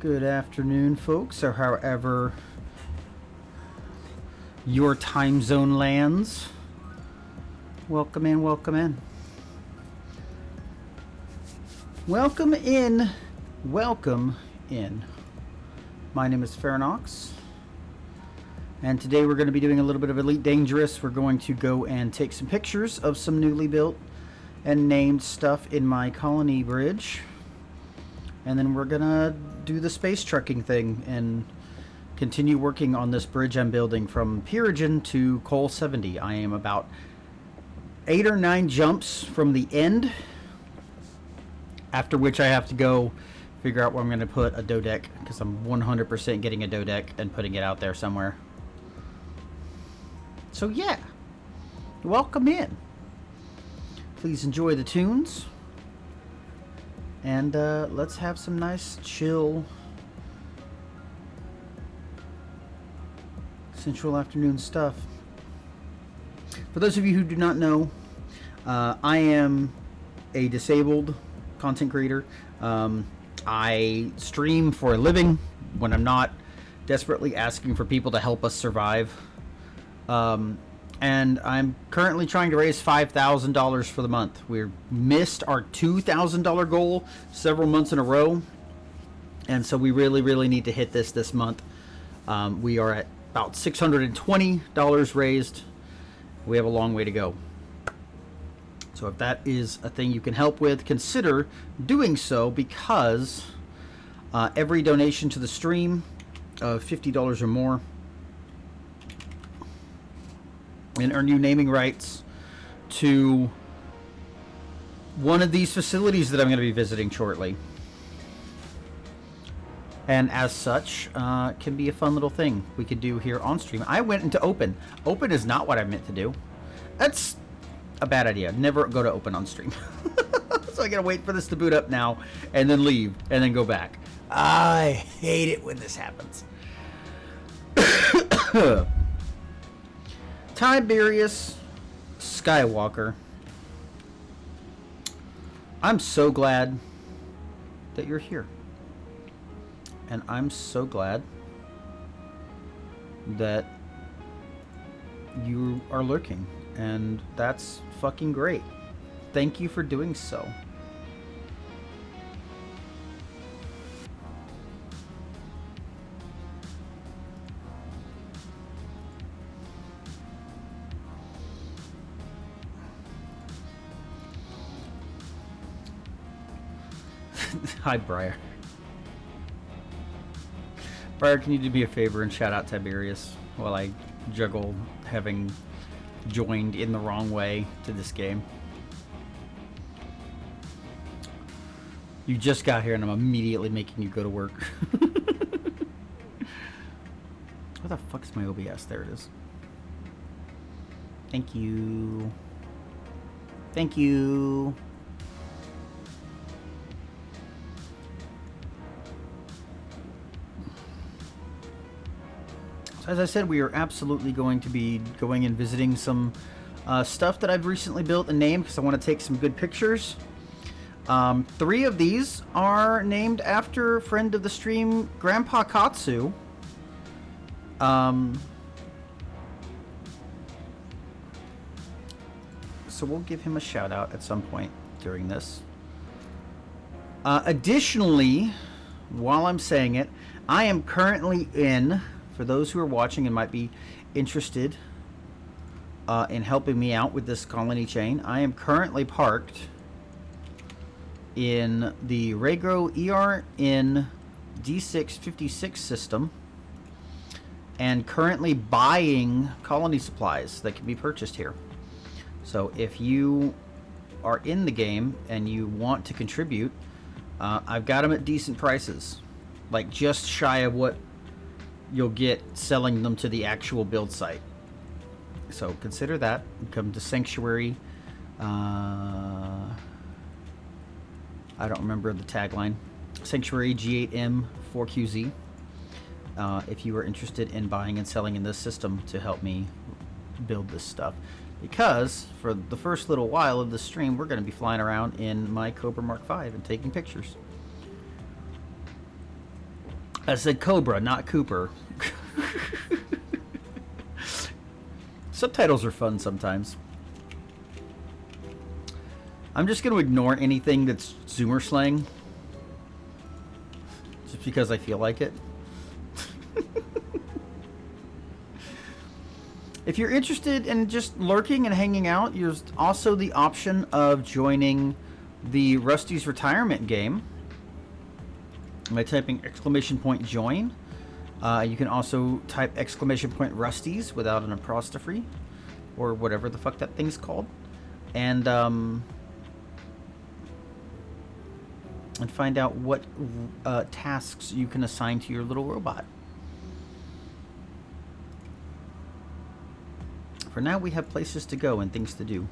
Good afternoon, folks, or however your time zone lands. Welcome in, welcome in. Welcome in, welcome in. My name is Farinox, and today we're going to be doing a little bit of Elite Dangerous. We're going to go and take some pictures of some newly built and named stuff in my colony bridge. And then we're gonna do the space trucking thing and continue working on this bridge I'm building from Peerage to Col 70. I am about 8 or 9 jumps from the end, after which I have to go figure out where I'm gonna put a dodeck, because I'm 100% getting a dodeck and putting it out there somewhere. So yeah, welcome in. Please enjoy the tunes. And let's have some nice, chill, Central afternoon stuff. For those of you who do not know, I am a disabled content creator. I stream for a living when I'm not desperately asking for people to help us survive. And I'm currently trying to raise $5,000 for the month. We missed our $2,000 goal several months in a row, and so we really need to hit this month. We are at about $620 raised. We have a long way to go. So if that is a thing you can help with, consider doing so, because every donation to the stream of $50 or more and earn you naming rights to one of these facilities that I'm going to be visiting shortly. And as such, can be a fun little thing we could do here on stream. I went into open. Open is not what I meant to do. That's a bad idea. Never go to open on stream. So I gotta wait for this to boot up now, and then leave, and then go back. I hate it when this happens. Tiberius Skywalker, I'm so glad that you're here. And I'm so glad that you are lurking. And that's fucking great. Thank you for doing so. Hi, Briar. Briar, can you do me a favor and shout out Tiberius while I juggle having joined in the wrong way to this game? You just got here and I'm immediately making you go to work. Where the fuck is my OBS? There it is. Thank you. Thank you. As I said, we are absolutely going to be going and visiting some stuff that I've recently built and named, because I want to take some good pictures. 3 of these are named after friend of the stream, Grandpa Katsu. So we'll give him a shout out at some point during this. Additionally, while I'm saying it, I am currently in... For those who are watching and might be interested in helping me out with this colony chain, I am currently parked in the Regro ERN D656 system and currently buying colony supplies that can be purchased here. So if you are in the game and you want to contribute, I've got them at decent prices, like just shy of what you'll get selling them to the actual build site. So consider that. Come to Sanctuary. I don't remember the tagline. Sanctuary G8M 4QZ. If you are interested in buying and selling in this system to help me build this stuff. Because for the first little while of the stream, we're going to be flying around in my Cobra Mark V and taking pictures. I said Cobra, not Cooper. Subtitles are fun sometimes. I'm just going to ignore anything that's Zoomer slang. Just because I feel like it. If you're interested in just lurking and hanging out, there's also the option of joining the Rusty's retirement game by typing !join. You can also type !Rusty's without an apostrophe or whatever the fuck that thing's called, and find out what tasks you can assign to your little robot. For now, we have places to go and things to do.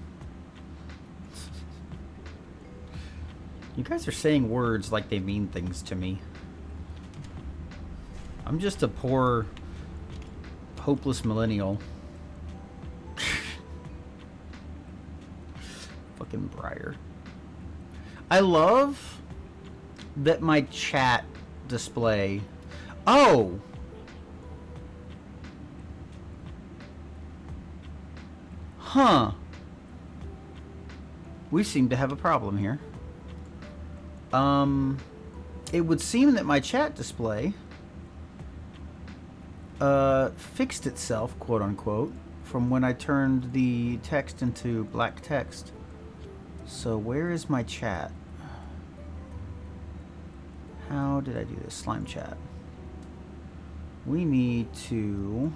You guys are saying words like they mean things to me. I'm just a poor, hopeless millennial. Fucking Briar. I love that my chat display... Oh! Huh. We seem to have a problem here. It would seem that my chat display fixed itself, quote unquote, from when I turned the text into black text. So where is my chat? How did I do this? Slime chat. We need to...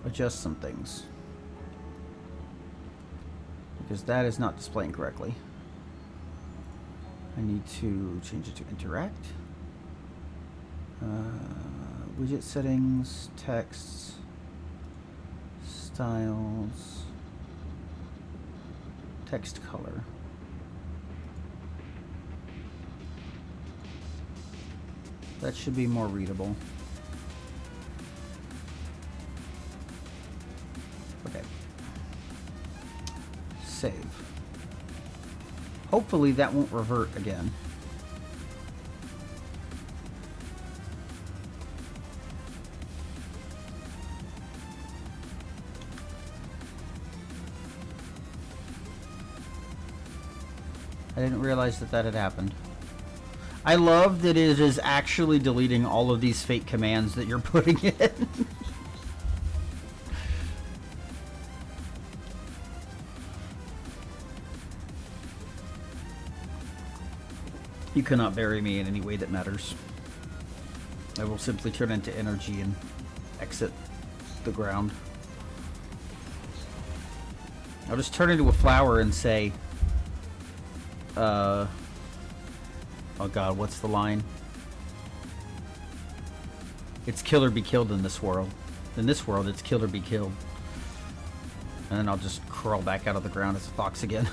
adjust some things, because that is not displaying correctly. I need to change it to interact. Widget settings, texts, styles, text color. That should be more readable. Okay. Save. Hopefully that won't revert again. I didn't realize that that had happened. I love that it is actually deleting all of these fake commands that you're putting in. You cannot bury me in any way that matters. I will simply turn into energy and exit the ground. I'll just turn into a flower and say, oh god, what's the line? It's kill or be killed in this world. In this world, it's kill or be killed. And then I'll just crawl back out of the ground as a fox again.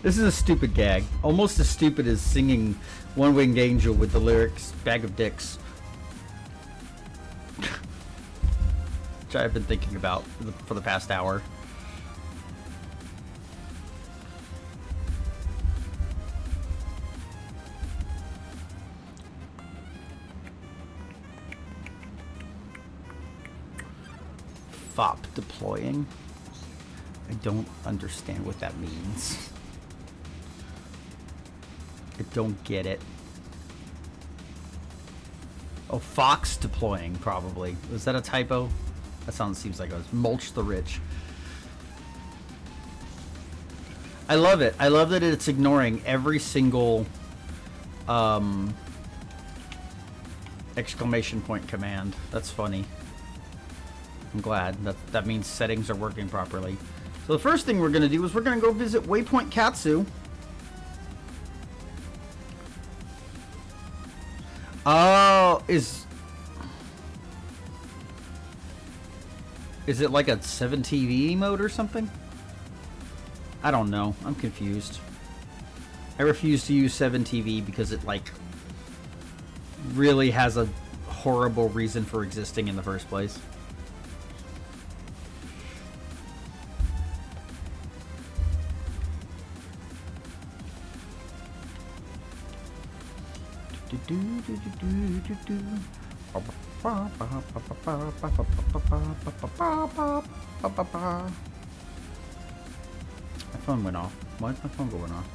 This is a stupid gag. Almost as stupid as singing One Winged Angel with the lyrics, Bag of Dicks. Which I've been thinking about for the past hour. FOP deploying. I don't understand what that means. I don't get it. Oh, Fox deploying, probably. Was that a typo? That seems like it was mulch the rich. I love it. I love that it's ignoring every single exclamation point command. That's funny. I'm glad. That means settings are working properly. So the first thing we're going to do is we're going to go visit Waypoint Katsu. Oh, is it like a 7TV mode or something? I don't know. I'm confused. I refuse to use 7TV because it, like, really has a horrible reason for existing in the first place. My phone went off. Why is my phone going off?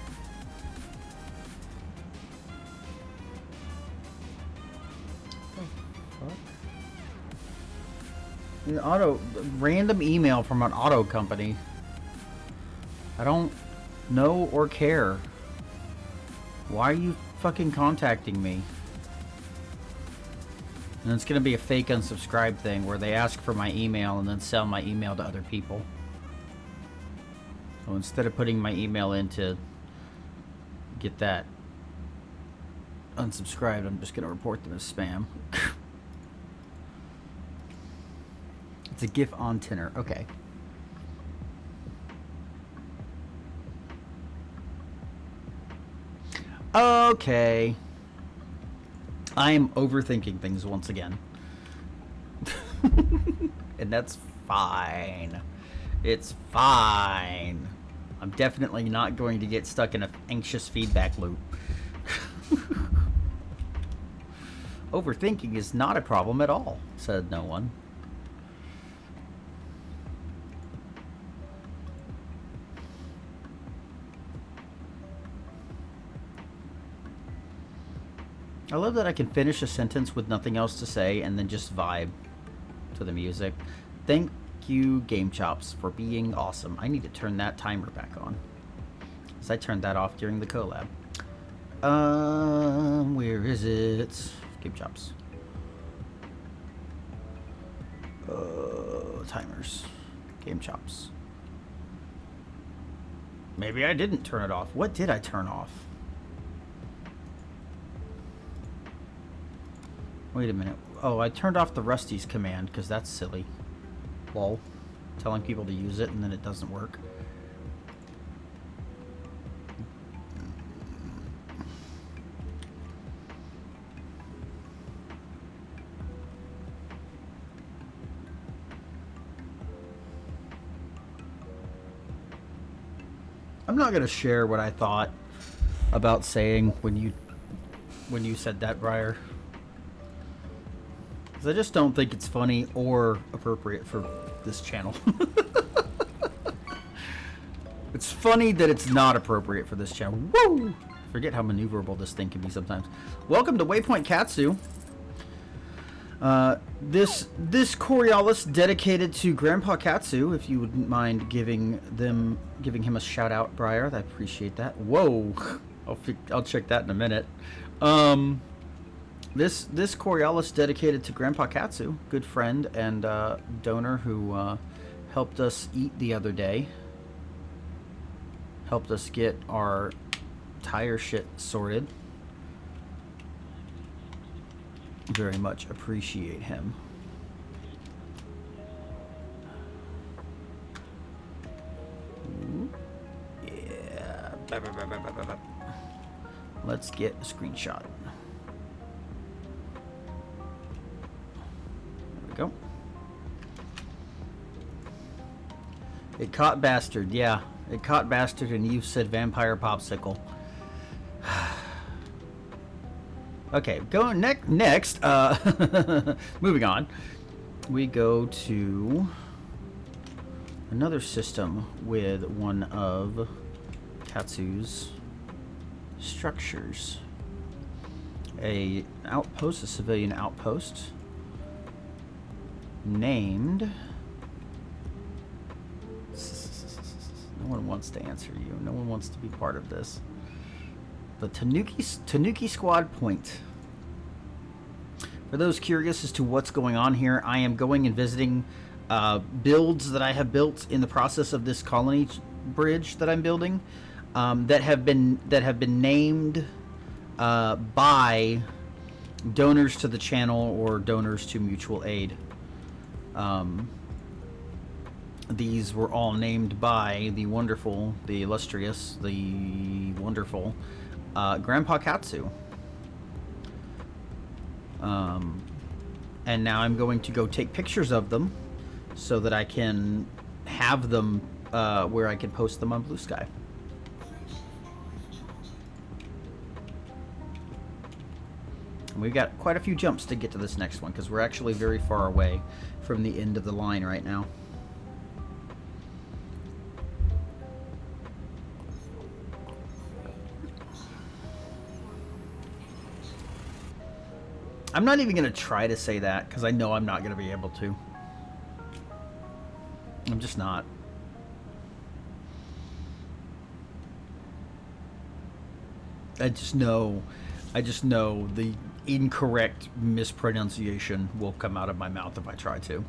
Random email from an auto company. I don't know or care. Why are you fucking contacting me? And it's gonna be a fake unsubscribe thing where they ask for my email and then sell my email to other people. So instead of putting my email in to get that unsubscribed, I'm just gonna report them as spam. It's a GIF on Tinder. Okay. Okay. I am overthinking things once again. And that's fine. It's fine. I'm definitely not going to get stuck in an anxious feedback loop. Overthinking is not a problem at all, said no one. I love that I can finish a sentence with nothing else to say and then just vibe to the music. Thank you, Game Chops, for being awesome. I need to turn that timer back on, because I turned that off during the collab. Where is it? Game Chops. Timers. Game Chops. Maybe I didn't turn it off. What did I turn off? Wait a minute. Oh, I turned off the Rusty's command because that's silly. Lol. Telling people to use it and then it doesn't work. I'm not going to share what I thought about saying when you said that, Briar. Because I just don't think it's funny or appropriate for this channel. It's funny that it's not appropriate for this channel. Woo! Forget how maneuverable this thing can be sometimes. Welcome to Waypoint Katsu. This Coriolis dedicated to Grandpa Katsu. If you wouldn't mind giving him a shout out, Briar, I appreciate that. Whoa! I'll check that in a minute. This Coriolis dedicated to Grandpa Katsu, good friend and donor who helped us eat the other day. Helped us get our tire shit sorted. Very much appreciate him. Ooh. Yeah. Let's get a screenshot. Go. It caught bastard, yeah. It caught bastard and you said vampire popsicle. Okay, going next, moving on. We go to another system with one of Katsu's structures. A outpost, a civilian outpost. Named. No one wants to answer you. No one wants to be part of this. The Tanuki Squad Point. For those curious as to what's going on here, I am going and visiting builds that I have built in the process of this colony bridge that I'm building, that have been named by donors to the channel or donors to mutual aid. These were all named by the wonderful, the illustrious, the wonderful Grandpa Katsu. And now I'm going to go take pictures of them so that I can have them where I can post them on Blue Sky. We've got quite a few jumps to get to this next one, because we're actually very far away from the end of the line right now. I'm not even going to try to say that, because I know I'm not going to be able to. I'm just not. I just know the incorrect mispronunciation will come out of my mouth if I try to.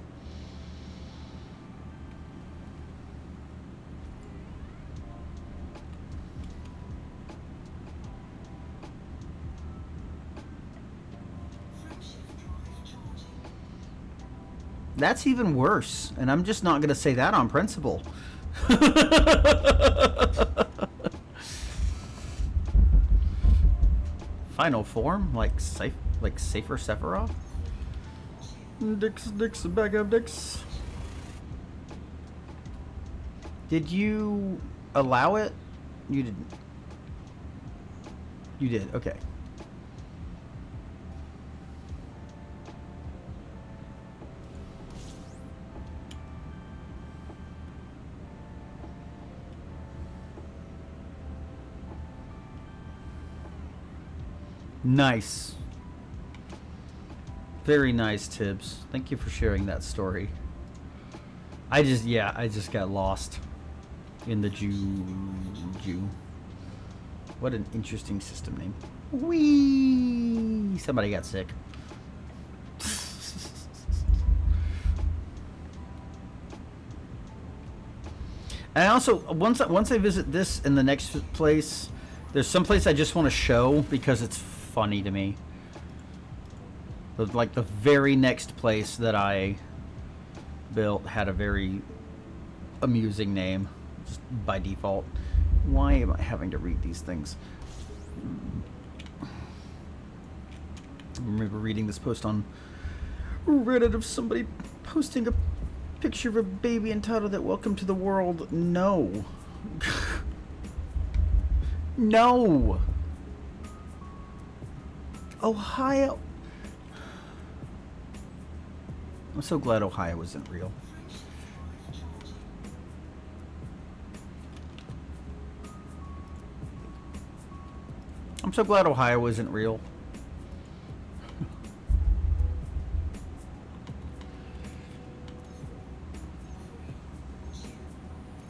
That's even worse, and I'm just not going to say that on principle. Final form, like Safer Sephiroth? Dicks, back up, Dicks. Did you allow it? You didn't. You did, okay. Nice. Very nice, Tibbs. Thank you for sharing that story. I just got lost in the Jew. What an interesting system name. Whee! Somebody got sick. And also, once I visit this in the next place, there's some place I just want to show because it's funny to me. Like the very next place that I built had a very amusing name, just by default. Why am I having to read these things? I remember reading this post on Reddit of somebody posting a picture of a baby entitled that "Welcome to the World." No. No. Ohio. I'm so glad Ohio isn't real. I'm so glad Ohio isn't real.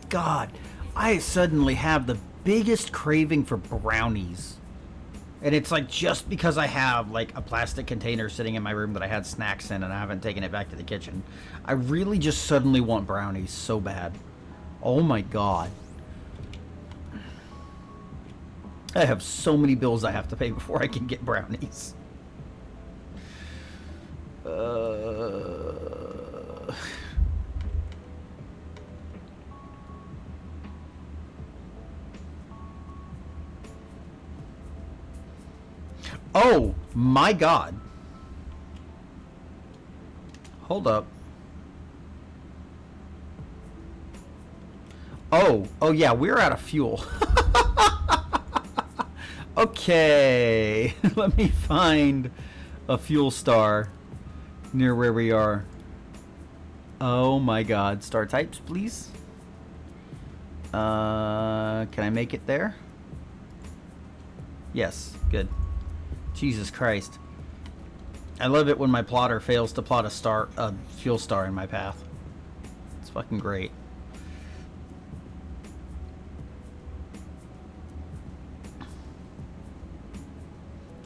God, I suddenly have the biggest craving for brownies. And it's like just because I have like a plastic container sitting in my room that I had snacks in and I haven't taken it back to the kitchen. I really just suddenly want brownies so bad. Oh my God. I have so many bills I have to pay before I can get brownies. Oh my God. Hold up. Oh yeah, we're out of fuel. Okay, let me find a fuel star near where we are. Oh my God, star types, please. Can I make it there? Yes, good. Jesus Christ. I love it when my plotter fails to plot a fuel star in my path. It's fucking great.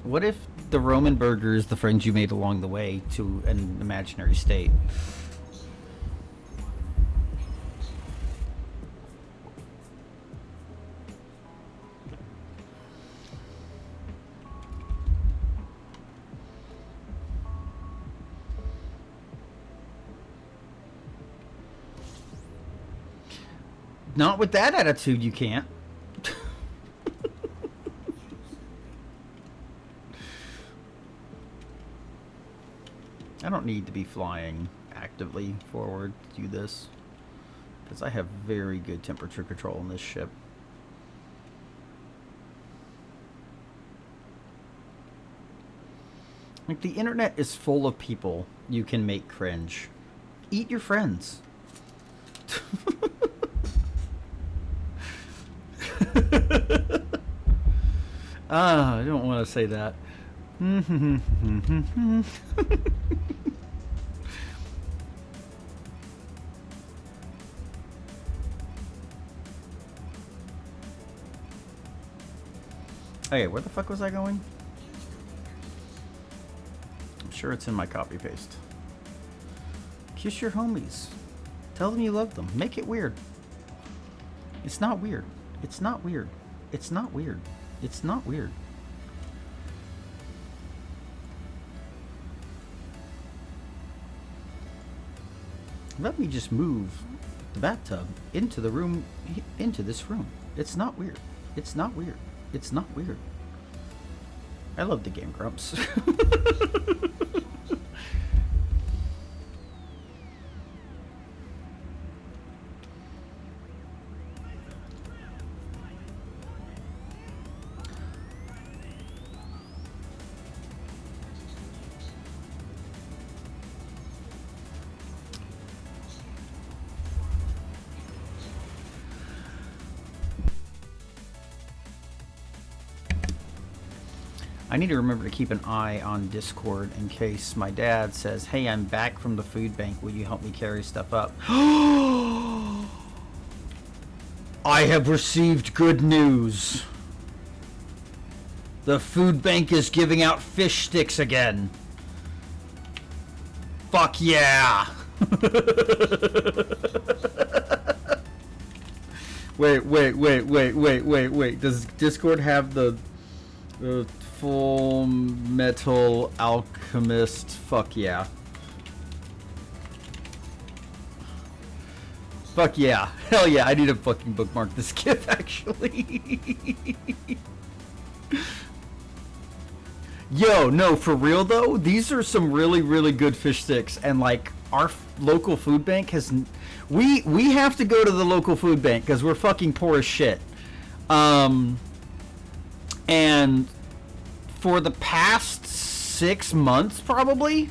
What if the Roman burger is the friends you made along the way to an imaginary state? Not with that attitude, you can't. I don't need to be flying actively forward to do this, because I have very good temperature control on this ship. Like, the internet is full of people you can make cringe. Eat your friends. I don't want to say that. Okay, where the fuck was I going? I'm sure it's in my copy paste. Kiss your homies. Tell them you love them. Make it weird. It's not weird. It's not weird. It's not weird. It's not weird. Let me just move the bathtub into the room, into this room. It's not weird. It's not weird. It's not weird. I love the game, Grumps. I need to remember to keep an eye on Discord in case my dad says, "Hey, I'm back from the food bank. Will you help me carry stuff up?" I have received good news. The food bank is giving out fish sticks again. Fuck yeah. Wait. Does Discord have the Full Metal Alchemist? Fuck yeah. Fuck yeah. Hell yeah, I need to fucking bookmark this GIF, actually. Yo, no, for real though, these are some really, really good fish sticks, and like, our local food bank has... We have to go to the local food bank, because we're fucking poor as shit. And... for the past 6 months, probably,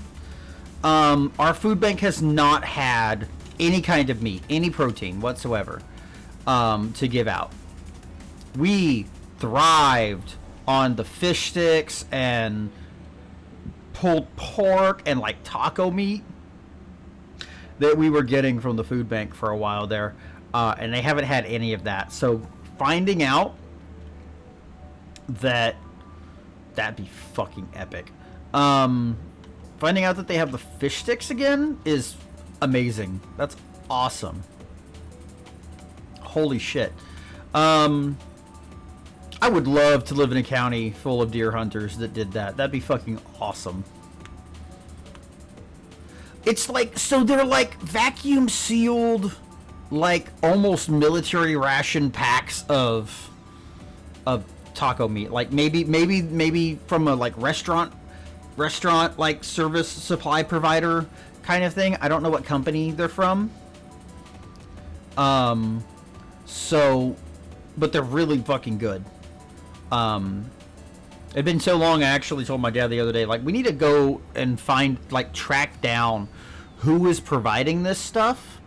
our food bank has not had any kind of meat, any protein whatsoever, to give out. We thrived on the fish sticks and pulled pork and like taco meat that we were getting from the food bank for a while there, and they haven't had any of that. So finding out that... that'd be fucking epic. Finding out that they have the fish sticks again is amazing. That's awesome. Holy shit. I would love to live in a county full of deer hunters that did that. That'd be fucking awesome. It's like, so they're like vacuum sealed, like almost military ration packs of taco meat, like maybe from a like restaurant like service supply provider kind of thing. I don't know what company they're from. So, but they're really fucking good. It'd been so long, I actually told my dad the other day, like, we need to go and find, like, track down who is providing this stuff,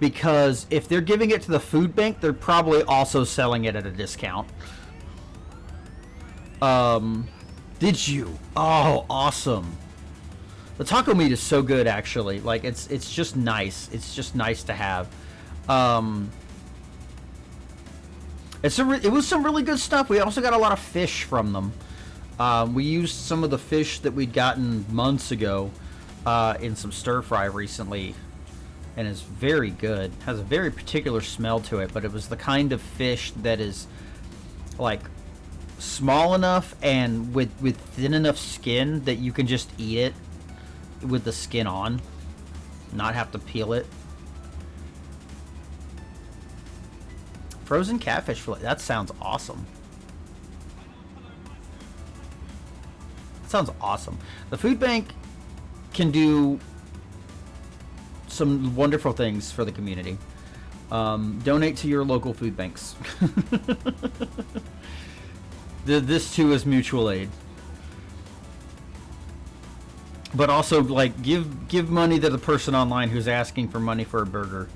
because if they're giving it to the food bank, they're probably also selling it at a discount. Did you? Oh, awesome. The taco meat is so good, actually. Like, it's just nice. It's just nice to have. It was some really good stuff. We also got a lot of fish from them. We used some of the fish that we'd gotten months ago in some stir fry recently, and it's very good. Has a very particular smell to it, but it was the kind of fish that is like small enough and with thin enough skin that you can just eat it with the skin on, not have to peel it. Frozen catfish fillet. That sounds awesome. That sounds awesome. The food bank can do some wonderful things for the community. Donate to your local food banks. This too is mutual aid. But also, like, give money to the person online who's asking for money for a burger,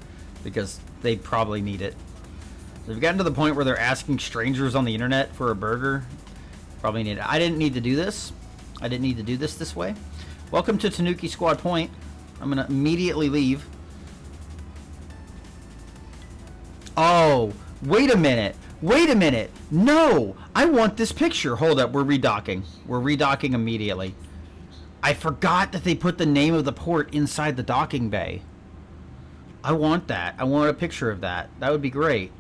because they probably need it. So if you've gotten to the point where they're asking strangers on the internet for a burger, probably need it. I didn't need to do this. I didn't need to do this way. Welcome to Tanuki Squad Point. I'm going to immediately leave. Oh, wait a minute. Wait a minute. No, I want this picture. Hold up, we're redocking. We're redocking immediately. I forgot that they put the name of the port inside the docking bay. I want that. I want a picture of that. That would be great.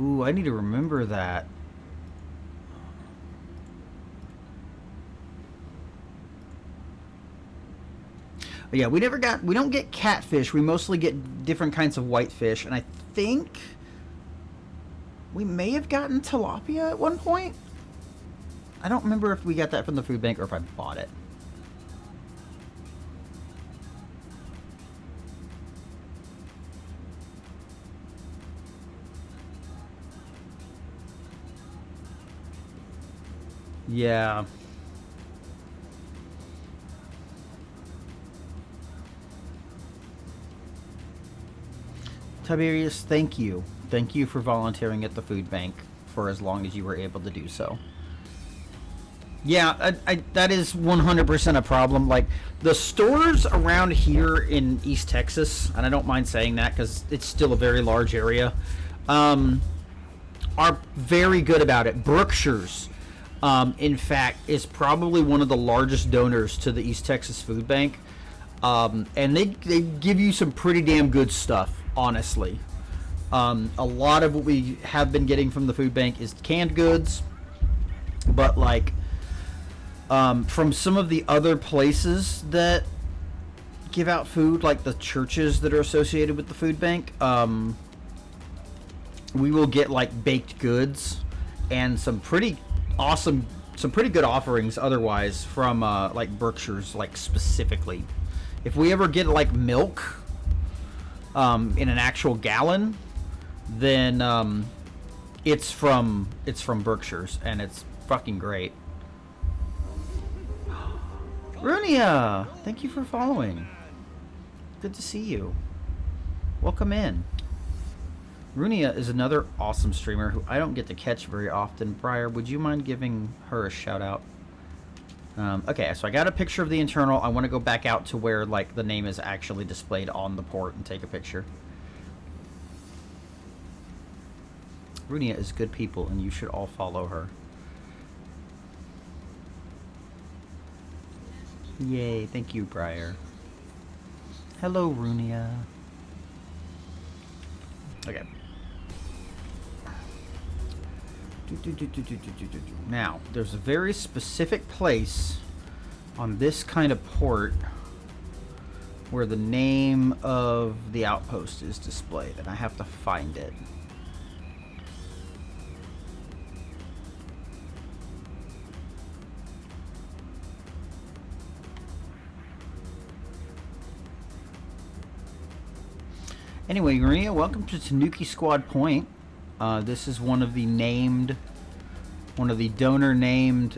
Ooh, I need to remember that. But yeah, we don't get catfish. We mostly get different kinds of whitefish, and I think we may have gotten tilapia at one point. I don't remember if we got that from the food bank or if I bought it. Yeah. Tiberius, thank you. Thank you for volunteering at the food bank for as long as you were able to do so. Yeah, that is 100% a problem. Like, the stores around here in East Texas, and I don't mind saying that because it's still a very large area, are very good about it. Brookshire's, in fact, is probably one of the largest donors to the East Texas Food Bank. And they give you some pretty damn good stuff, honestly. A lot of what we have been getting from the food bank is canned goods, but like from some of the other places that give out food, like the churches that are associated with the food bank, we will get like baked goods and some pretty good offerings otherwise from like Berkshire's, like specifically. If we ever get like milk in an actual gallon, then it's from Berkshire's, and it's fucking great. Runia, thank you for following. Good to see you. Welcome in. Runia is another awesome streamer who I don't get to catch very often. Briar, would you mind giving her a shout out? Okay, so I got a picture of the internal. I want to go back out to where like the name is actually displayed on the port and take a picture. Runia is good people, and you should all follow her. Yay, thank you, Briar. Hello, Runia. Okay. Now, there's a very specific place on this kind of port where the name of the outpost is displayed, and I have to find it. Anyway, Maria, welcome to Tanuki Squad Point. This is one of the donor named,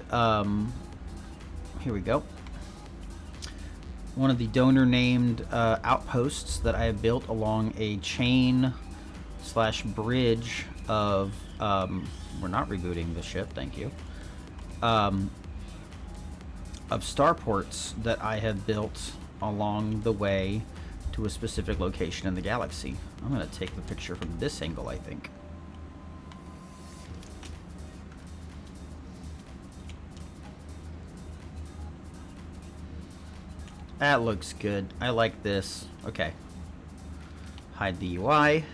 here we go. One of the donor named outposts that I have built along a chain / bridge of, we're not rebooting the ship, thank you, of starports that I have built along the way to a specific location in the galaxy. I'm going to take the picture from this angle, I think. That looks good. I like this. Okay. Hide the UI.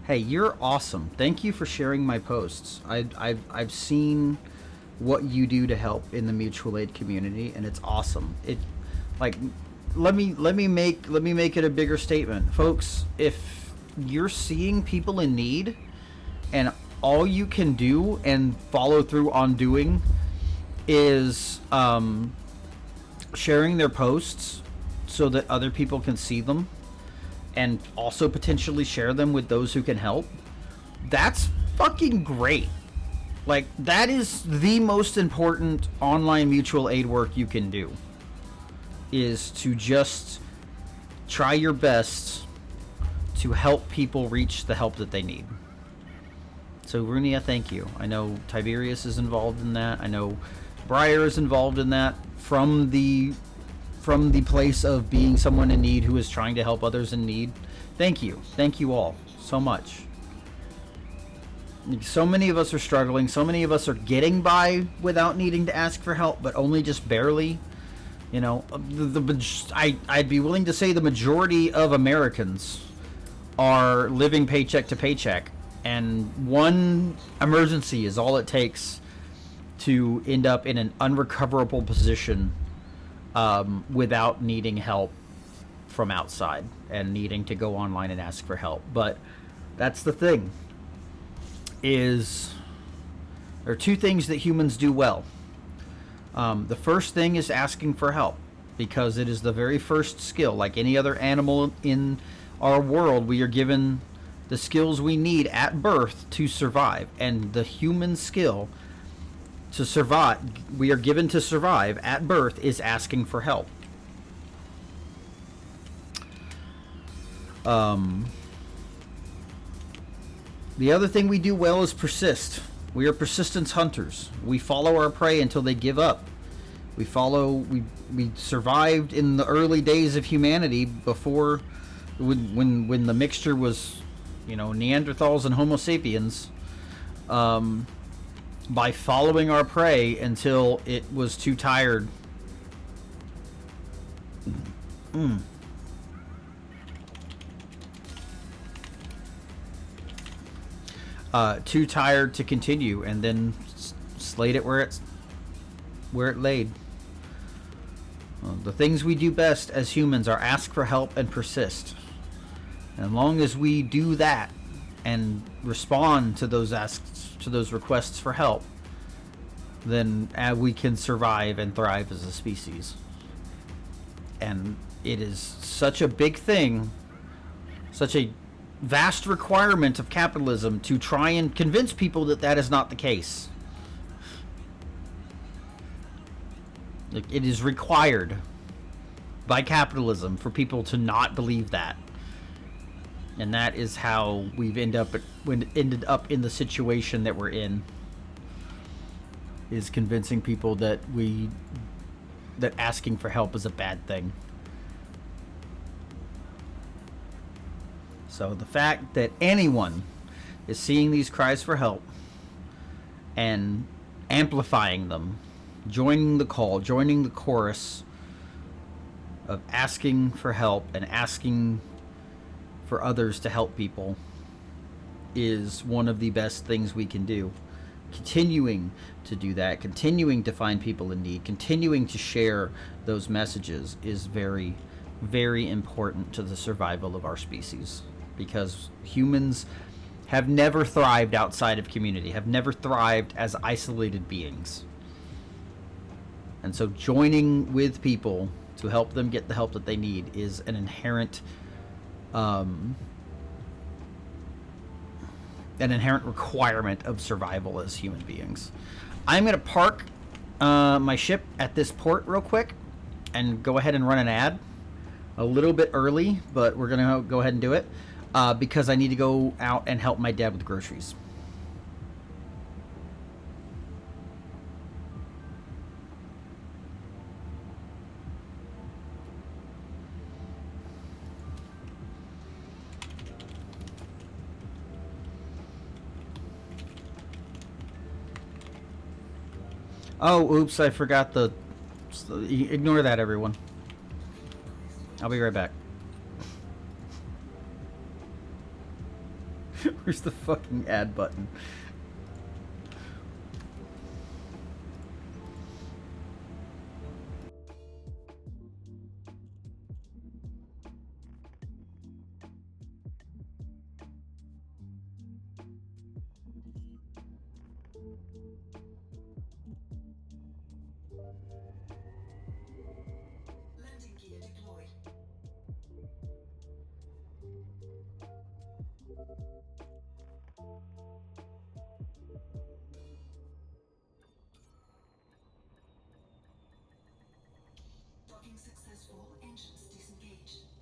Hey, you're awesome. Thank you for sharing my posts. I've seen what you do to help in the mutual aid community, and it's awesome. Like, let me make it a bigger statement, folks. If you're seeing people in need, and all you can do and follow through on doing is sharing their posts so that other people can see them, and also potentially share them with those who can help, that's fucking great. Like, that is the most important online mutual aid work you can do, is to just try your best to help people reach the help that they need. So, Runia, thank you. I know Tiberius is involved in that. I know Briar is involved in that from the place of being someone in need who is trying to help others in need. Thank you. Thank you all so much. So many of us are struggling. So many of us are getting by without needing to ask for help, but only just barely. You know, I'd be willing to say the majority of Americans are living paycheck to paycheck, and one emergency is all it takes to end up in an unrecoverable position without needing help from outside and needing to go online and ask for help. But that's the thing. There are two things that humans do well. The first thing is asking for help, because it is the very first skill. Like any other animal in our world, we are given the skills we need at birth to survive. And the human skill to survive, we are given to survive at birth, is asking for help. The other thing we do well is persist. We are persistence hunters. We follow our prey until they give up. We survived in the early days of humanity, before when the mixture was, you know, Neanderthals and Homo sapiens, by following our prey until it was too tired. Too tired to continue, and then slayed it where it laid. The things we do best as humans are ask for help and persist. And as long as we do that and respond to those requests for help, then we can survive and thrive as a species. And it is such a big thing, such a vast requirement of capitalism to try and convince people that that is not the case. Like, it is required by capitalism for people to not believe that. And that is how we've ended up in the situation that we're in, is convincing people that asking for help is a bad thing. So the fact that anyone is seeing these cries for help and amplifying them, joining the call, joining the chorus of asking for help and asking for others to help people, is one of the best things we can do. Continuing to do that, continuing to find people in need, continuing to share those messages is very, very important to the survival of our species. Because humans have never thrived outside of community, have never thrived as isolated beings. And so joining with people to help them get the help that they need is an inherent requirement of survival as human beings. I'm going to park my ship at this port real quick and go ahead and run an ad a little bit early, but we're going to go ahead and do it. Because I need to go out and help my dad with groceries. Oh, oops, I forgot ignore that, everyone. I'll be right back. Where's the fucking ad button? Landing gear deployed. Landing successful. Engines disengaged.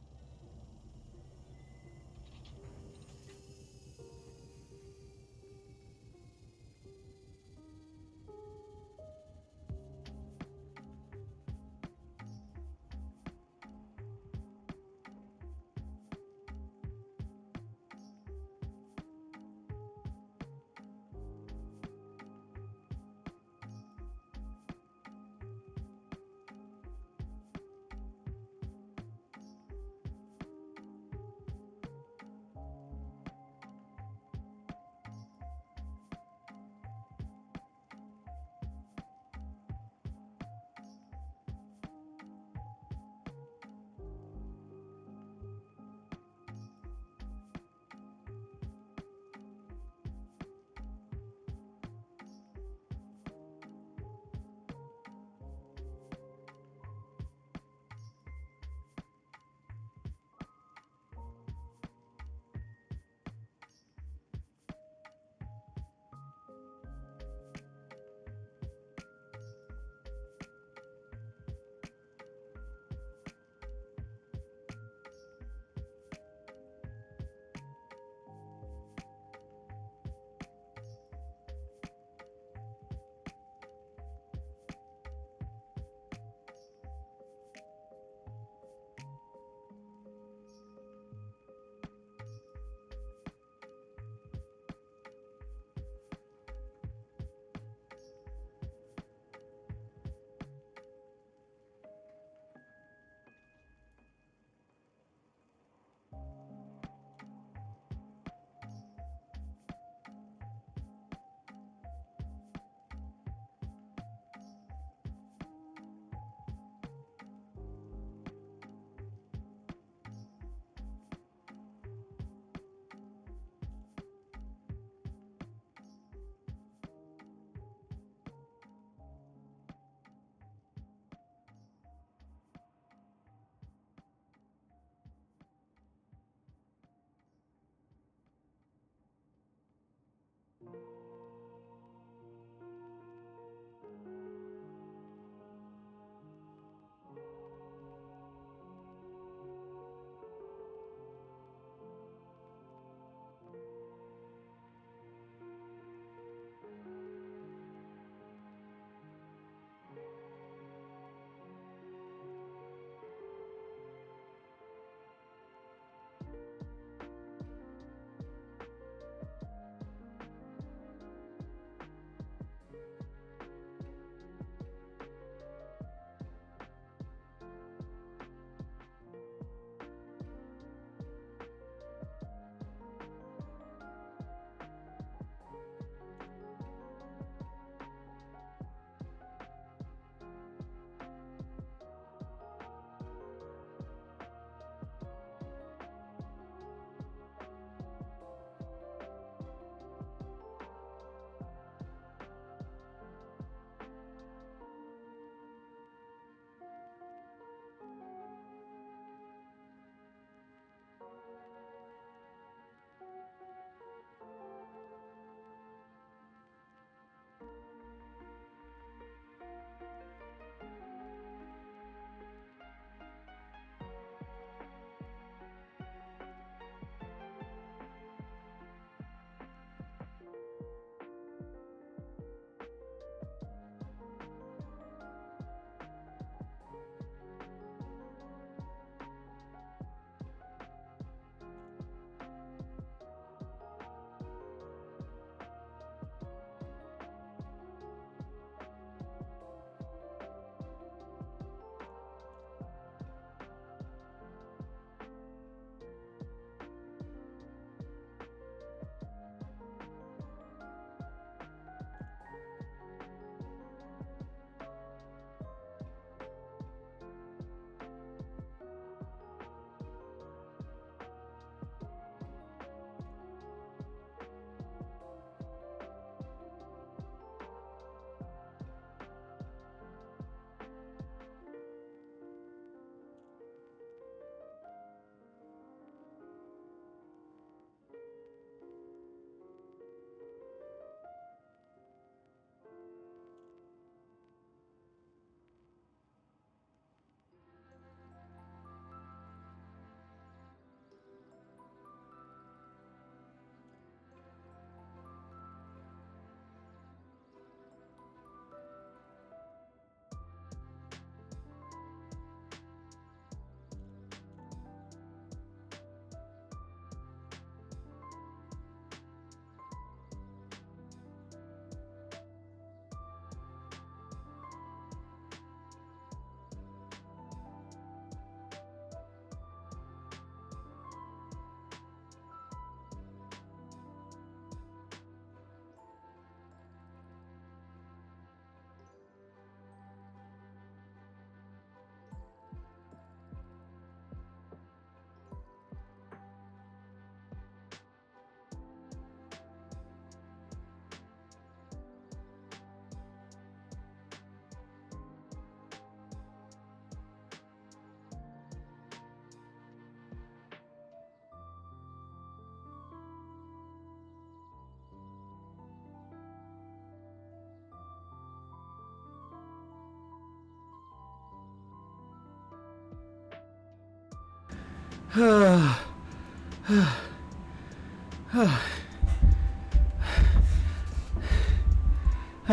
I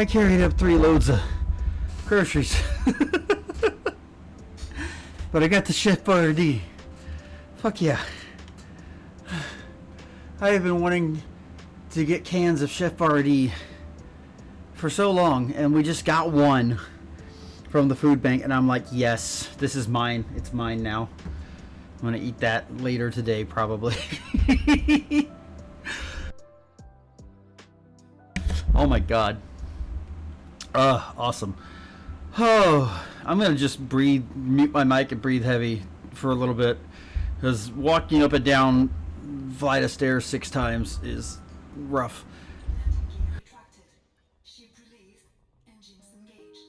carried up 3 loads of groceries. But I got the Chef Boyardee. Fuck yeah. I have been wanting to get cans of Chef Boyardee for so long, and we just got one from the food bank, and I'm like, yes, this is mine. It's mine now. I'm gonna eat that later today, probably. Oh my god. Awesome. Oh, I'm gonna just mute my mic and breathe heavy for a little bit, because walking up and down flight of stairs 6 times is rough. Gear retracted. Ship release. Engines engaged.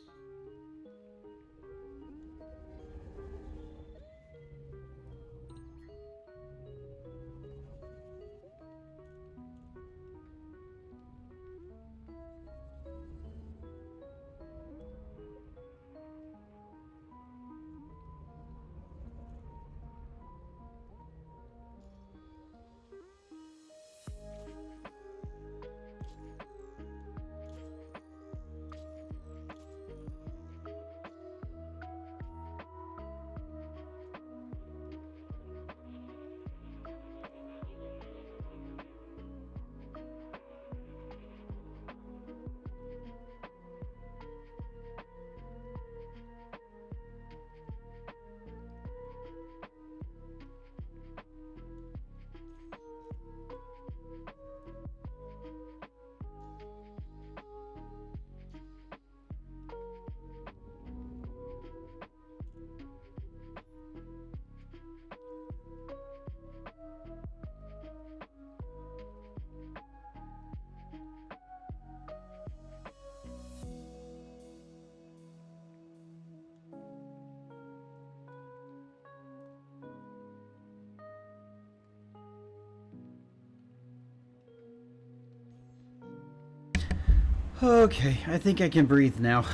Okay, I think I can breathe now.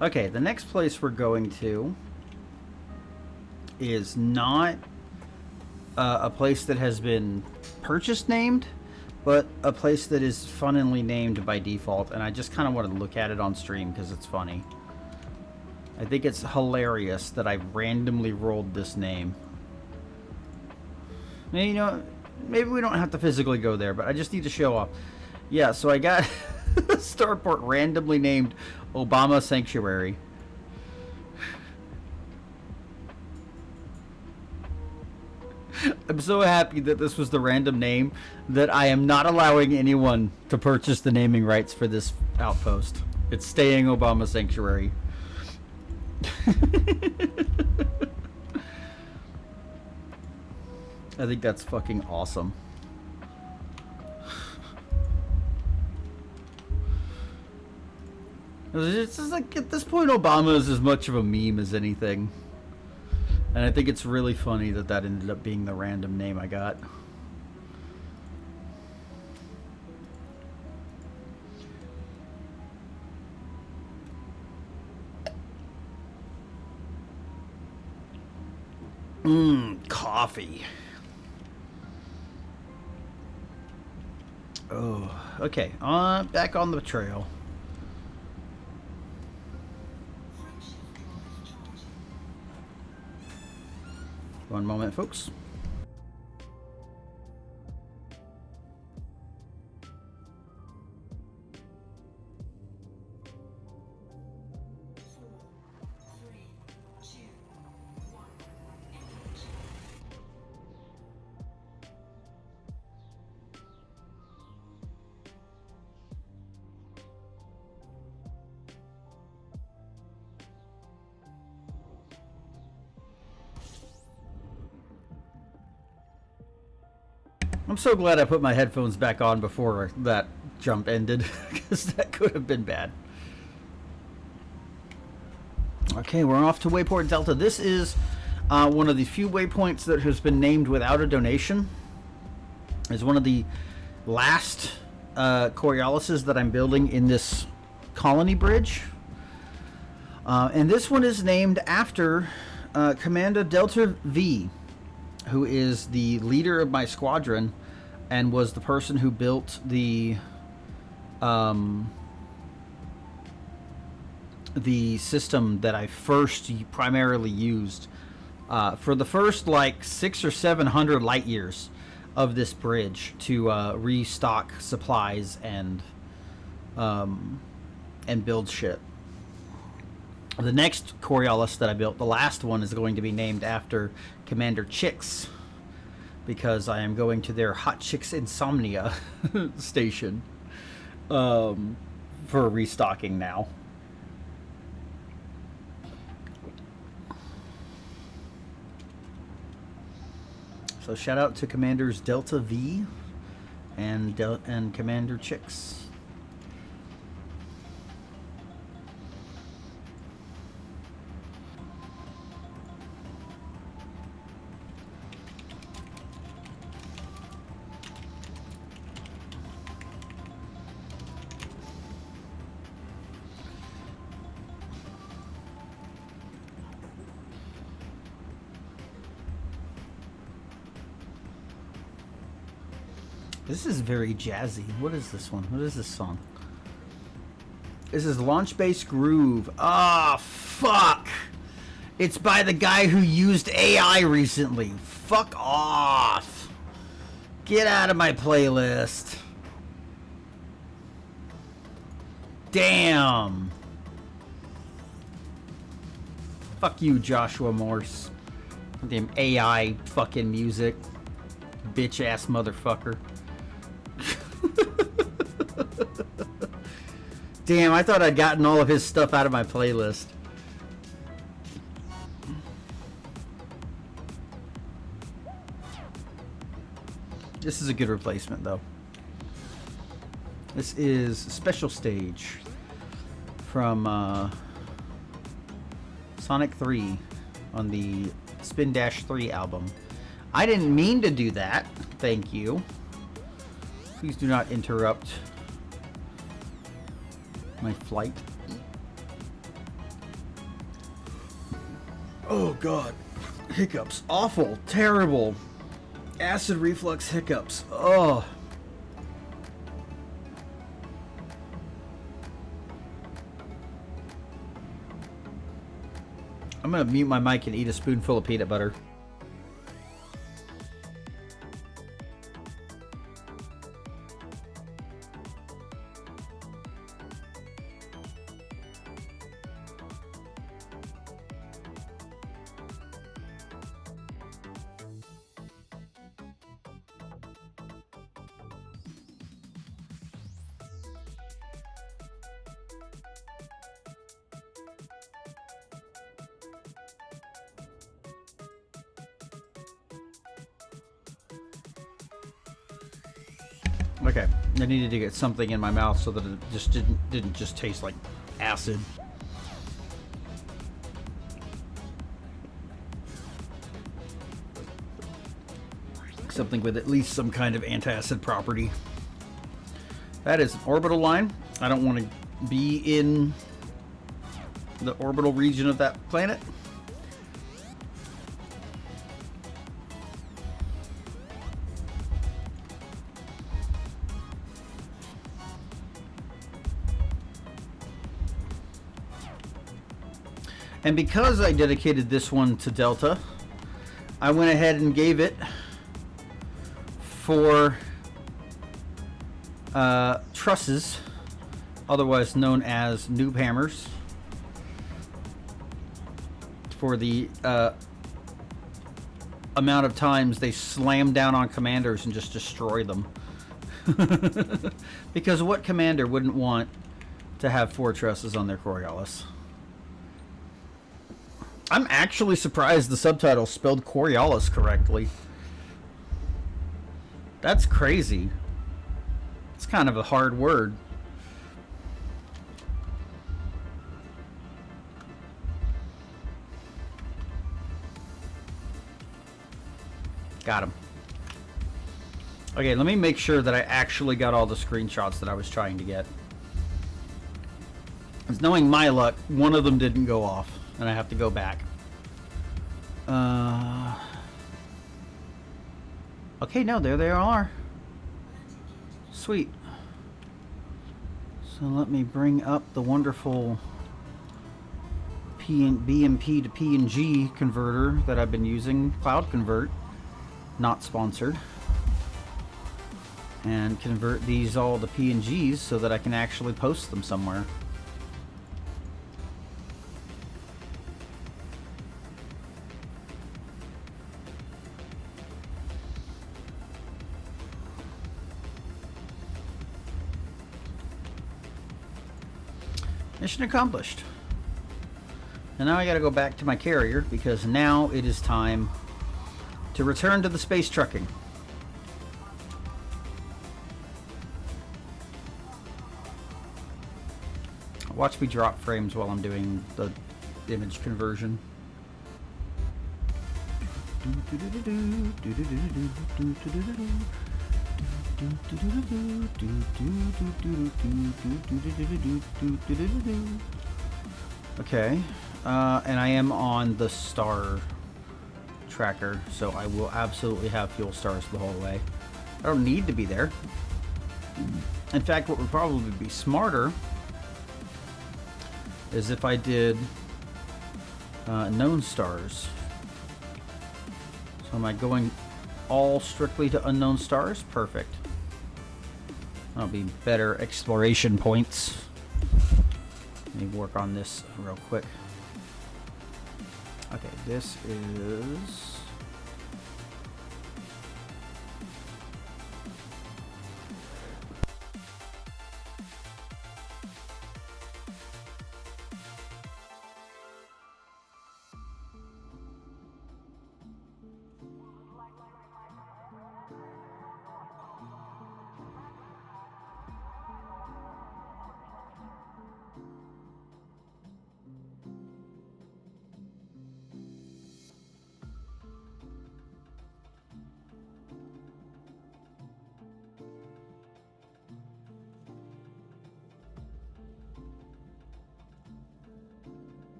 Okay, the next place we're going to is not a place that has been purchase named, but a place that is funnily named by default, and I just kind of want to look at it on stream because it's funny. I think it's hilarious that I randomly rolled this name. Maybe, you know, maybe we don't have to physically go there, but I just need to show off. Yeah, so I got Starport randomly named Obama Sanctuary. I'm so happy that this was the random name that I am not allowing anyone to purchase the naming rights for this outpost. It's staying Obama Sanctuary. I think that's fucking awesome. It's just like, at this point, Obama is as much of a meme as anything. And I think it's really funny that that ended up being the random name I got. Coffee. Oh, okay. Back on the trail. One moment, folks. I'm so glad I put my headphones back on before that jump ended, because that could have been bad. Okay, we're off to Wayport Delta. This is one of the few waypoints that has been named without a donation. It's one of the last Coriolises that I'm building in this colony bridge. And this one is named after Commander Delta V, who is the leader of my squadron and was the person who built the system that I first primarily used for the first like 600 or 700 light years of this bridge to restock supplies and build shit. The next Coriolis that I built, the last one, is going to be named after Commander Chicks, because I am going to their Hot Chicks Insomnia station for restocking now. So shout out to Commanders Delta V and Commander Chicks. This is very jazzy. What is this one? What is this song? This is Launch Base Groove. Ah, oh, fuck! It's by the guy who used AI recently. Fuck off! Get out of my playlist. Damn. Fuck you, Joshua Morse. Damn AI fucking music. Bitch ass motherfucker. Damn, I thought I'd gotten all of his stuff out of my playlist. This is a good replacement, though. This is Special Stage from Sonic 3 on the Spin Dash 3 album. I didn't mean to do that. Thank you. Please do not interrupt my flight. Oh god. Hiccups. Awful. Terrible. Acid reflux hiccups. Oh. I'm gonna mute my mic and eat a spoonful of peanut butter. Okay, I needed to get something in my mouth so that it just didn't just taste like acid. Something with at least some kind of antacid property. That is an orbital line. I don't want to be in the orbital region of that planet. And because I dedicated this one to Delta, I went ahead and gave it 4 trusses, otherwise known as noob hammers, for the amount of times they slam down on commanders and just destroy them. Because what commander wouldn't want to have 4 trusses on their Coriolis? I'm actually surprised the subtitle spelled Coriolis correctly. That's crazy. It's kind of a hard word. Got him. Okay, let me make sure that I actually got all the screenshots that I was trying to get. Because knowing my luck, one of them didn't go off, and I have to go back. Okay, no, there they are. Sweet. So let me bring up the wonderful BMP to PNG converter that I've been using, Cloud Convert, not sponsored, and convert these all to PNGs so that I can actually post them somewhere. Mission accomplished. And now I gotta go back to my carrier because now it is time to return to the space trucking. Watch me drop frames while I'm doing the image conversion. Okay, and I am on the star tracker, so I will absolutely have fuel stars the whole way. I don't need to be there. In fact, what would probably be smarter is if I did known stars. So am I going all strictly to unknown stars? Perfect. That'll be better exploration points. Let me work on this real quick. Okay, this is...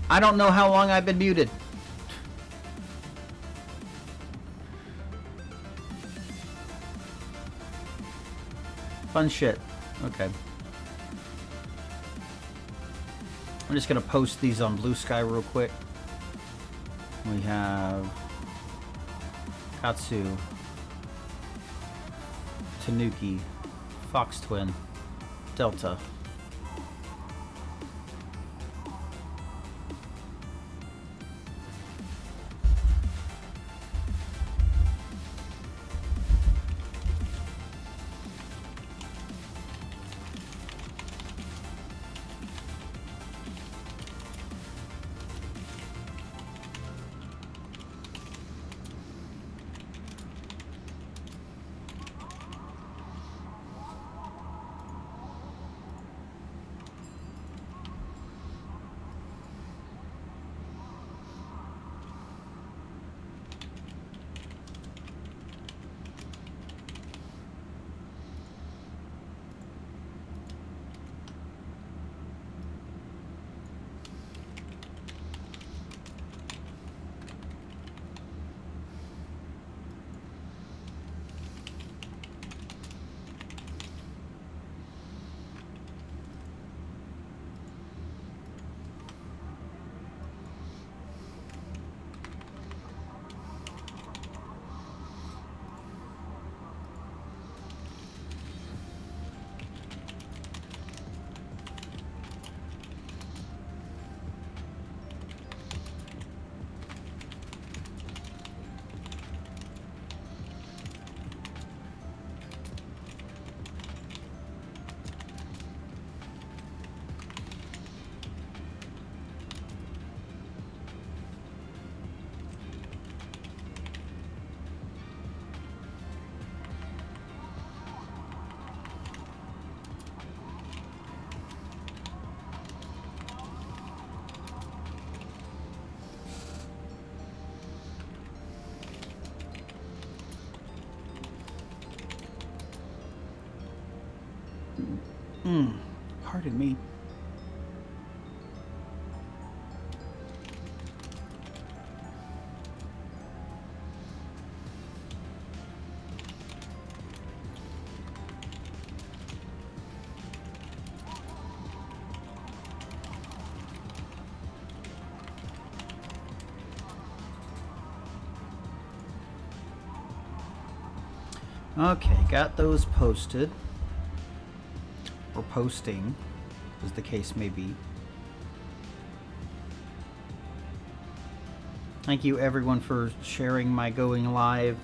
I don't know how long I've been muted. Fun shit. Okay. I'm just gonna post these on Blue Sky real quick. We have Katsu, Tanuki, Fox Twin, Delta. Pardon me. Okay, got those posted. Or posting, as the case may be. Thank you everyone for sharing my going live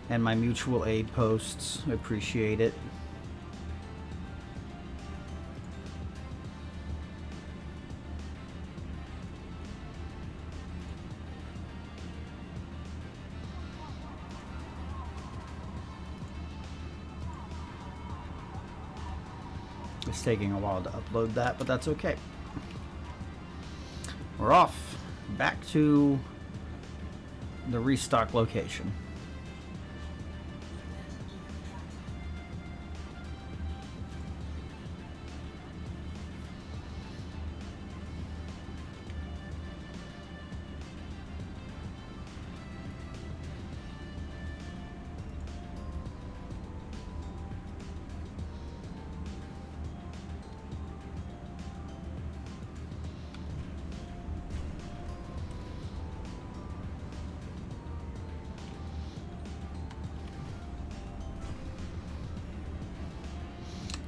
and my mutual aid posts. I appreciate it. It's taking a while to upload that, but that's okay. We're off back to the restock location.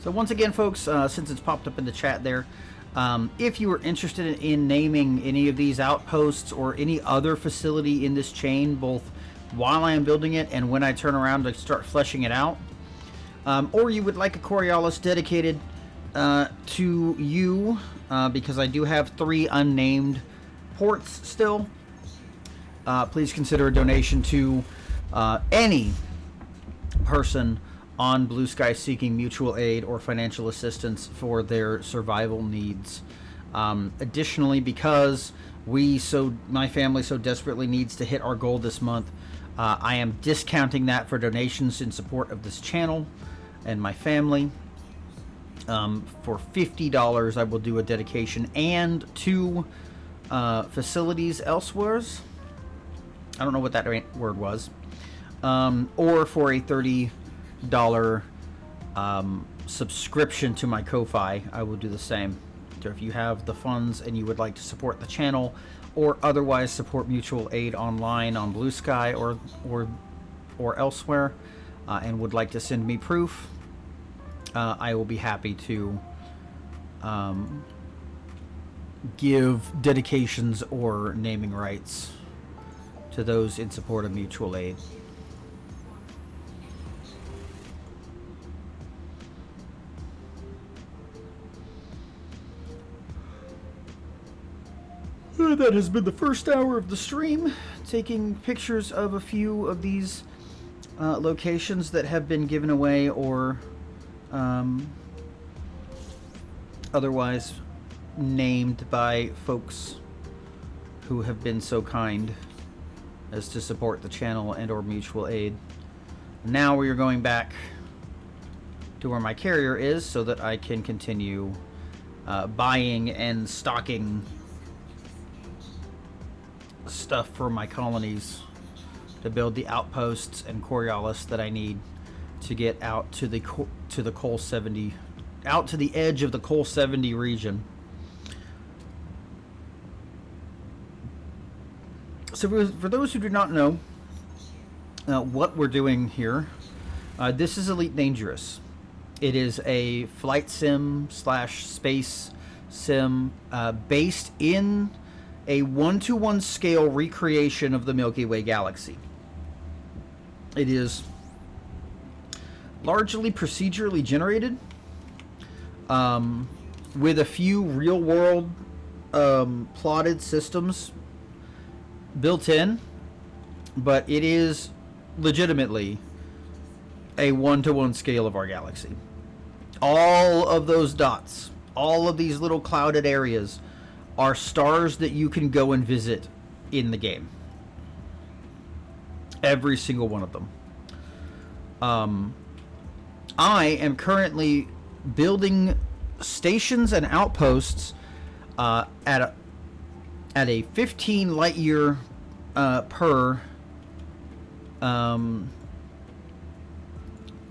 So once again, folks, since it's popped up in the chat there, if you are interested in naming any of these outposts or any other facility in this chain, both while I am building it and when I turn around to start fleshing it out, or you would like a Coriolis dedicated to you, because I do have 3 unnamed ports still, please consider a donation to any person on Blue Sky seeking mutual aid or financial assistance for their survival needs. Additionally, because my family so desperately needs to hit our goal this month, I am discounting that for donations in support of this channel and my family. For $50, I will do a dedication and 2 facilities elsewhere. I don't know what that word was. Or for a $30 subscription to my Ko-Fi, I will do the same. So if you have the funds and you would like to support the channel or otherwise support mutual aid online on Blue Sky or elsewhere, and would like to send me proof, I will be happy to give dedications or naming rights to those in support of mutual aid. That has been the first hour of the stream, taking pictures of a few of these locations that have been given away or otherwise named by folks who have been so kind as to support the channel and or mutual aid. Now we are going back to where my carrier is so that I can continue buying and stocking stuff for my colonies to build the outposts and Coriolis that I need to get out to the Coal 70, out to the edge of the Coal 70 region. So for those who do not know what we're doing here, this is Elite Dangerous. It is a flight sim / space sim based in a 1-to-1 scale recreation of the Milky Way galaxy. It is largely procedurally generated, with a few real-world plotted systems built in, but it is legitimately a 1-to-1 scale of our galaxy. All of those dots, all of these little clouded areas, are stars that you can go and visit in the game. Every single one of them. I am currently building stations and outposts at a 15 light year per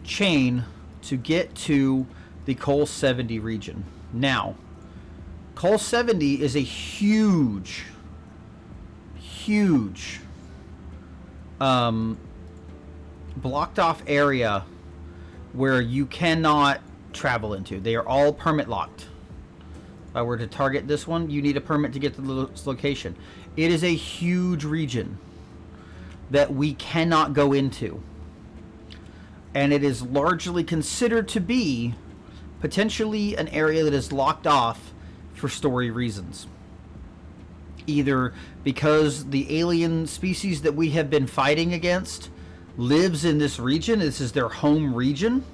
chain to get to the Col 70 region. Now, Col 70 is a huge blocked off area where you cannot travel into. They are all permit locked. If I were to target this one, you need a permit to get to this location. It is a huge region that we cannot go into. And it is largely considered to be potentially an area that is locked off for story reasons. Either because the alien species that we have been fighting against lives in this region, this is their home region,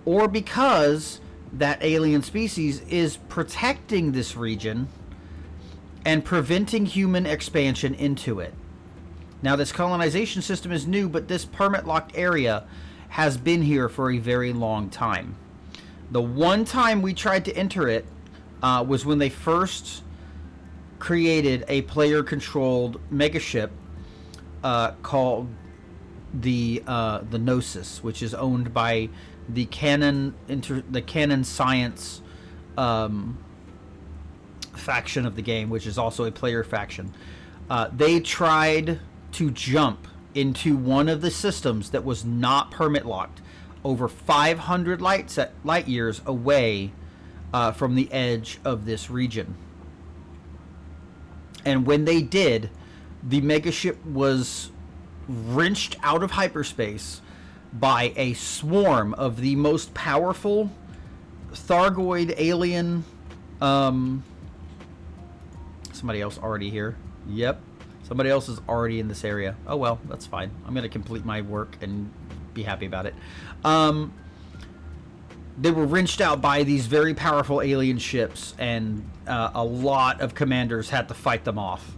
or because that alien species is protecting this region and preventing human expansion into it. Now, this colonization system is new, but this permit-locked area has been here for a very long time. The one time we tried to enter it was when they first created a player-controlled megaship called the Gnosis, which is owned by the Canon Science faction of the game, which is also a player faction. They tried to jump into one of the systems that was not permit locked, over 500 light years away from the edge of this region. And when they did, the megaship was wrenched out of hyperspace by a swarm of the most powerful Thargoid alien. Somebody else already here. Yep. Somebody else is already in this area. Oh well, that's fine. I'm going to complete my work and be happy about it. They were wrenched out by these very powerful alien ships, and a lot of commanders had to fight them off.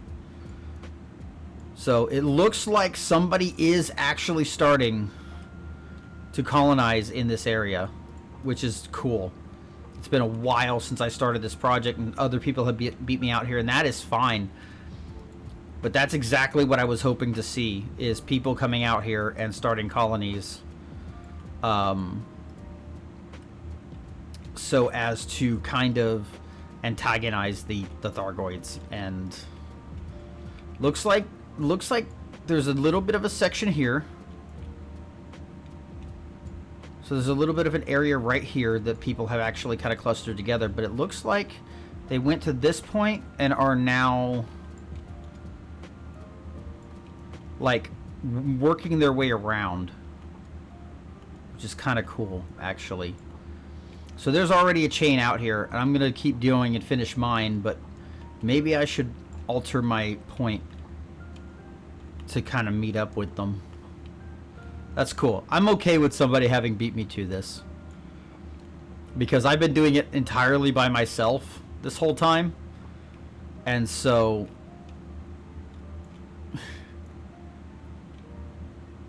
So it looks like somebody is actually starting to colonize in this area, which is cool. It's been a while since I started this project, and other people have beat me out here, and that is fine. But that's exactly what I was hoping to see, is people coming out here and starting colonies. So as to kind of antagonize the Thargoids. And looks like there's a little bit of a section here. So there's a little bit of an area right here that people have actually kind of clustered together, but it looks like they went to this point and are now like working their way around, which is kind of cool, actually. So there's already a chain out here, and I'm gonna keep doing and finish mine, but maybe I should alter my point to kind of meet up with them. That's cool. I'm okay with somebody having beat me to this, because I've been doing it entirely by myself this whole time, and so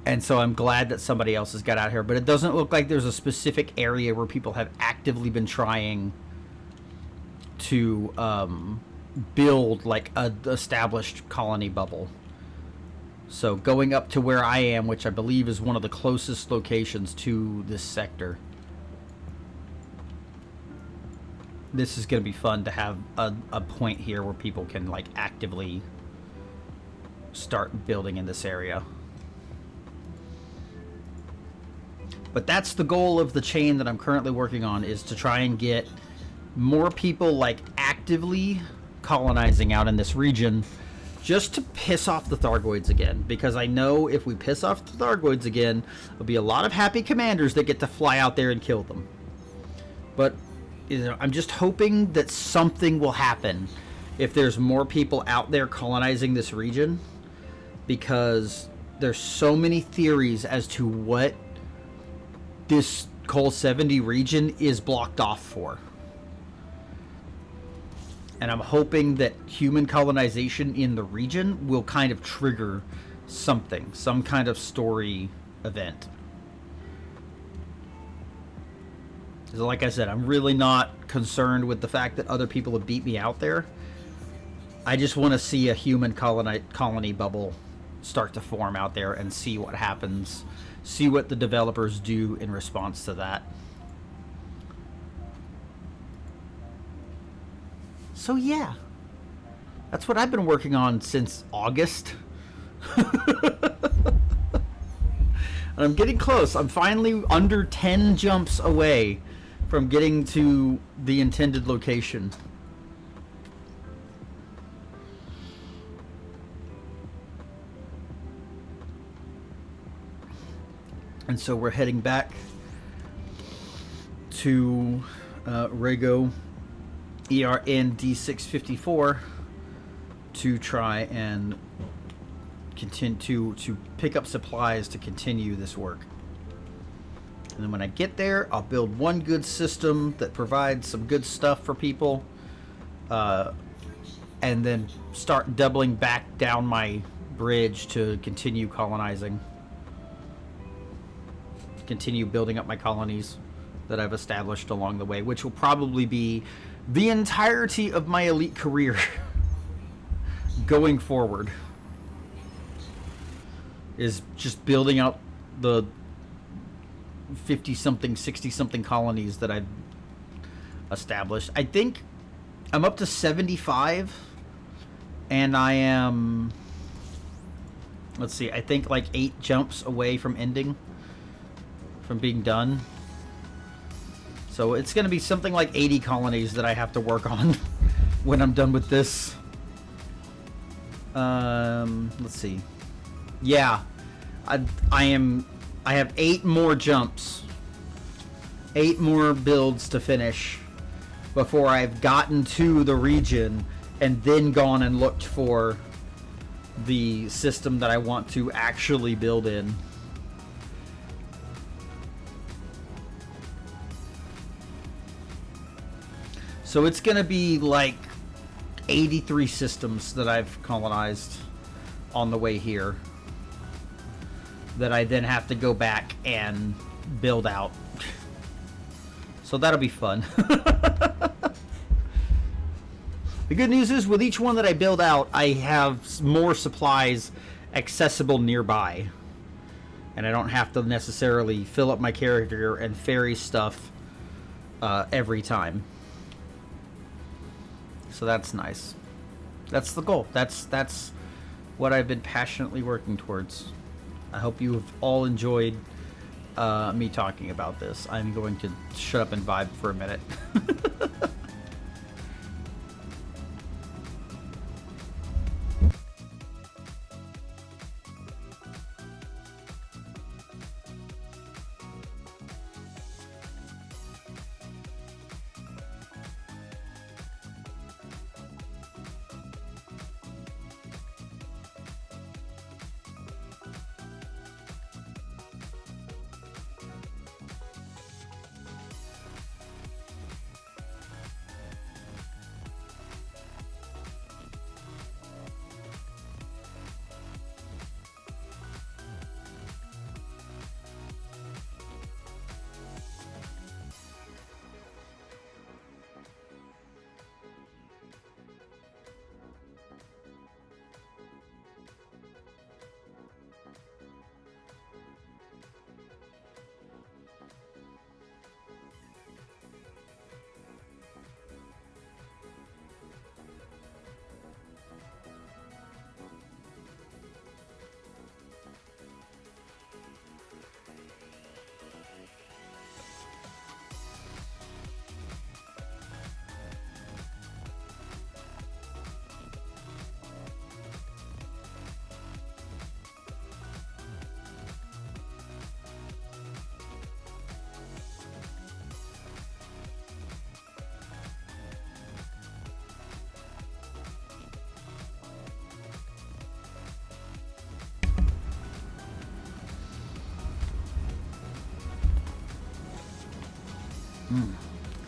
I'm glad that somebody else has got out here. But it doesn't look like there's a specific area where people have actively been trying to build like an established colony bubble. So going up to where I am, which I believe is one of the closest locations to this sector, this is going to be fun to have a point here where people can like actively start building in this area. But that's the goal of the chain that I'm currently working on, is to try and get more people like actively colonizing out in this region, just to piss off the Thargoids again. Because I know if we piss off the Thargoids again, there'll be a lot of happy commanders that get to fly out there and kill them. But I'm just hoping that something will happen if there's more people out there colonizing this region, because there's so many theories as to what this Col 70 region is blocked off for. And I'm hoping that human colonization in the region will kind of trigger something, some kind of story event. So like I said, I'm really not concerned with the fact that other people have beat me out there. I just want to see a human colony bubble start to form out there and see what happens. See what the developers do in response to that. So yeah, that's what I've been working on since August. And I'm getting close. I'm finally under 10 jumps away from getting to the intended location. And so we're heading back to Rego ERN D654 to try and continue to pick up supplies to continue this work. And then when I get there, I'll build one good system that provides some good stuff for people, and then start doubling back down my bridge to continue colonizing, continue building up my colonies that I've established along the way, which will probably be the entirety of my elite career going forward, is just building out the 50-something, 60-something colonies that I've established. I think I'm up to 75, and I am, let's see, I think like 8 jumps away from ending, from being done. So it's going to be something like 80 colonies that I have to work on when I'm done with this. Let's see. Yeah, I have 8 more jumps, 8 more builds to finish before I've gotten to the region and then gone and looked for the system that I want to actually build in. So it's going to be like 83 systems that I've colonized on the way here that I then have to go back and build out. So that'll be fun. The good news is with each one that I build out, I have more supplies accessible nearby. And I don't have to necessarily fill up my character and ferry stuff every time. So that's nice. That's the goal. That's what I've been passionately working towards. I hope you have all enjoyed me talking about this. I'm going to shut up and vibe for a minute.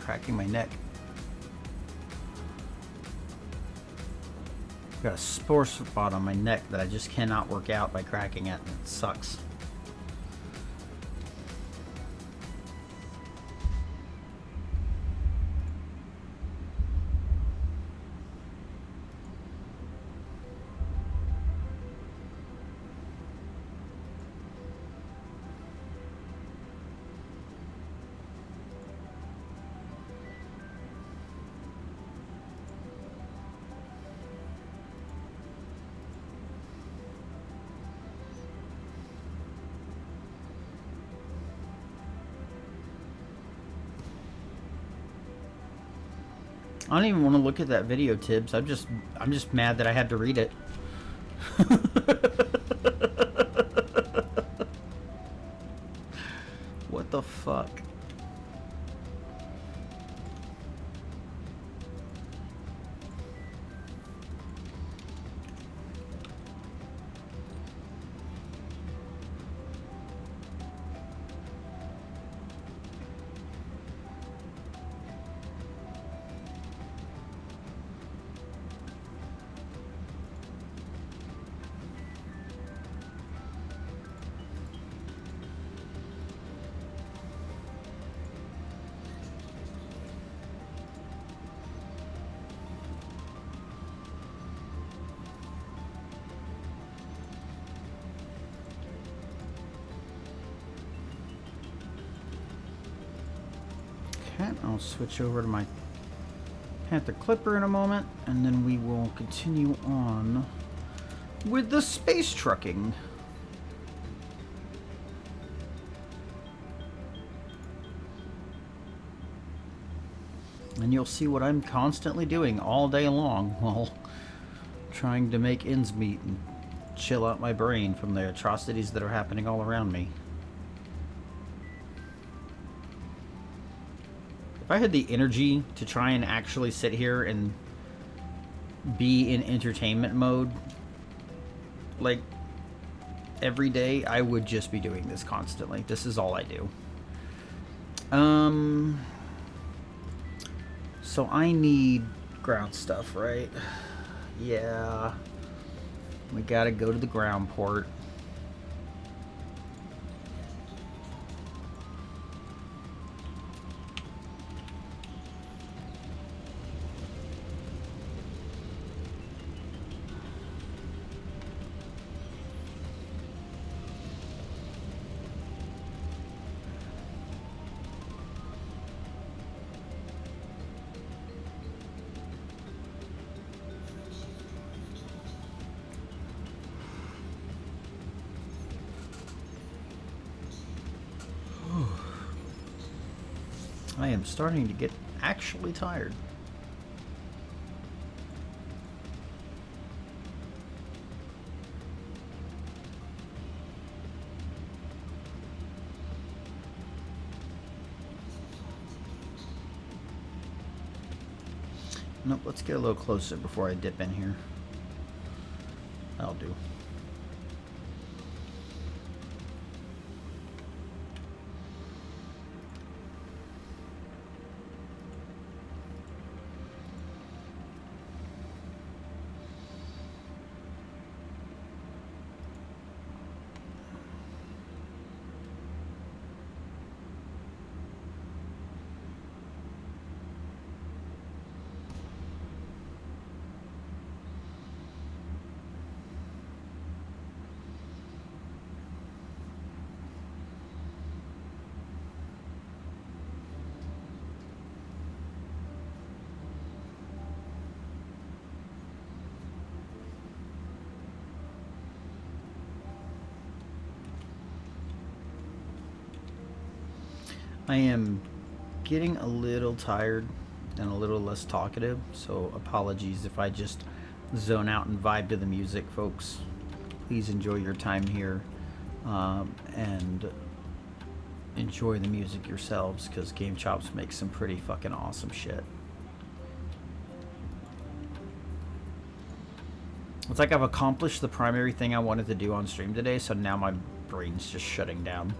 Cracking my neck. Got a spore spot on my neck that I just cannot work out by cracking it. It sucks. I don't even want to look at that video, Tibbs. I'm just mad that I had to read it. What the fuck? Okay, I'll switch over to my Panther Clipper in a moment, and then we will continue on with the space trucking. And you'll see what I'm constantly doing all day long while trying to make ends meet and chill out my brain from the atrocities that are happening all around me. If I had the energy to try and actually sit here and be in entertainment mode, like, every day, I would just be doing this constantly. This is all I do. So I need ground stuff, right? Yeah. We gotta go to the ground port. I am starting to get actually tired. Nope, let's get a little closer before I dip in here. That'll do. I am getting a little tired and a little less talkative, so apologies if I just zone out and vibe to the music, folks. Please enjoy your time here and enjoy the music yourselves, because Game Chops makes some pretty fucking awesome shit. It's like I've accomplished the primary thing I wanted to do on stream today, so now my brain's just shutting down.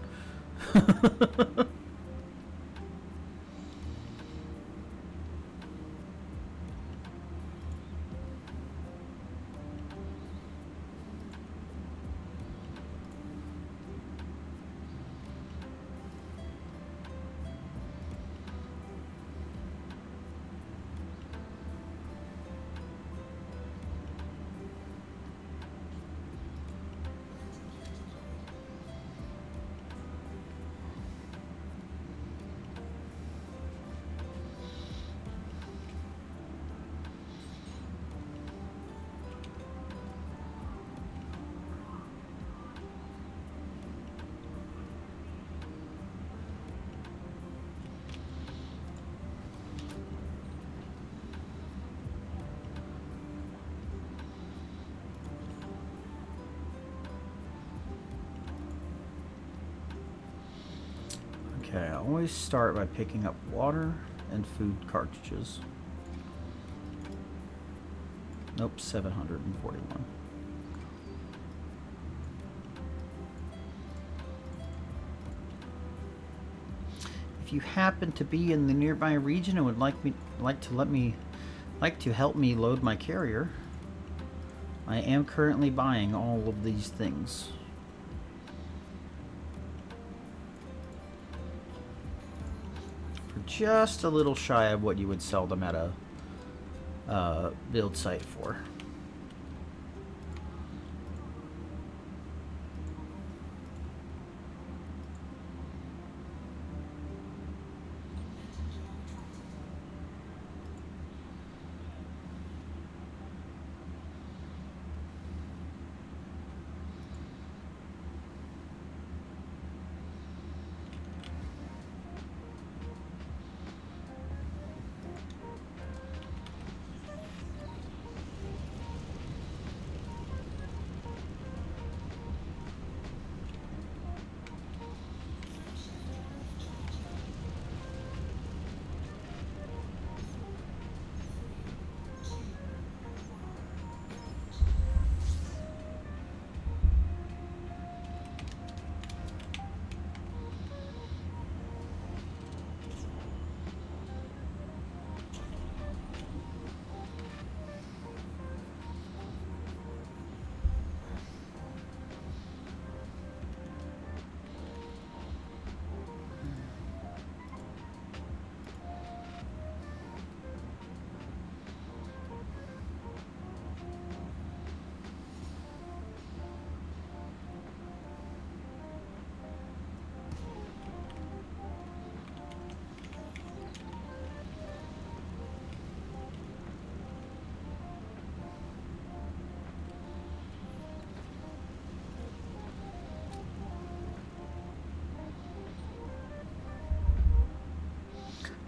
Okay, I always start by picking up water and food cartridges. Nope, 741. If you happen to be in the nearby region and would like to help me load my carrier, I am currently buying all of these things. For just a little shy of what you would sell them at a build site for.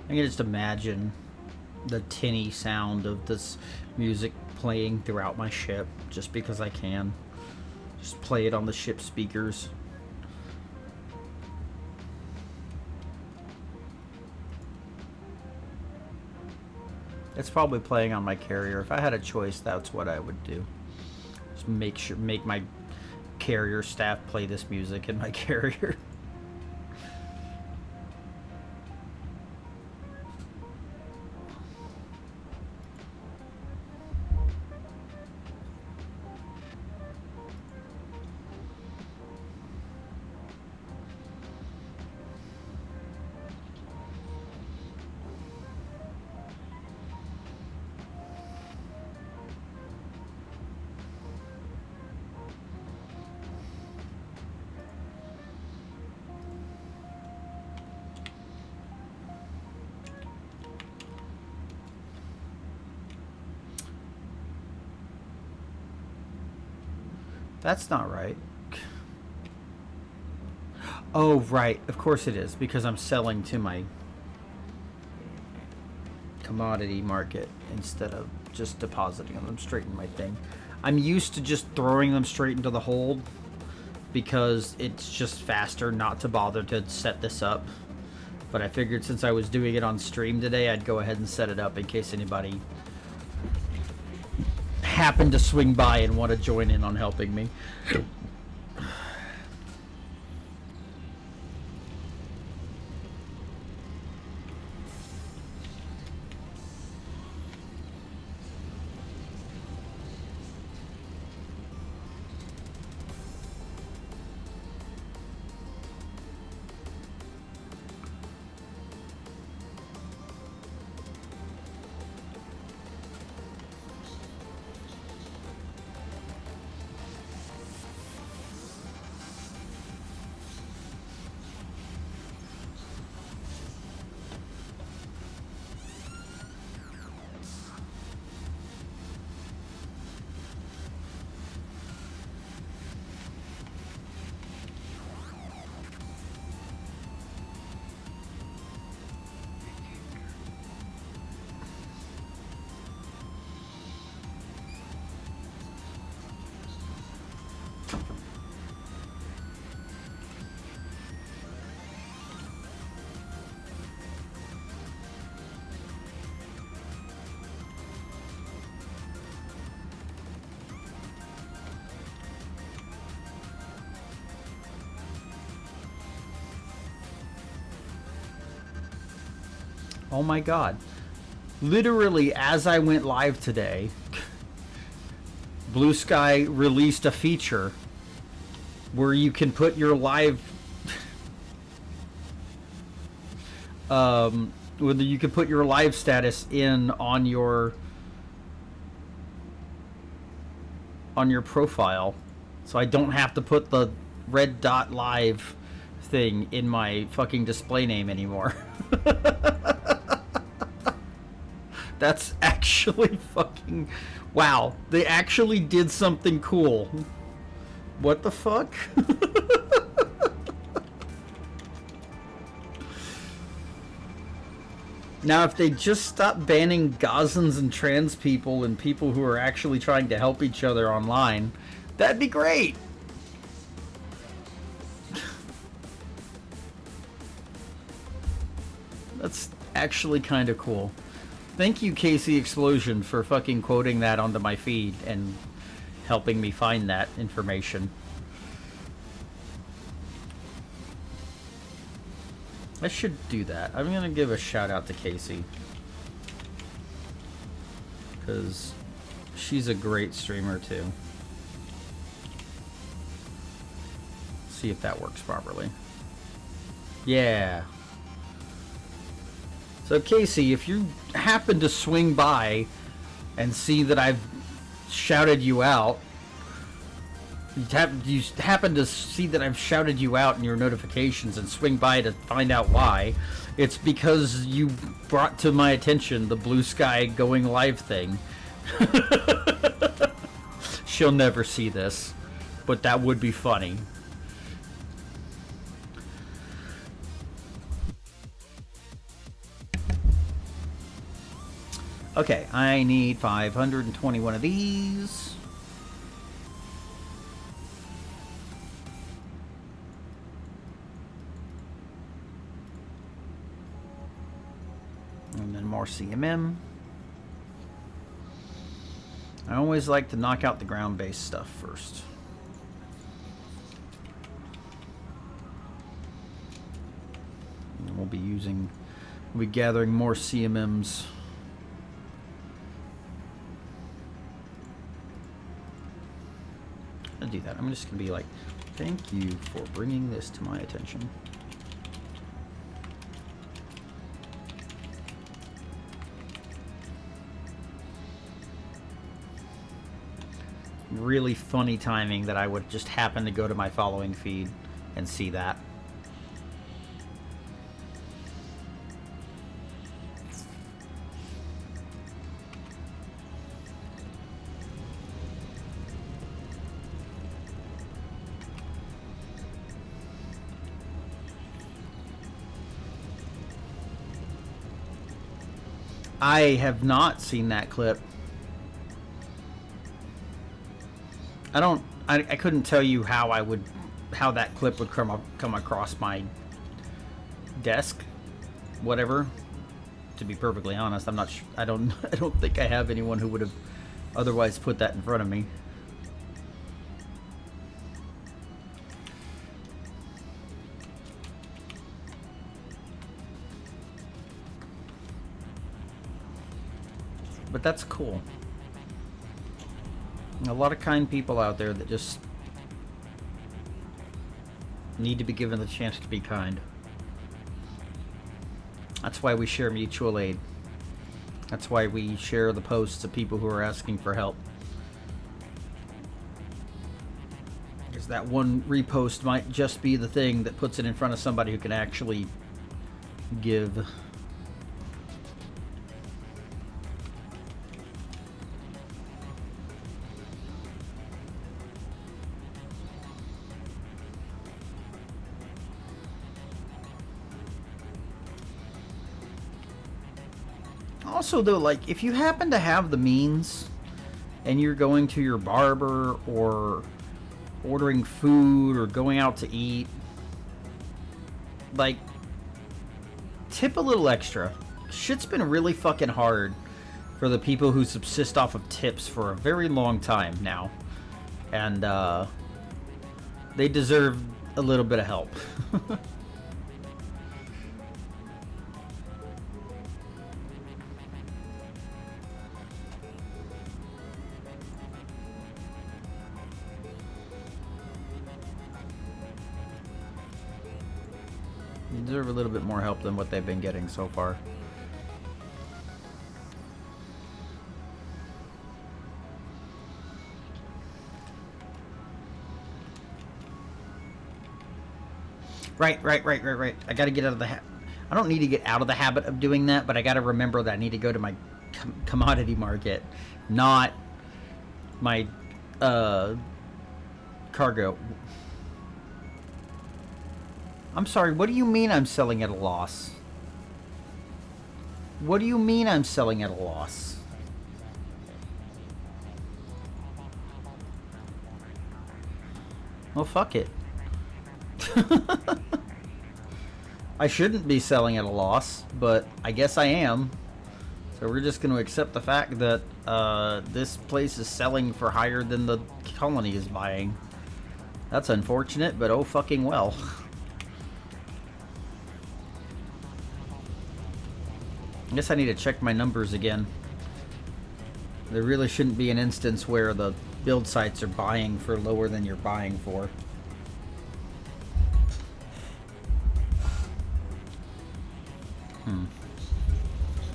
I can just imagine the tinny sound of this music playing throughout my ship, just because I can. Just play it on the ship speakers. It's probably playing on my carrier. If I had a choice, that's what I would do. Just make my carrier staff play this music in my carrier. That's not right. Oh, right. Of course it is, because I'm selling to my commodity market instead of just depositing them straight in my thing. I'm used to just throwing them straight into the hold because it's just faster not to bother to set this up. But I figured since I was doing it on stream today, I'd go ahead and set it up in case anybody happen to swing by and want to join in on helping me. Oh my god. Literally, as I went live today, Blue Sky released a feature where you can put your live whether you can put your live status in on your profile, so I don't have to put the red dot live thing in my fucking display name anymore. That's actually fucking wow. They actually did something cool. What the fuck? Now, if they just stop banning Gazans and trans people and people who are actually trying to help each other online, that'd be great. That's actually kind of cool. Thank you, Casey Explosion, for fucking quoting that onto my feed and helping me find that information. I should do that. I'm gonna give a shout out to Casey, because she's a great streamer too. See if that works properly. Yeah. So Casey, if you happen to swing by and see that I've shouted you out, you happen to see that I've shouted you out in your notifications and swing by to find out why, it's because you brought to my attention the Blue Sky going live thing. She'll never see this, but that would be funny. Okay, I need 521 of these. And then more CMM. I always like to knock out the ground-based stuff first. And we'll be gathering more CMMs. I'll do that. I'm just gonna be like, thank you for bringing this to my attention. Really funny timing that I would just happen to go to my following feed and see that. I have not seen that clip. I couldn't tell you how that clip would come across my desk, whatever. To be perfectly honest, I'm not. I don't think I have anyone who would have otherwise put that in front of me. But that's cool. A lot of kind people out there that just need to be given the chance to be kind. That's why we share mutual aid. That's why we share the posts of people who are asking for help. Because that one repost might just be the thing that puts it in front of somebody who can actually give. Also, though, like, if you happen to have the means and you're going to your barber or ordering food or going out to eat, like, tip a little extra. Shit's been really fucking hard for the people who subsist off of tips for a very long time now. And, they deserve a little bit of help. deserve a little bit more help than what they've been getting so far. Right. I gotta get out of the I don't need to get out of the habit of doing that, but I gotta remember that I need to go to my commodity market, not my cargo. I'm sorry, what do you mean I'm selling at a loss? What do you mean I'm selling at a loss? Well, fuck it. I shouldn't be selling at a loss, but I guess I am. So we're just going to accept the fact that this place is selling for higher than the colony is buying. That's unfortunate, but oh fucking well. I guess I need to check my numbers again. There really shouldn't be an instance where the build sites are buying for lower than you're buying for.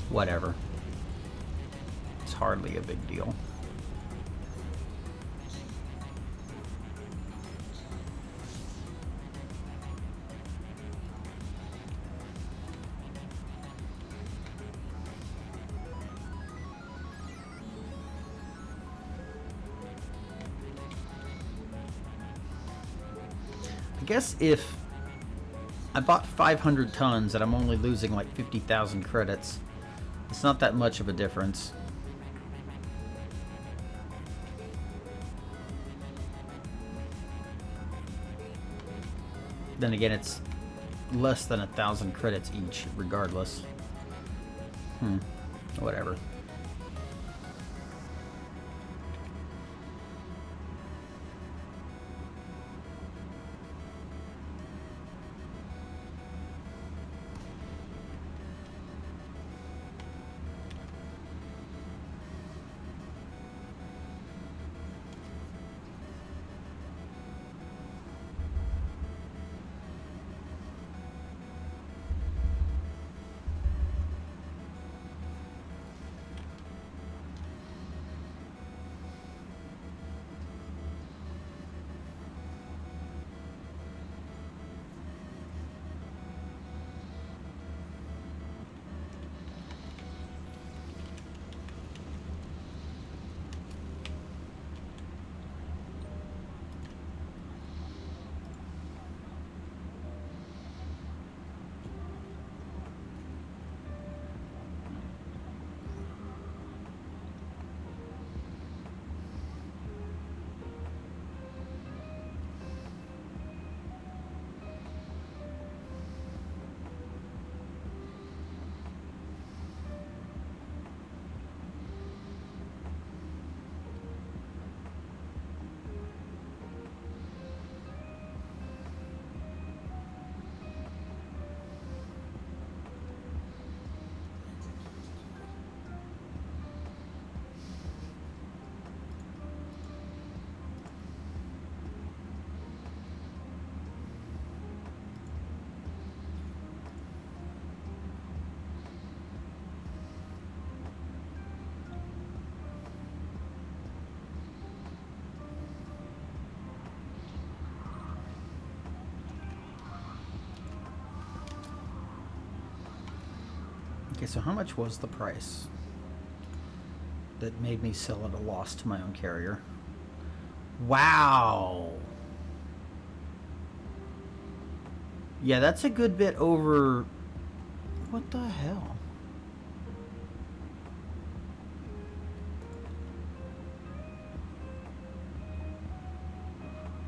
Whatever. It's hardly a big deal. I guess if I bought 500 tons and I'm only losing like 50,000 credits, it's not that much of a difference. Then again, it's less than 1,000 credits each, regardless. Whatever. Okay, so how much was the price that made me sell at a loss to my own carrier? Wow. Yeah, that's a good bit over... What the hell?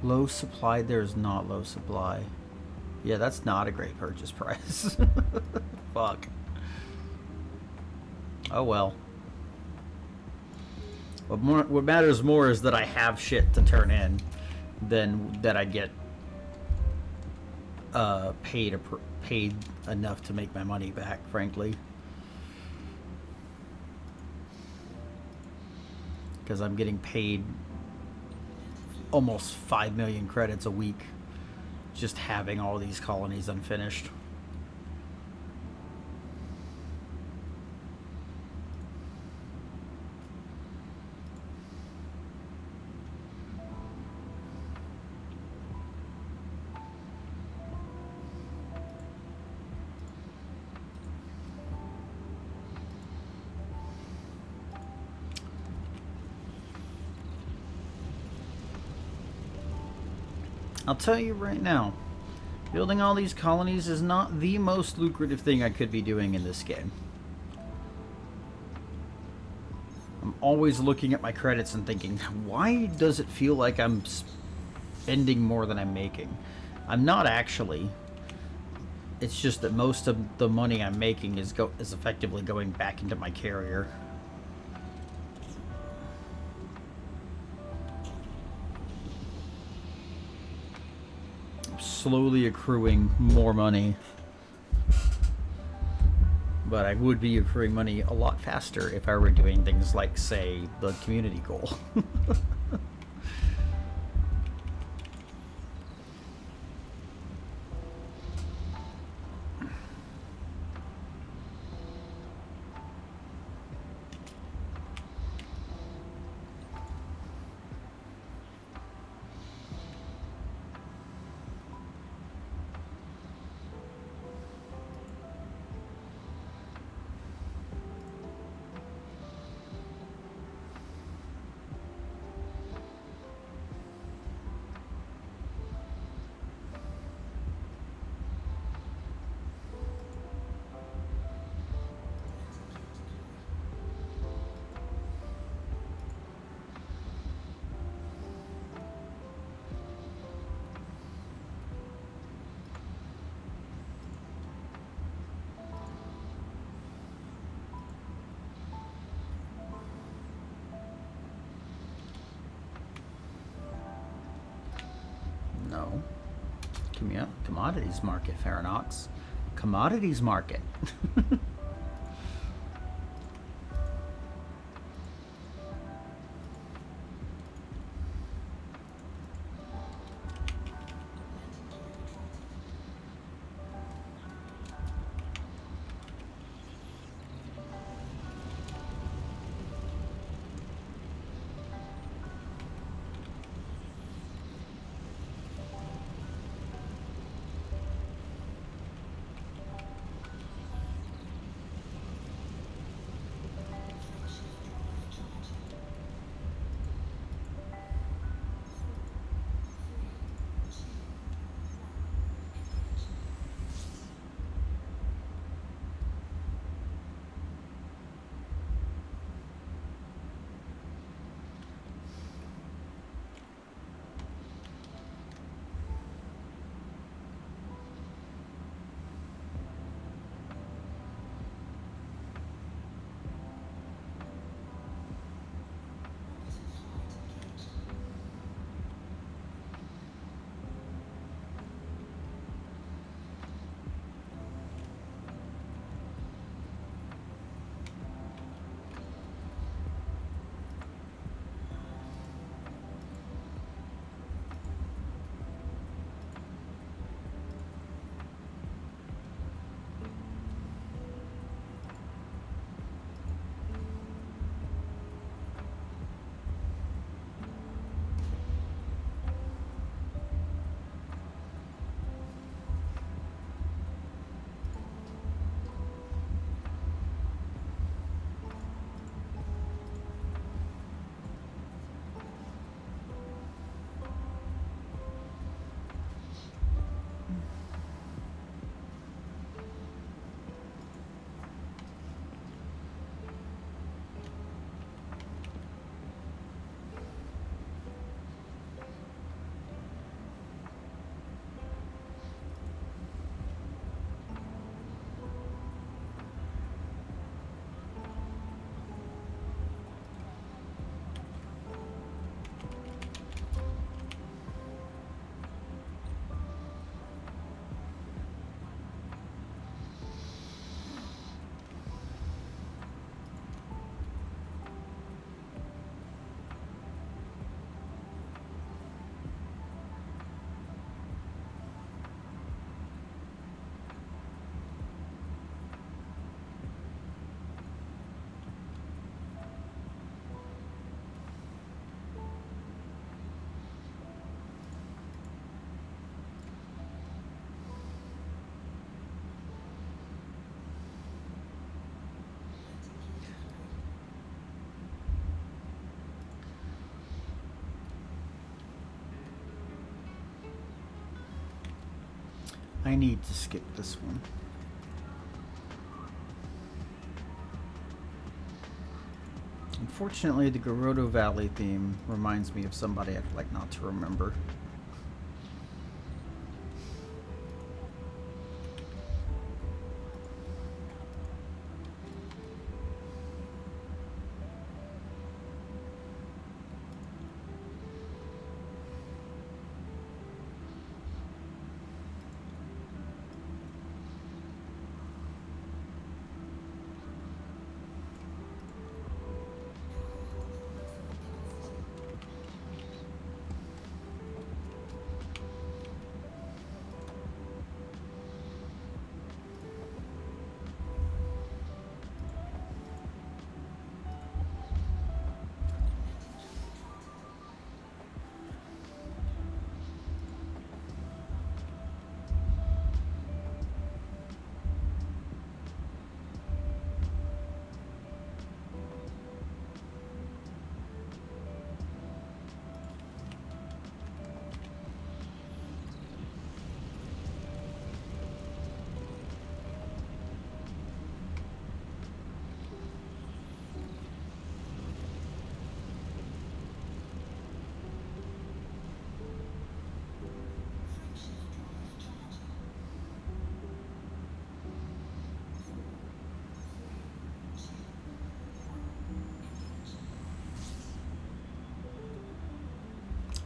Low supply, there's not low supply. Yeah, that's not a great purchase price. Fuck. Oh well. What matters more is that I have shit to turn in than that I get paid enough to make my money back, frankly. Because I'm getting paid almost 5 million credits a week just having all these colonies unfinished. I'll tell you right now, building all these colonies is not the most lucrative thing I could be doing in this game. I'm always looking at my credits and thinking, why does it feel like I'm spending more than I'm making? I'm not actually. It's just that most of the money I'm making is effectively going back into my carrier. I'm slowly accruing more money. But I would be accruing money a lot faster if I were doing things like, say, the community goal. No. Commodities market, Faranox. Commodities market. I need to skip this one. Unfortunately, the Gerudo Valley theme reminds me of somebody I'd like not to remember.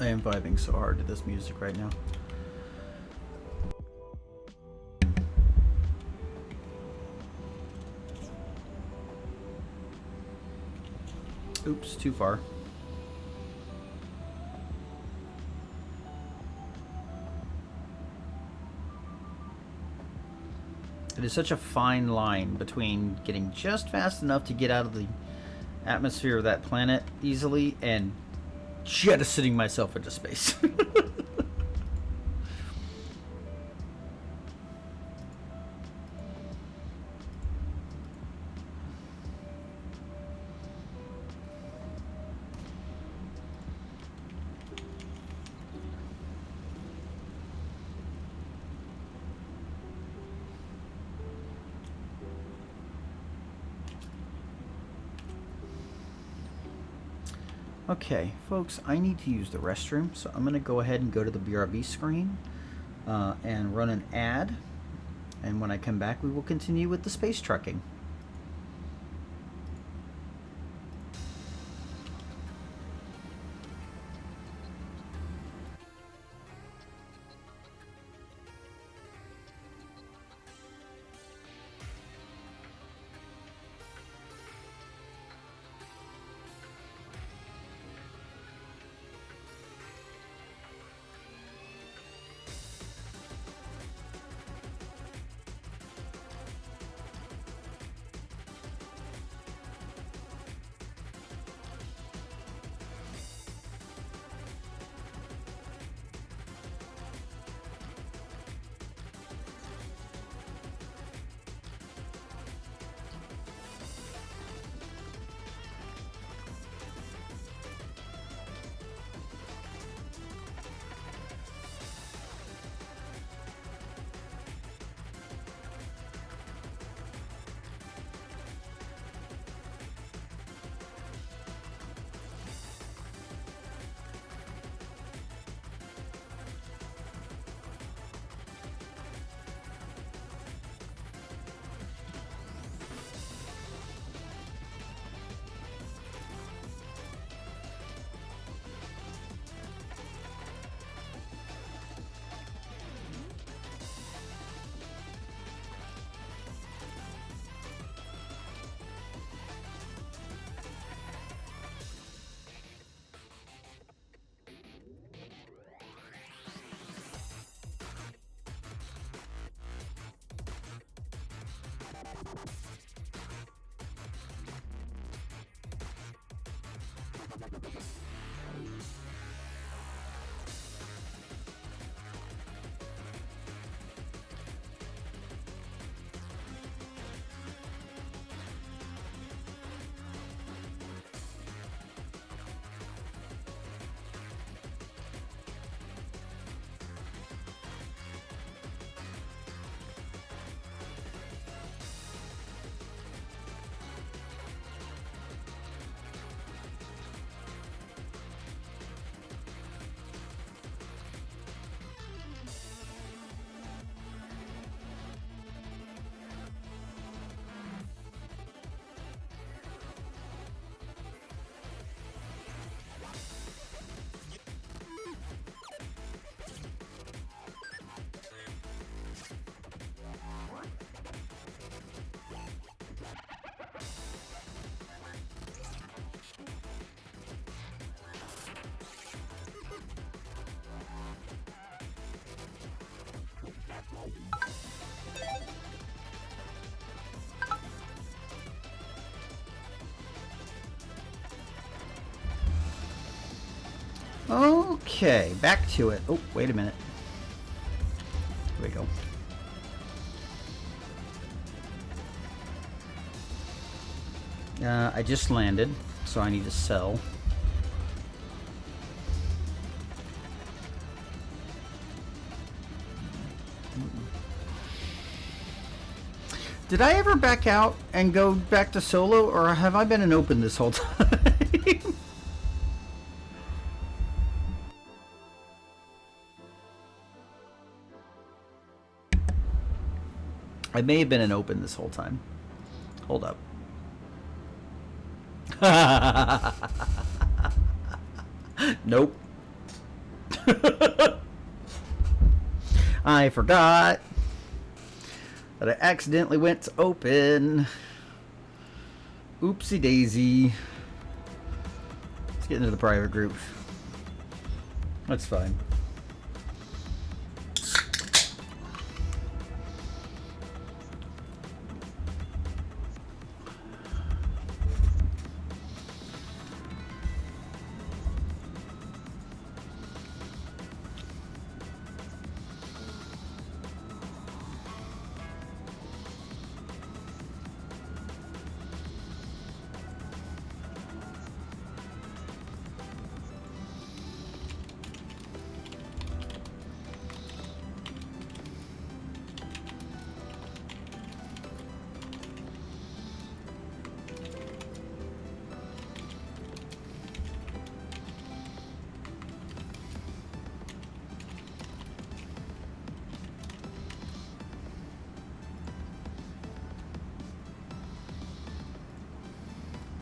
I am vibing so hard to this music right now. Oops, too far. It is such a fine line between getting just fast enough to get out of the atmosphere of that planet easily and jettisoning myself into space. Okay, folks, I need to use the restroom, so I'm going to go ahead and go to the BRB screen and run an ad. And when I come back, we will continue with the space trucking. Okay, back to it. Oh, wait a minute. Here we go. I just landed, so I need to sell. Did I ever back out and go back to solo, or have I been in open this whole time? I may have been in open this whole time. Hold up. Nope. I forgot that I accidentally went to open. Oopsie daisy. Let's get into the private group. That's fine.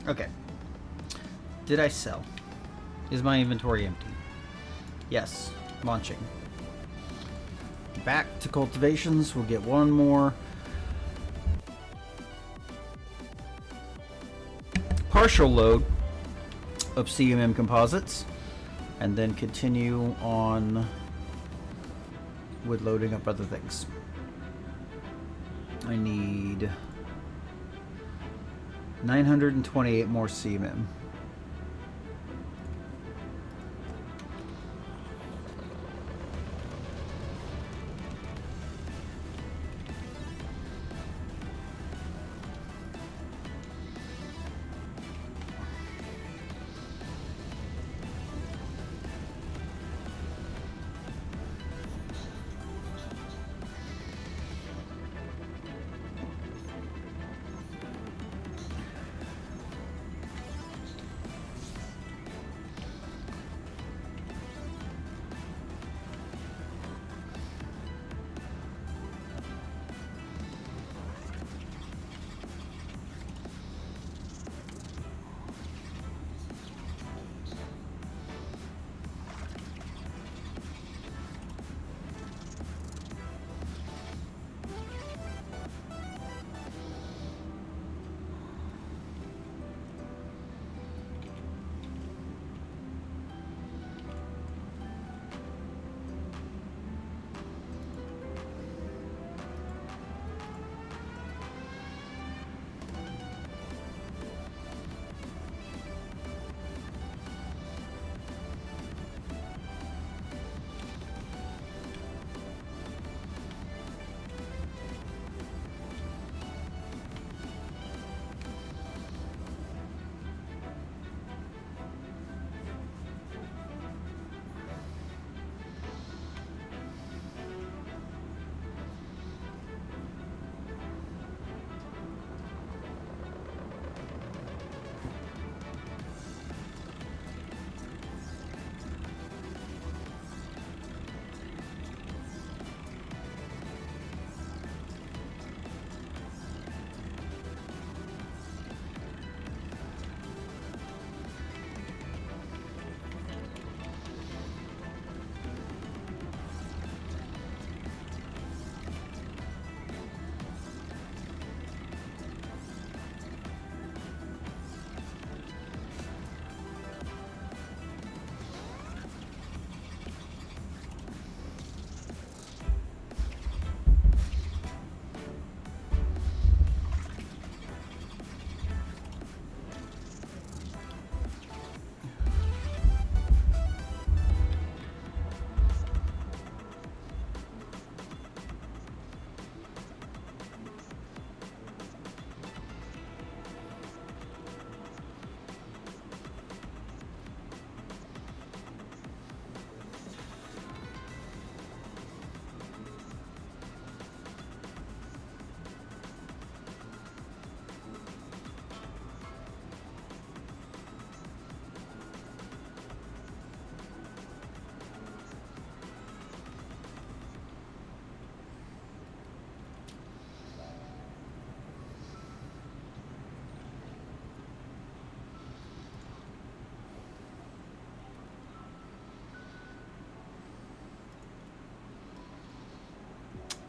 Okay. Did I sell? Is my inventory empty? Yes. Launching. Back to cultivations. We'll get one more partial load of CMM composites, and then continue on with loading up other things. I need 928 more CMM.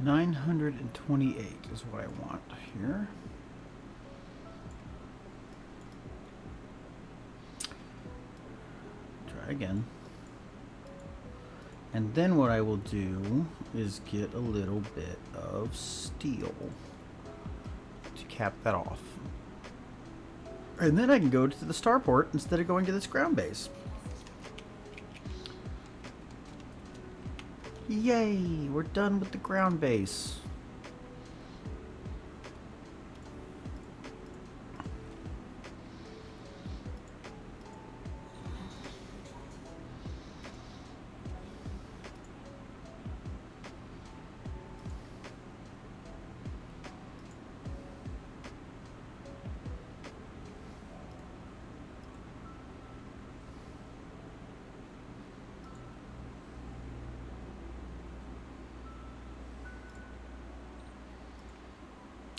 928 is what I want here. Try again. And then what I will do is get a little bit of steel to cap that off. And then I can go to the starport instead of going to this ground base. Yay! We're done with the ground base.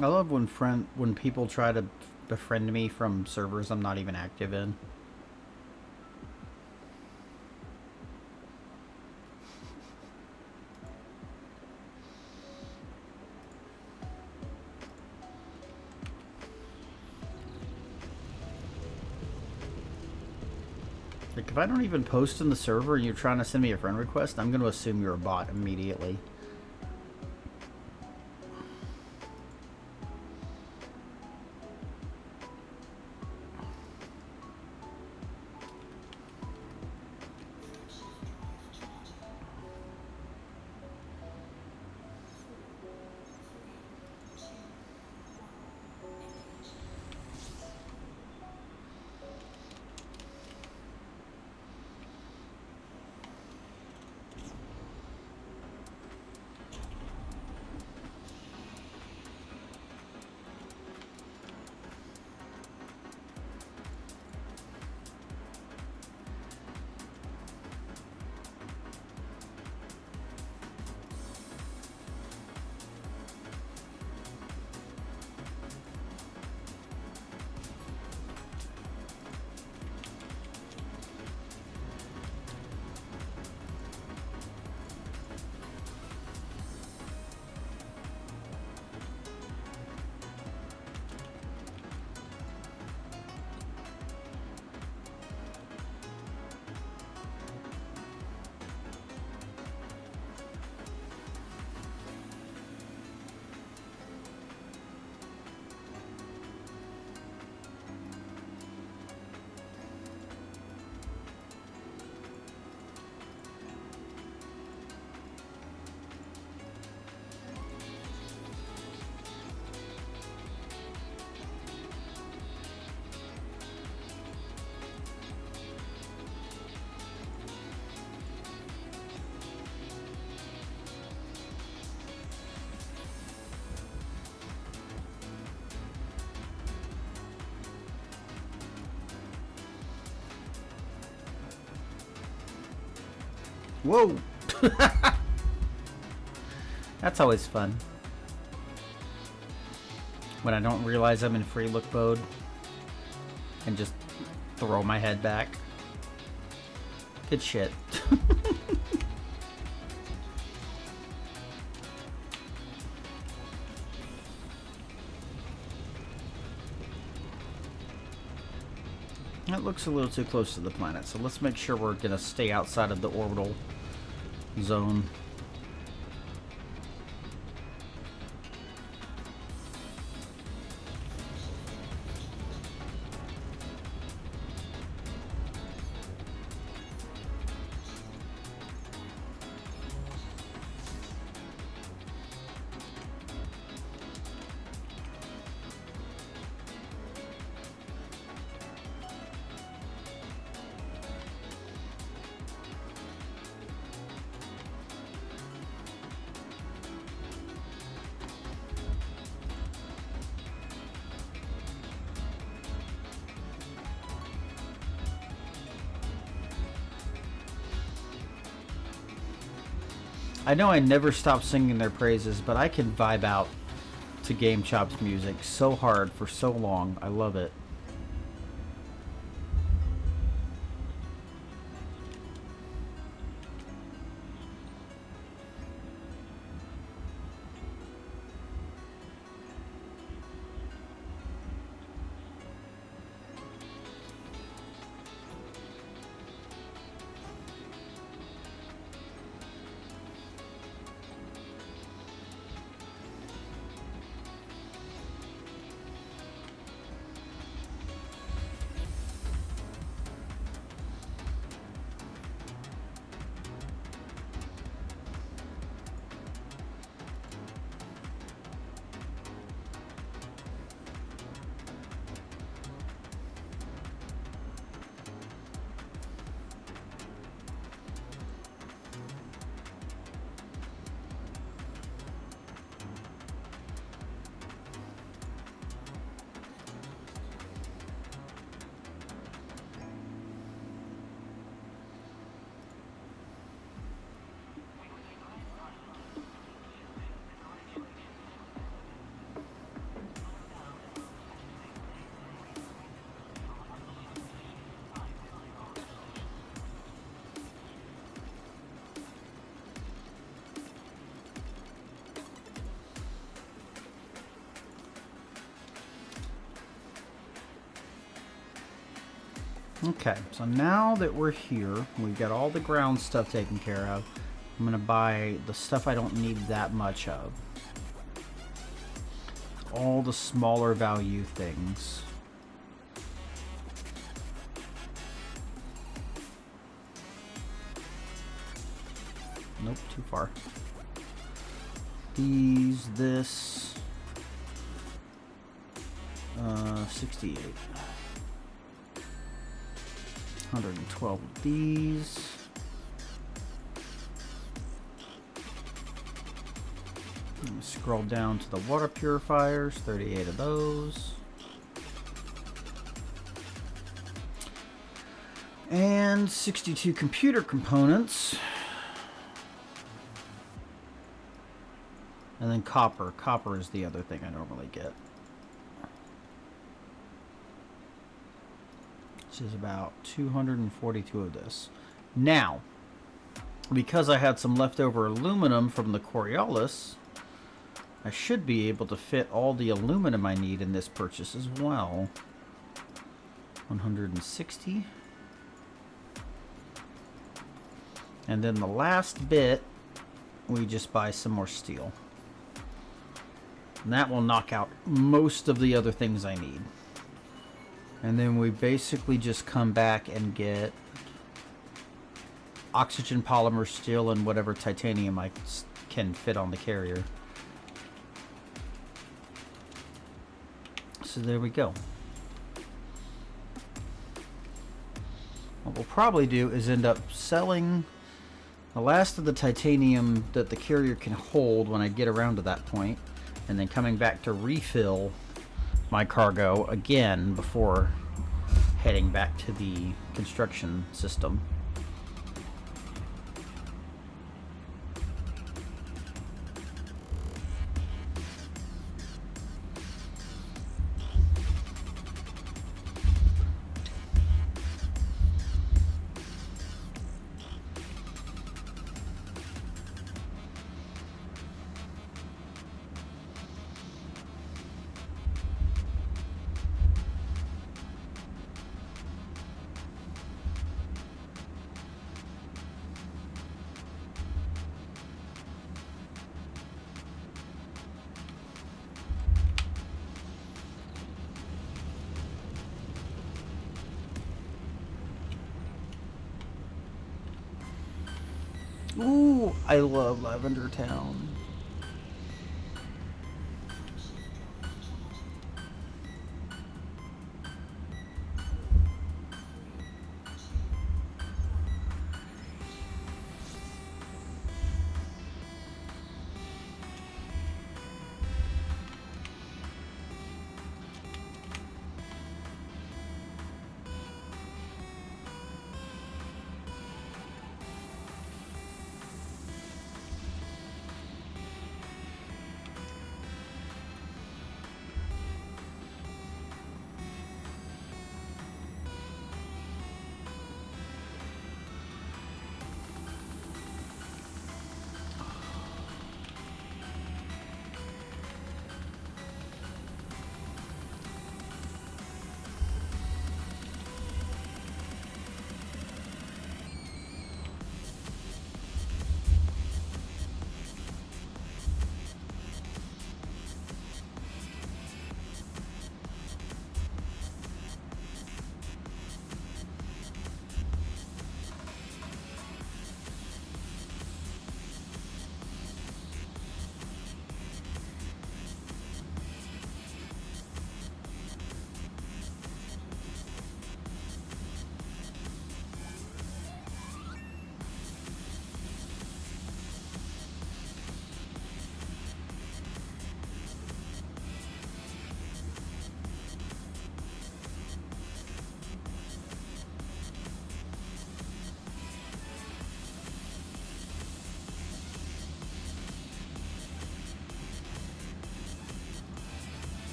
I love when people try to befriend me from servers I'm not even active in. Like, if I don't even post in the server and you're trying to send me a friend request, I'm going to assume you're a bot immediately. Whoa! That's always fun. When I don't realize I'm in free look mode and just throw my head back. Good shit. That looks a little too close to the planet, so let's make sure we're going to stay outside of the orbital zone. I know I never stop singing their praises, but I can vibe out to Game Chop's music so hard for so long. I love it. Okay, so now that we're here, we've got all the ground stuff taken care of. I'm gonna buy the stuff I don't need that much of. All the smaller value things. Nope, too far. These, this. 68. 112 of these. Scroll down to the water purifiers, 38 of those. And 62 computer components. And then copper. Copper is the other thing I normally get. Which is about 242 of this. Now, because I had some leftover aluminum from the Coriolis, I should be able to fit all the aluminum I need in this purchase as well. 160. And then the last bit, we just buy some more steel. And that will knock out most of the other things I need. And then we basically just come back and get oxygen polymer steel and whatever titanium I can fit on the carrier. So there we go. What we'll probably do is end up selling the last of the titanium that the carrier can hold when I get around to that point, and then coming back to refill my cargo again before heading back to the construction system. Ooh, I love Lavender Town.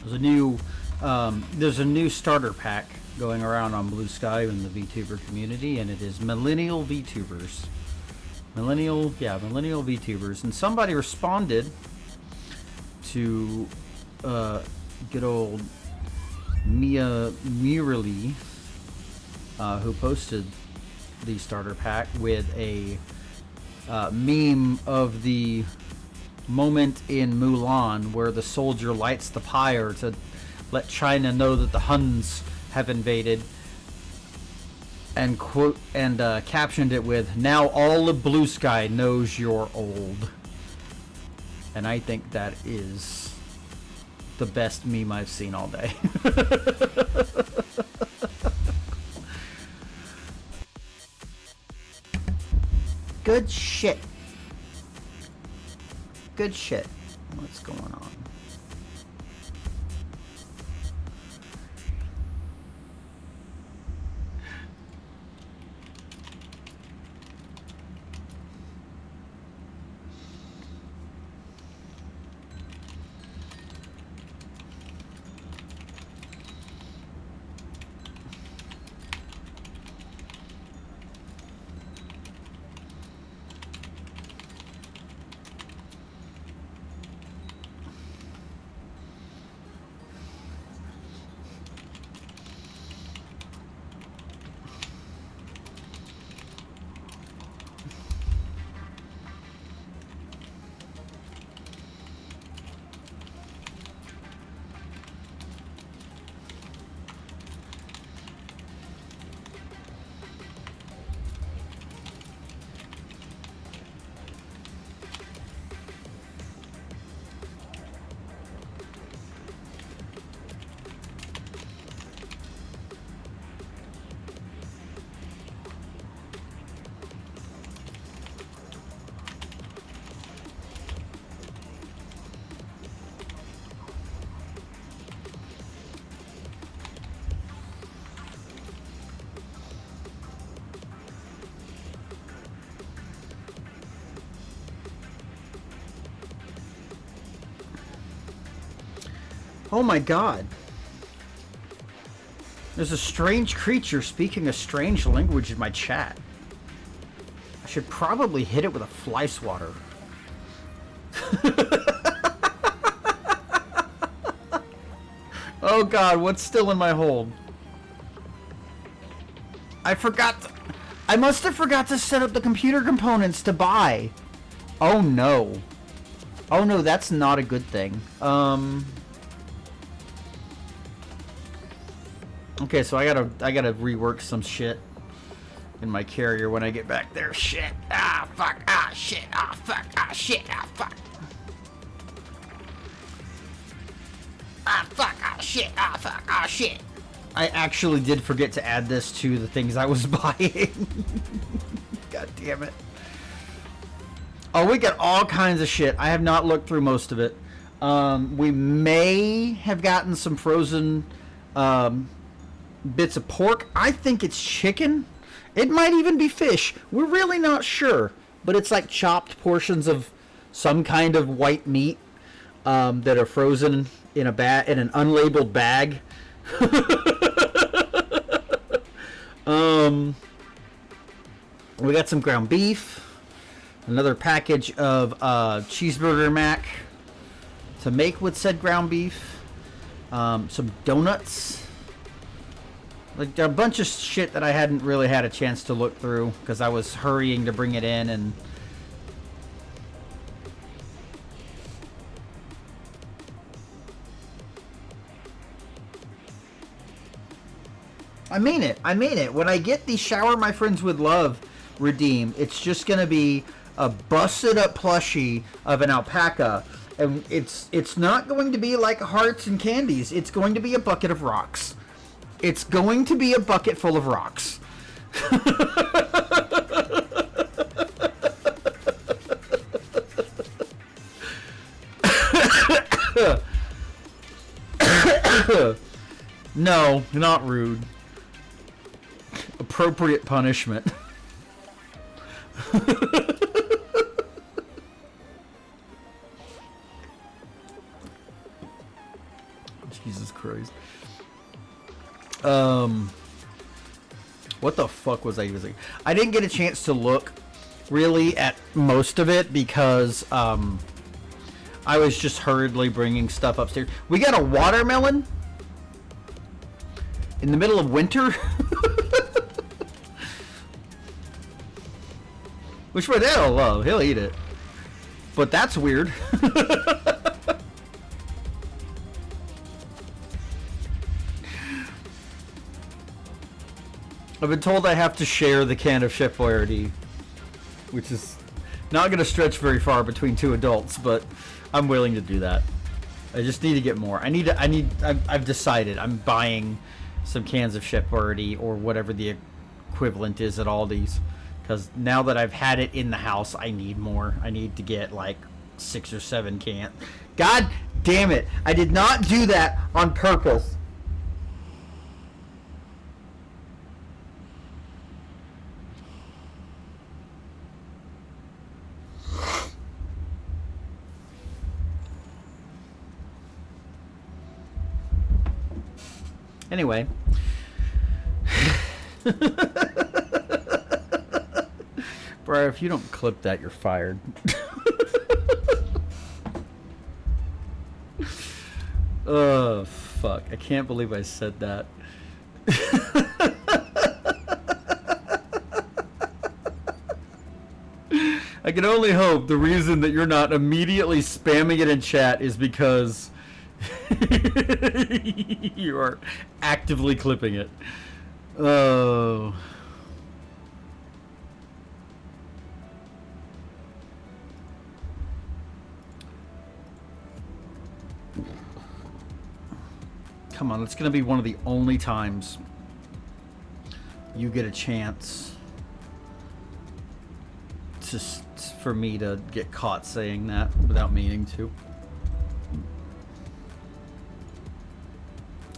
There's a new starter pack going around on Blue Sky in the VTuber community, and it is Millennial VTubers. Millennial VTubers. And somebody responded to good old Mia Murali, who posted the starter pack with a meme of the moment in Mulan where the soldier lights the pyre to let China know that the Huns have invaded, and captioned it with, "Now all of Blue Sky knows you're old." And I think that is the best meme I've seen all day. Good shit. Good shit. What's going on? Oh my god. There's a strange creature speaking a strange language in my chat. I should probably hit it with a fly swatter. Oh god, what's still in my hold? I must have forgot to set up the computer components to buy. Oh no. Oh no, that's not a good thing. Okay, so I gotta rework some shit in my carrier when I get back there. Shit. Ah, fuck. Ah, shit. Ah, fuck. Ah, shit. Ah, fuck. Ah, fuck. Ah, shit. Ah, fuck. Ah, shit. I actually did forget to add this to the things I was buying. God damn it. Oh, we got all kinds of shit. I have not looked through most of it. We may have gotten some frozen bits of pork. I think it's chicken. It might even be fish. We're really not sure. But it's like chopped portions of some kind of white meat that are frozen in an unlabeled bag. We got some ground beef. Another package of cheeseburger mac to make with said ground beef. Some donuts. Like a bunch of shit that I hadn't really had a chance to look through because I was hurrying to bring it in, and I mean it. When I get the Shower My Friends with Love redeem, it's just gonna be a busted up plushie of an alpaca, and it's not going to be like hearts and candies. It's going to be a bucket of rocks. It's going to be a bucket full of rocks. No, not rude. Appropriate punishment. Christ. What the fuck was I using? I didn't get a chance to look really at most of it because I was just hurriedly bringing stuff upstairs. We got a watermelon in the middle of winter. Which my dad will love. He'll eat it. But that's weird. I've been told I have to share the can of Chef Boyardee, which is not going to stretch very far between two adults, but I'm willing to do that. I just need to get more. I've decided I'm buying some cans of Chef Boyardee or whatever the equivalent is at Aldi's, because now that I've had it in the house, I need more. I need to get like 6 or 7 cans. God damn it! I did not do that on purpose. Anyway. Briar, if you don't clip that, you're fired. Oh, fuck. I can't believe I said that. I can only hope the reason that you're not immediately spamming it in chat is because you are actively clipping it. Oh. Come on, it's going to be one of the only times you get a chance for me to get caught saying that without meaning to.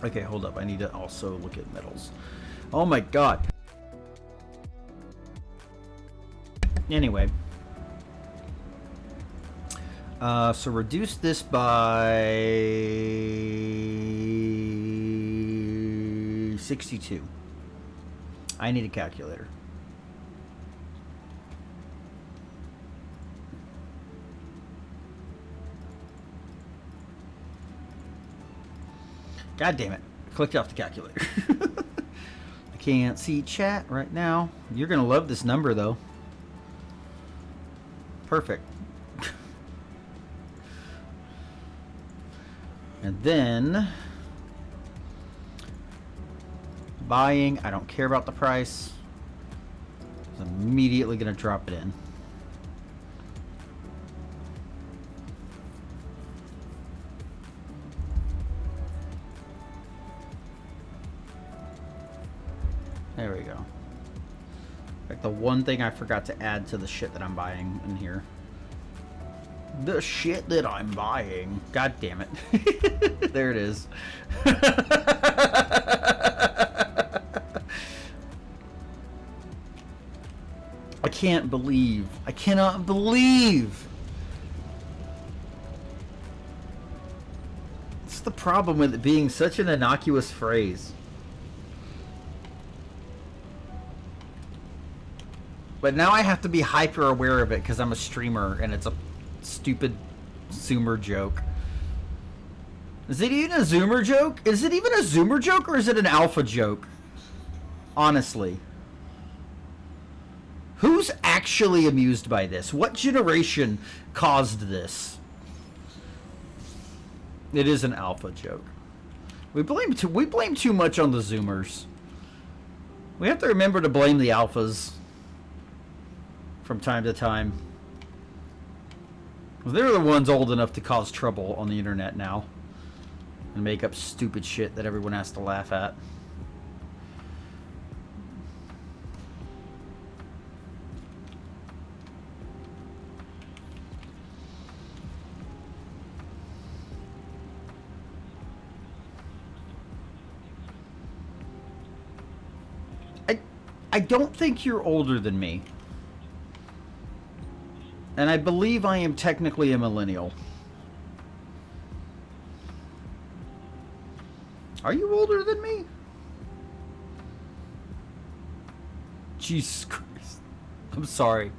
Okay, hold up. I need to also look at metals. Oh my god. Anyway. So reduce this by 62. I need a calculator. God damn it. I clicked off the calculator. I can't see chat right now. You're going to love this number, though. Perfect. And then buying. I don't care about the price. I'm immediately going to drop it in. There we go. Like the one thing I forgot to add to the shit that I'm buying in here. The shit that I'm buying. God damn it. There it is. I can't believe. I cannot believe. It's the problem with it being such an innocuous phrase. But now I have to be hyper aware of it because I'm a streamer and it's a stupid Zoomer joke. Is it even a Zoomer joke? Is it even a Zoomer joke or is it an alpha joke? Honestly. Who's actually amused by this? What generation caused this? It is an alpha joke. We blame too much on the Zoomers. We have to remember to blame the alphas from time to time. They're the ones old enough to cause trouble on the internet now and make up stupid shit that everyone has to laugh at. I don't think you're older than me. And I believe I am technically a millennial. Are you older than me? Jesus Christ. I'm sorry.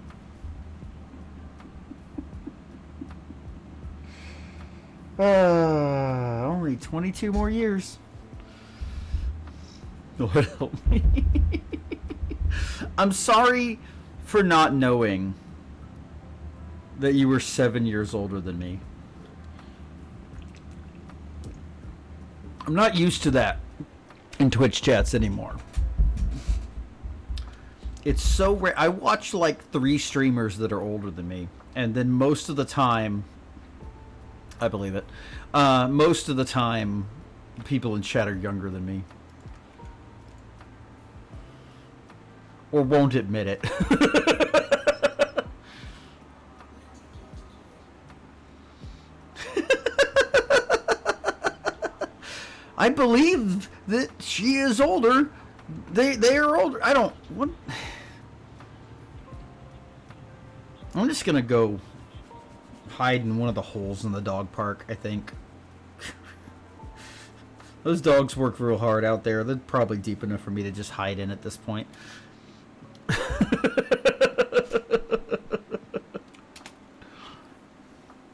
Only 22 more years. Lord help me. I'm sorry for not knowing that you were 7 years older than me. I'm not used to that in Twitch chats anymore. It's so rare. I watch like 3 streamers that are older than me, and then most of the time, I believe it, most of the time, people in chat are younger than me. Or won't admit it. I believe that she is older. They are older. I don't. What? I'm just gonna go hide in one of the holes in the dog park, I think. Those dogs work real hard out there. They're probably deep enough for me to just hide in at this point.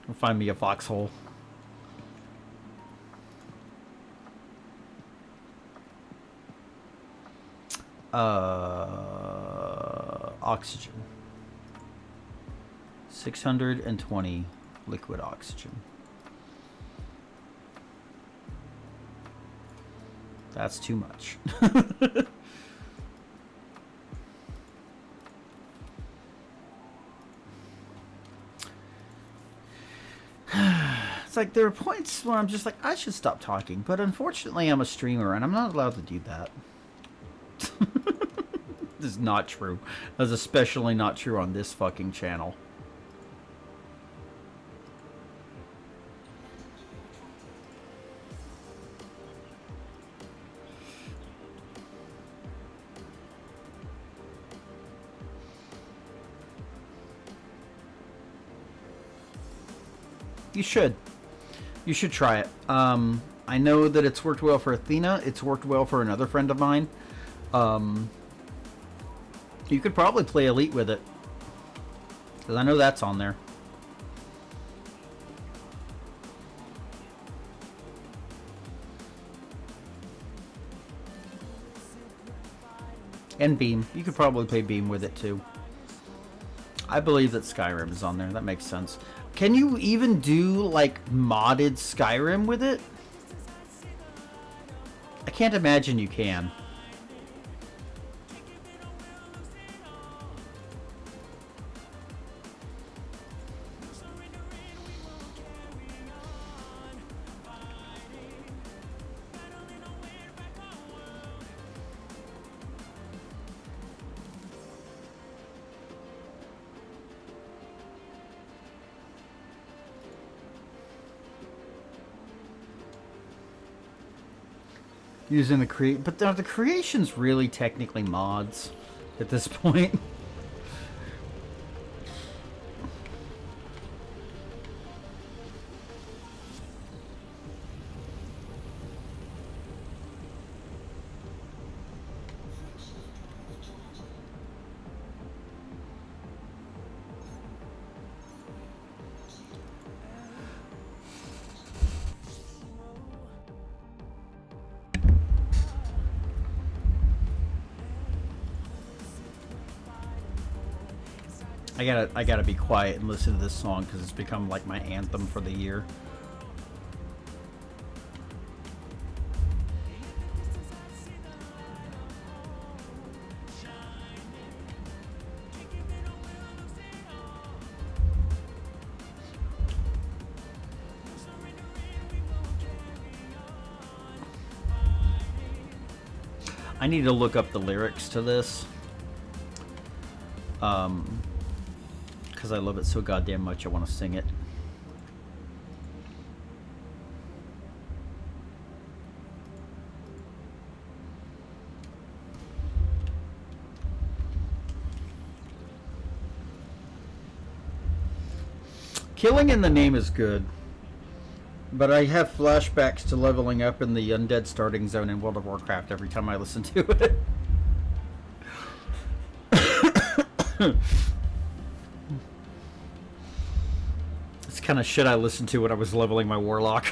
I'll find me a foxhole. Oxygen. 620 liquid oxygen. That's too much. It's like there are points where I'm just like, I should stop talking, but unfortunately I'm a streamer and I'm not allowed to do that. This is not true. That's especially not true on this fucking channel. You should. You should try it. I know that it's worked well for Athena. It's worked well for another friend of mine. You could probably play Elite with it. Because I know that's on there. And Beam. You could probably play Beam with it too. I believe that Skyrim is on there. That makes sense. Can you even do, like, modded Skyrim with it? I can't imagine you can. Using the create, but are the creations really technically mods at this point? I gotta be quiet and listen to this song because it's become like my anthem for the year. I need to look up the lyrics to this. Because I love it so goddamn much, I want to sing it. Killing in the Name is good. But I have flashbacks to leveling up in the undead starting zone in World of Warcraft every time I listen to it. It's kind of shit I listened to when I was leveling my warlock.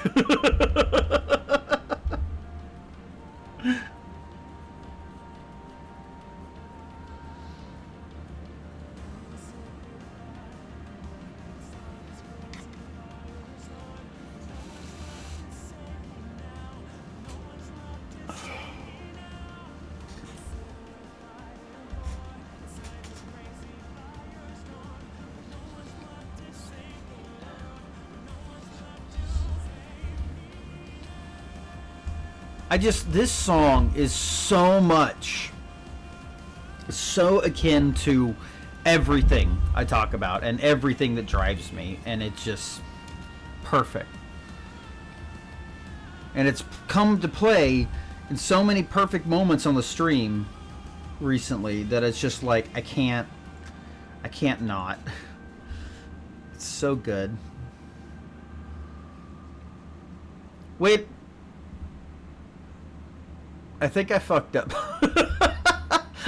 This song is so much, so akin to everything I talk about and everything that drives me, and it's just perfect. And it's come to play in so many perfect moments on the stream recently that it's just like, I can't not. It's so good. Wait. I think I fucked up.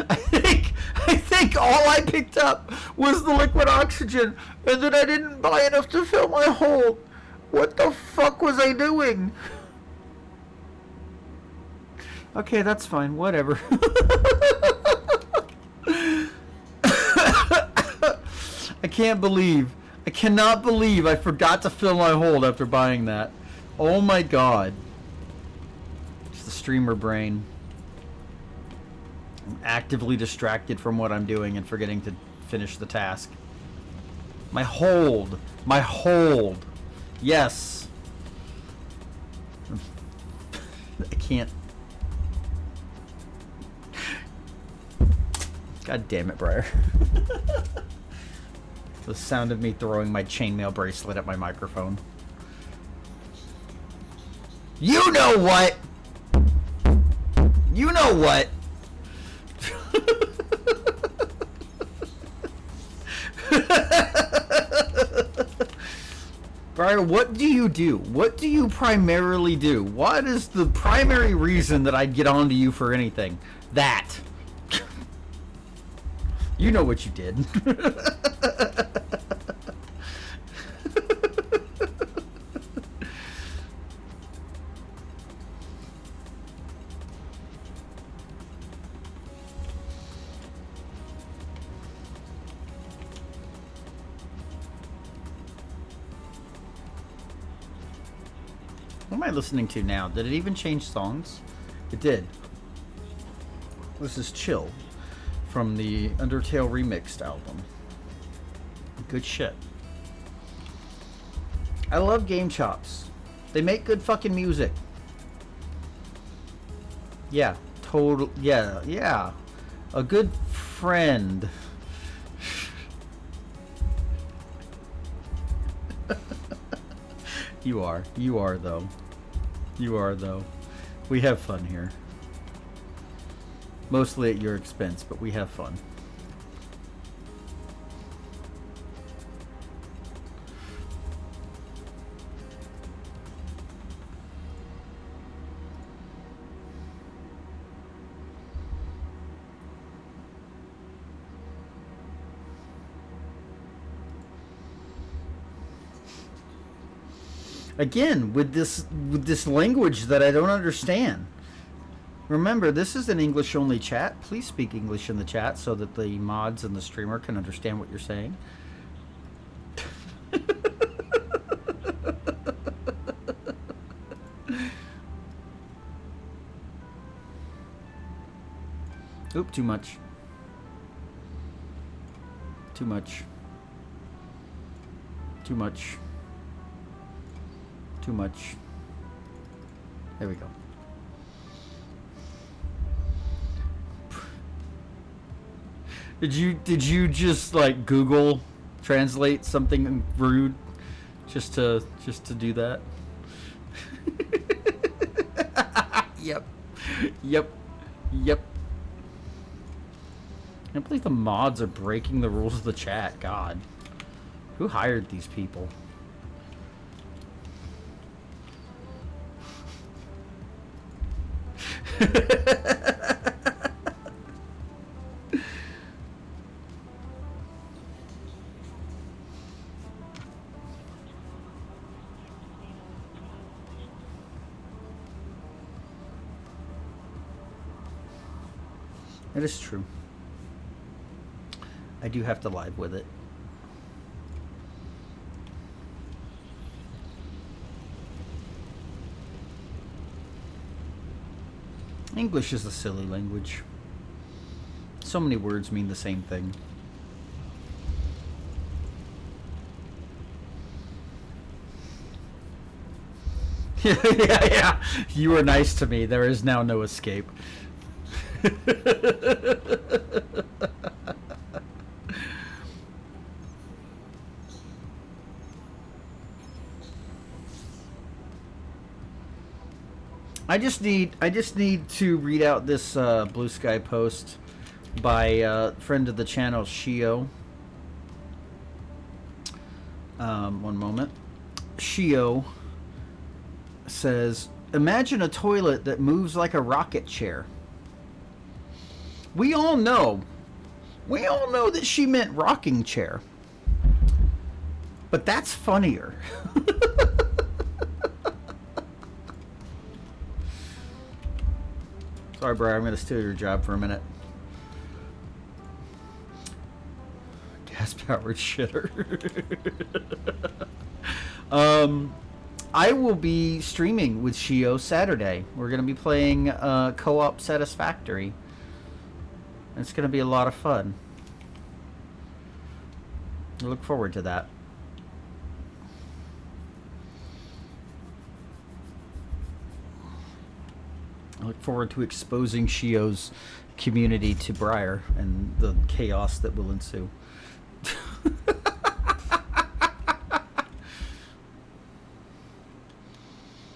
I think all I picked up was the liquid oxygen, and then I didn't buy enough to fill my hole. What the fuck was I doing? Okay, that's fine. Whatever. I cannot believe I forgot to fill my hold after buying that. Oh my god. The streamer brain. I'm actively distracted from what I'm doing and forgetting to finish the task. My hold. Yes. I can't. God damn it, Briar. The sound of me throwing my chainmail bracelet at my microphone. You know what? You know what? Brian, what do you do? What do you primarily do? What is the primary reason that I'd get onto you for anything? That. You know what you did. What am I listening to now? Did it even change songs? It did. This is Chill from the Undertale Remixed album. Good shit. I love Game Chops. They make good fucking music. Yeah, total. Yeah. A good friend. You are though. We have fun here. Mostly at your expense, but we have fun. Again, with this language that I don't understand. Remember, this is an English-only chat. Please speak English in the chat so that the mods and the streamer can understand what you're saying. Oop, too much. Too much. Too much. Too much. There we go. Did you just like Google translate something rude just to do that? Yep. I can't believe the mods are breaking the rules of the chat. God. Who hired these people? It is true. I do have to live with it. English is a silly language. So many words mean the same thing. Yeah. You were nice to me. There is now no escape. I just need to read out this Blue Sky post by friend of the channel Shio. One moment. Shio says, "Imagine a toilet that moves like a rocket chair." We all know that she meant rocking chair. But that's funnier. Sorry, Brian, I'm going to steal your job for a minute. Gas-powered shitter. I will be streaming with Shio Saturday. We're going to be playing Co-op Satisfactory. It's going to be a lot of fun. I look forward to that. I look forward to exposing Shio's community to Briar and the chaos that will ensue.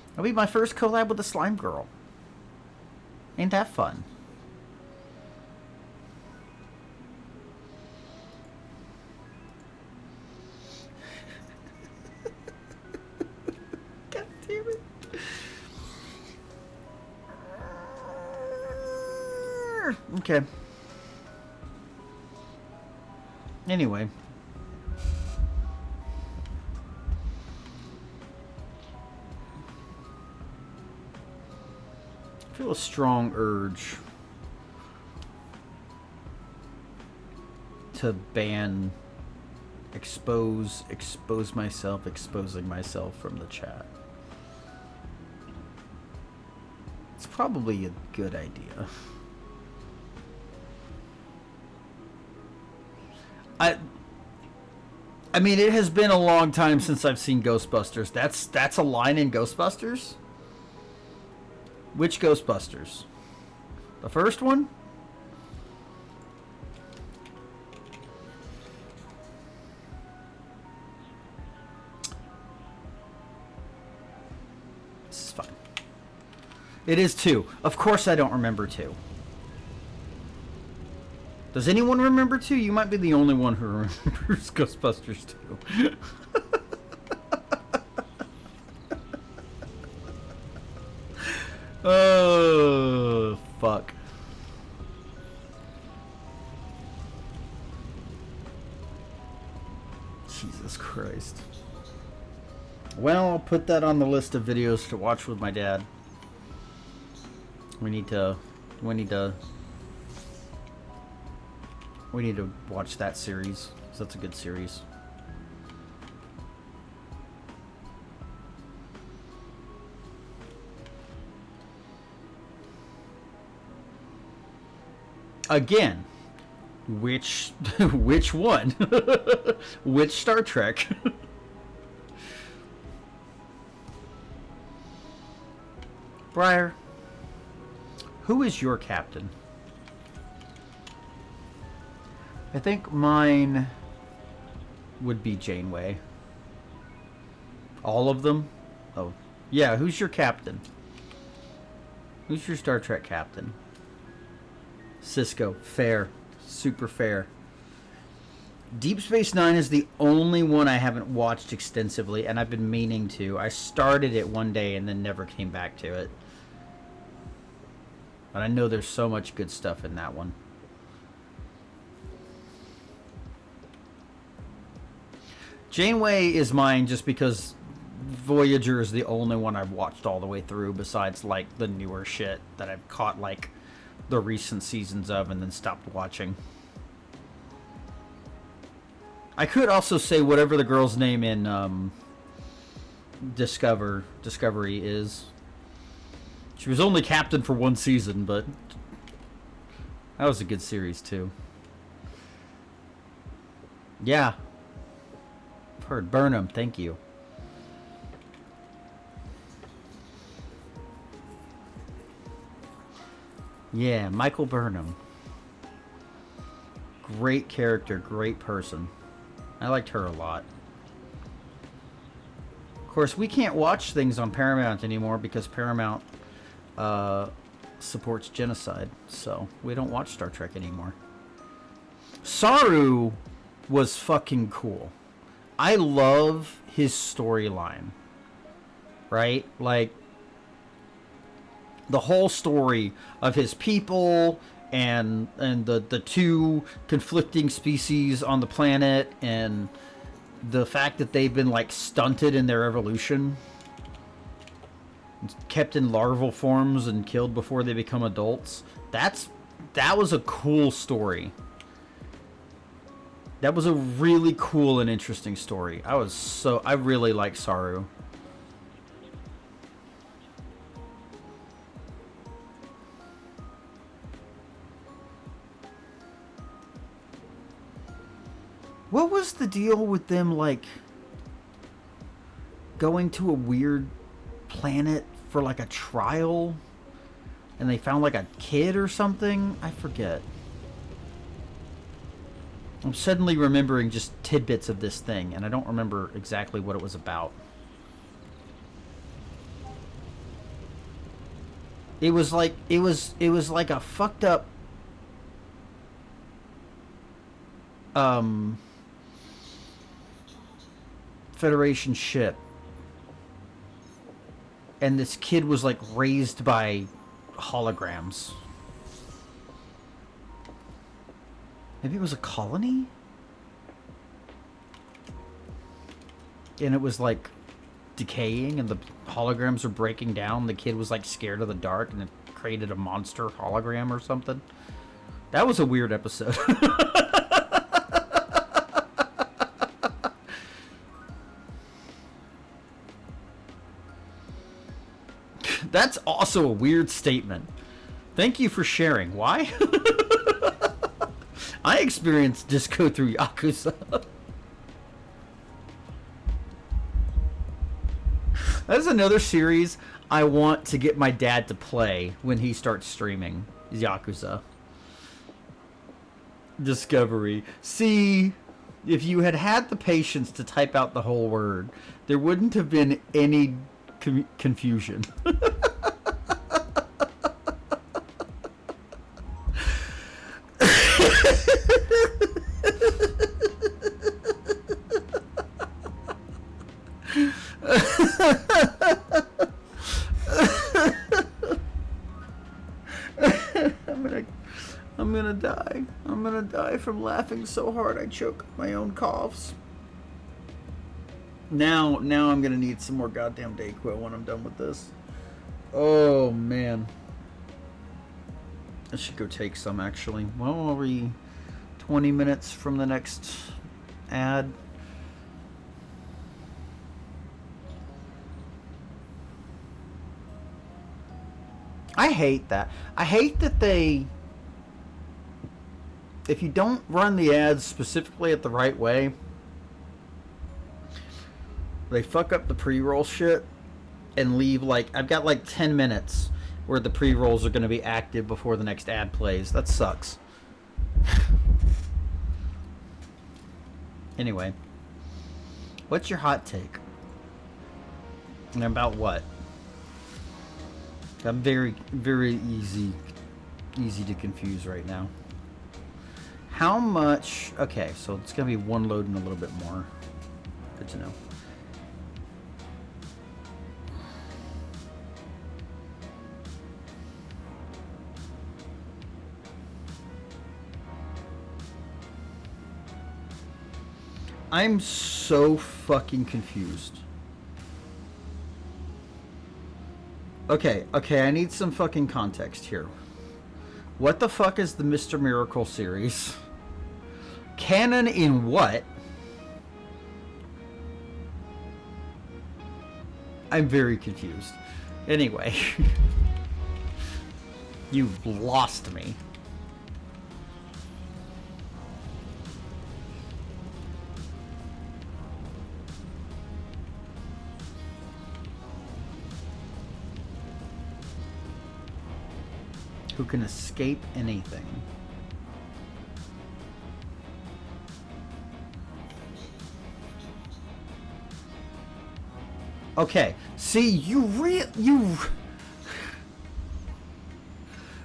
That'll be my first collab with the Slime Girl. Ain't that fun? God damn it. Okay. Anyway. I feel a strong urge to ban expose myself, exposing myself from the chat. It's probably a good idea. I mean, it has been a long time since I've seen Ghostbusters. That's a line in Ghostbusters? Which Ghostbusters? The first one? This is fine. It is 2. Of course I don't remember 2. Does anyone remember 2? You might be the only one who remembers Ghostbusters 2. Oh, fuck. Jesus Christ. Well, I'll put that on the list of videos to watch with my dad. We need to watch that series, 'cause that's a good series. Again, which one? Which Star Trek? Briar, who is your captain? I think mine would be Janeway. All of them? Oh, yeah, who's your captain? Who's your Star Trek captain? Cisco. Fair. Super fair. Deep Space Nine is the only one I haven't watched extensively, and I've been meaning to. I started it one day and then never came back to it. But I know there's so much good stuff in that one. Janeway is mine just because Voyager is the only one I've watched all the way through, besides like the newer shit that I've caught like the recent seasons of and then stopped watching. I could also say whatever the girl's name in Discovery is. She was only captain for one season, but that was a good series too. Yeah. I've heard Burnham, thank you. Yeah, Michael Burnham. Great character, great person. I liked her a lot. Of course, we can't watch things on Paramount anymore because Paramount supports genocide, so we don't watch Star Trek anymore. Saru was fucking cool. I love his storyline. Right? Like, the whole story of his people and the two conflicting species on the planet, and the fact that they've been like stunted in their evolution, kept in larval forms and killed before they become adults. That was a cool story. That was a really cool and interesting story. I really like Saru. What was the deal with them, like, going to a weird planet for, like, a trial? And they found, like, a kid or something? I forget. I'm suddenly remembering just tidbits of this thing, and I don't remember exactly what it was about. It was like a fucked up Federation ship, and this kid was like raised by holograms. Maybe it was a colony, and it was like decaying and the holograms are breaking down. The kid was like scared of the dark and it created a monster hologram or something. That was a weird episode. That's also a weird statement. Thank you for sharing. Why? I experienced disco through Yakuza. That's another series I want to get my dad to play when he starts streaming. Yakuza. Discovery. See, if you had had the patience to type out the whole word, there wouldn't have been any confusion. I'm gonna die. I'm gonna die from laughing so hard I choke my own coughs. Now I'm gonna need some more goddamn Dayquil when I'm done with this. Oh man, I should go take some actually. Well, are we 20 minutes from the next ad? I hate that. I hate that they, if you don't run the ads specifically at the right way, they fuck up the pre-roll shit and leave like, I've got like 10 minutes where the pre-rolls are going to be active before the next ad plays. That sucks. Anyway, what's your hot take? And about what? I'm very, very easy to confuse right now. How much? Okay, so it's gonna be one load and a little bit more. Good to know. I'm so fucking confused. Okay, I need some fucking context here. What the fuck is the Mr. Miracle series? Canon in what? I'm very confused. Anyway. You've lost me. Who can escape anything? Okay, see,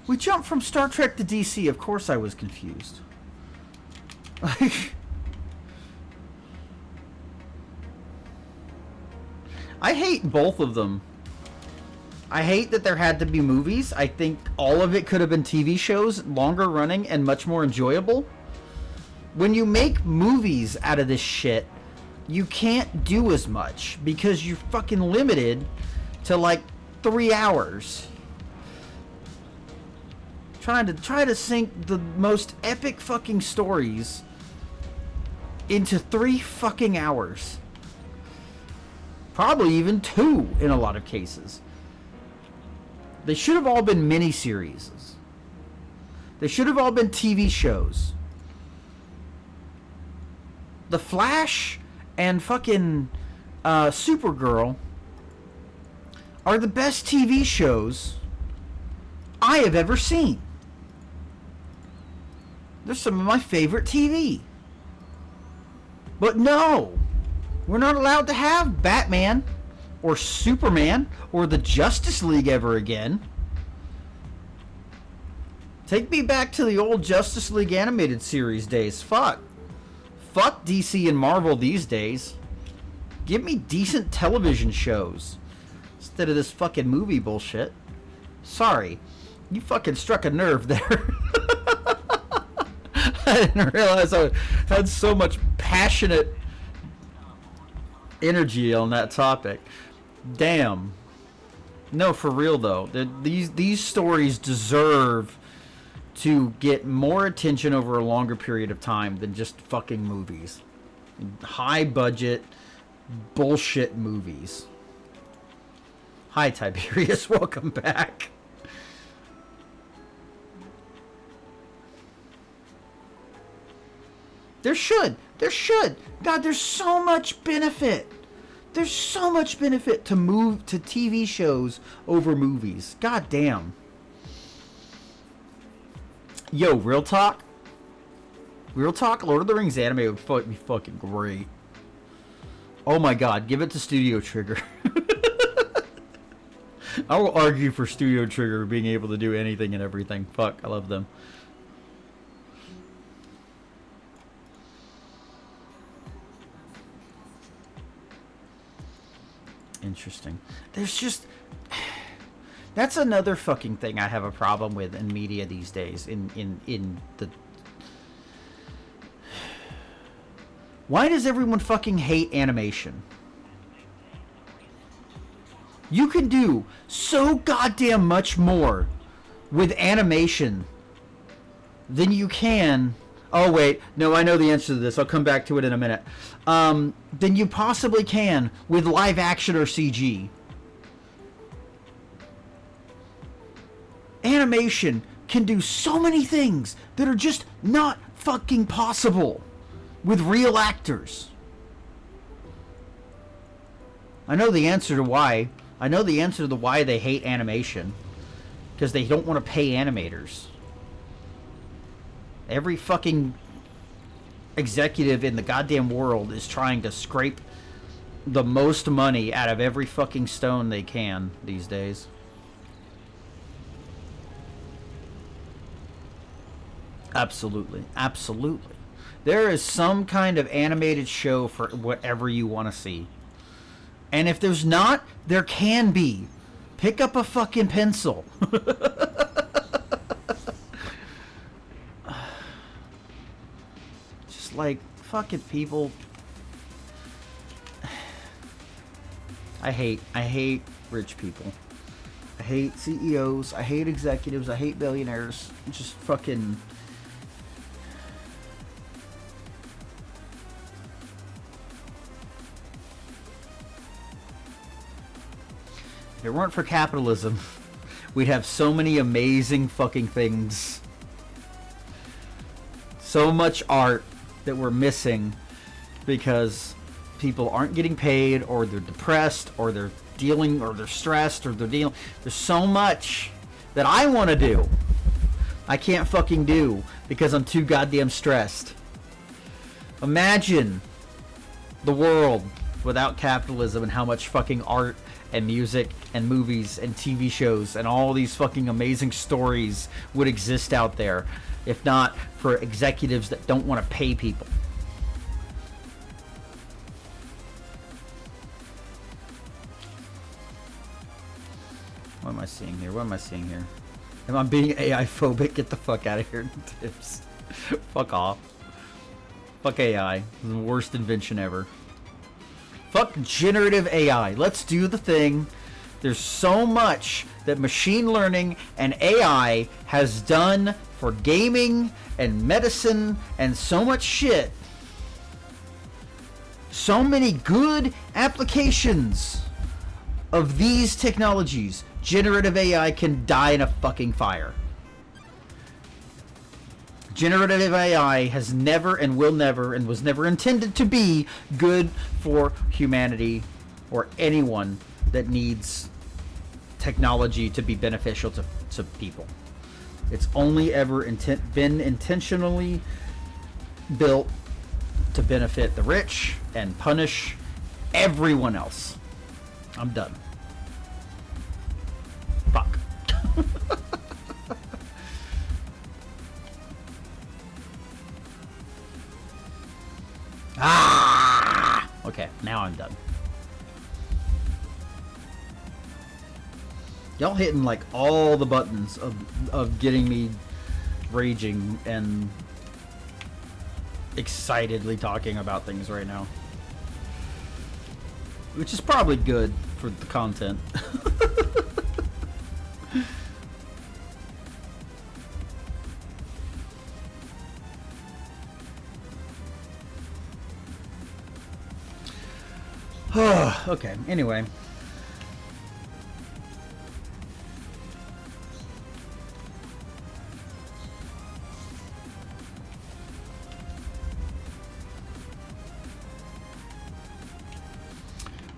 we jumped from Star Trek to DC. Of course I was confused. I hate both of them. I hate that there had to be movies. I think all of it could have been TV shows, longer running and much more enjoyable. When you make movies out of this shit, you can't do as much because you're fucking limited to like 3 hours. Try to sink the most epic fucking stories into 3 fucking hours. Probably even 2 in a lot of cases. They should have all been miniseries. They should have all been TV shows. The Flash and fucking Supergirl are the best TV shows I have ever seen. They're some of my favorite TV. But no, we're not allowed to have Batman or Superman or the Justice League ever again. Take me back to the old Justice League animated series days. Fuck DC and Marvel these days. Give me decent television shows instead of this fucking movie bullshit. Sorry, you fucking struck a nerve there. I didn't realize I had so much passionate energy on that topic. Damn. No, for real though. These stories deserve to get more attention over a longer period of time than just fucking movies. High budget bullshit movies. Hi Tiberius, welcome back. There should. God, there's so much benefit. There's so much benefit to move to TV shows over movies. God damn. Yo, real talk. Lord of the Rings anime would be fucking great. Oh my god, give it to Studio Trigger. I will argue for Studio Trigger being able to do anything and everything. Fuck, I love them. Interesting. There's just... That's another fucking thing I have a problem with in media these days. In the... Why does everyone fucking hate animation? You can do so goddamn much more with animation than you can... Oh, wait. No, I know the answer to this. I'll come back to it in a minute. Than you possibly can with live action or CG. Animation can do so many things that are just not fucking possible with real actors. I know the answer to why. I know the answer to why they hate animation. Because they don't want to pay animators. Every fucking executive in the goddamn world is trying to scrape the most money out of every fucking stone they can these days. Absolutely. Absolutely. There is some kind of animated show for whatever you want to see. And if there's not, there can be. Pick up a fucking pencil. Just like, fuck it, people. I hate rich people. I hate CEOs. I hate executives. I hate billionaires. Just fucking. If it weren't for capitalism, we'd have so many amazing fucking things. So much art that we're missing because people aren't getting paid, or they're depressed, or they're dealing, or they're stressed, or they're dealing. There's so much that I want to do I can't fucking do because I'm too goddamn stressed. Imagine the world without capitalism and how much fucking art and music and movies and TV shows and all these fucking amazing stories would exist out there if not for executives that don't want to pay people. What am I seeing here? What am I seeing here? Am I being AI phobic? Get the fuck out of here, Tips. Fuck off. Fuck AI. The worst invention ever. Fuck generative AI. Let's do the thing. There's so much that machine learning and AI has done for gaming and medicine and so much shit. So many good applications of these technologies. Generative AI can die in a fucking fire. Generative AI has never and will never and was never intended to be good for humanity or anyone that needs technology to be beneficial to people. It's only ever been intentionally built to benefit the rich and punish everyone else. I'm done. Fuck. Okay, now I'm done. Y'all hitting like all the buttons of getting me raging and excitedly talking about things right now. Which is probably good for the content. Okay, anyway. I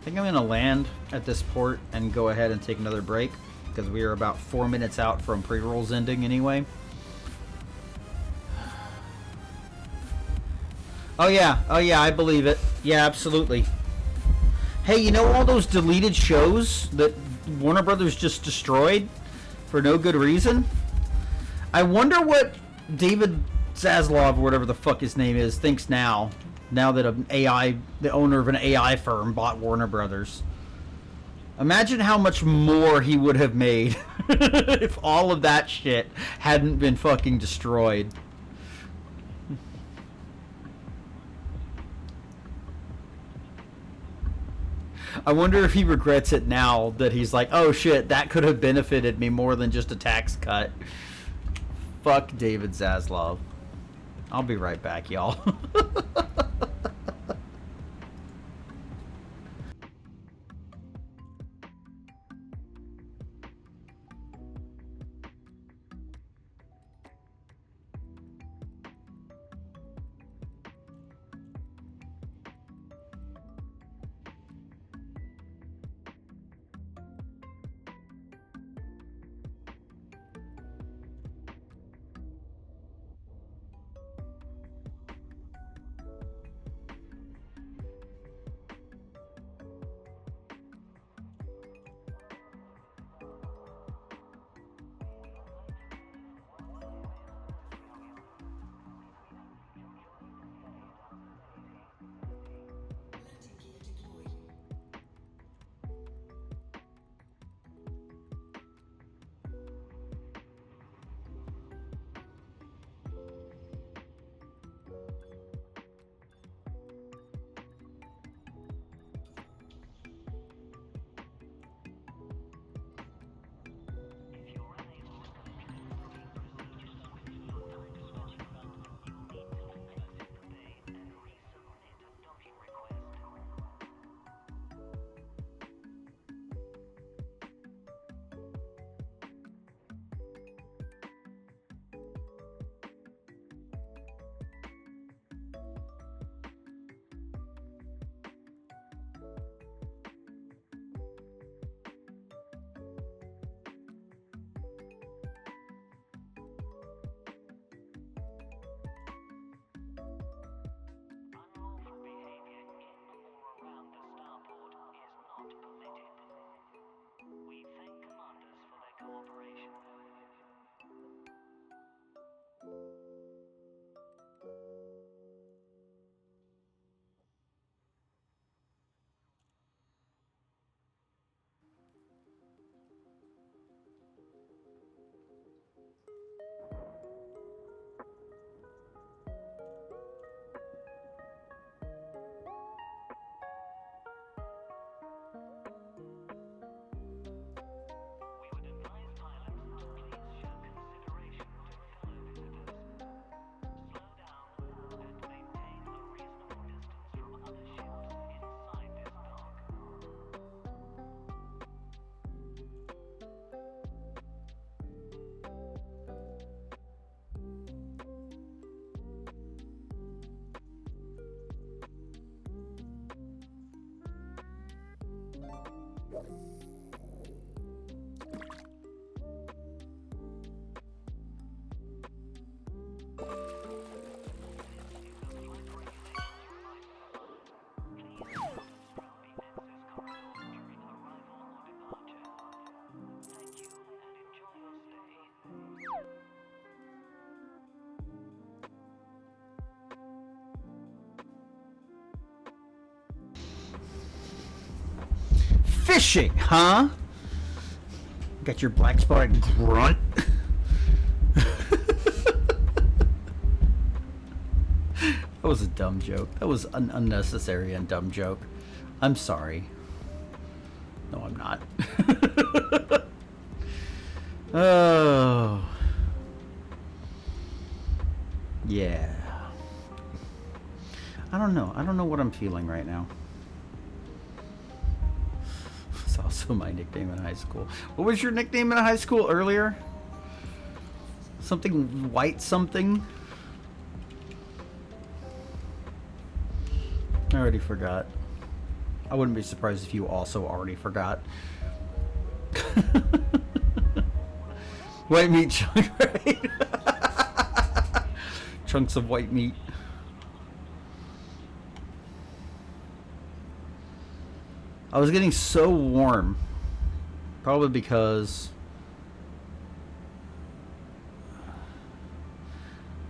think I'm going to land at this port and go ahead and take another break because we are about 4 minutes out from pre-rolls ending anyway. Oh yeah, I believe it. Yeah, absolutely. Hey, you know all those deleted shows that Warner Brothers just destroyed for no good reason? I wonder what David Zaslav, or whatever the fuck his name is, thinks now that the owner of an AI firm bought Warner Brothers. Imagine how much more he would have made if all of that shit hadn't been fucking destroyed. I wonder if he regrets it now that he's like, oh shit, that could have benefited me more than just a tax cut. Fuck David Zaslav. I'll be right back, y'all. Fishing, huh? Got your black spotted grunt. That was a dumb joke. That was an unnecessary and dumb joke. I'm sorry. No, I'm not. Oh. Yeah. I don't know. I don't know what I'm feeling right now. It's also my nickname in high school. What was your nickname in high school earlier? Something white something? I already forgot. I wouldn't be surprised if you also already forgot. White meat chunk, right? Chunks of white meat. I was getting so warm. Probably because...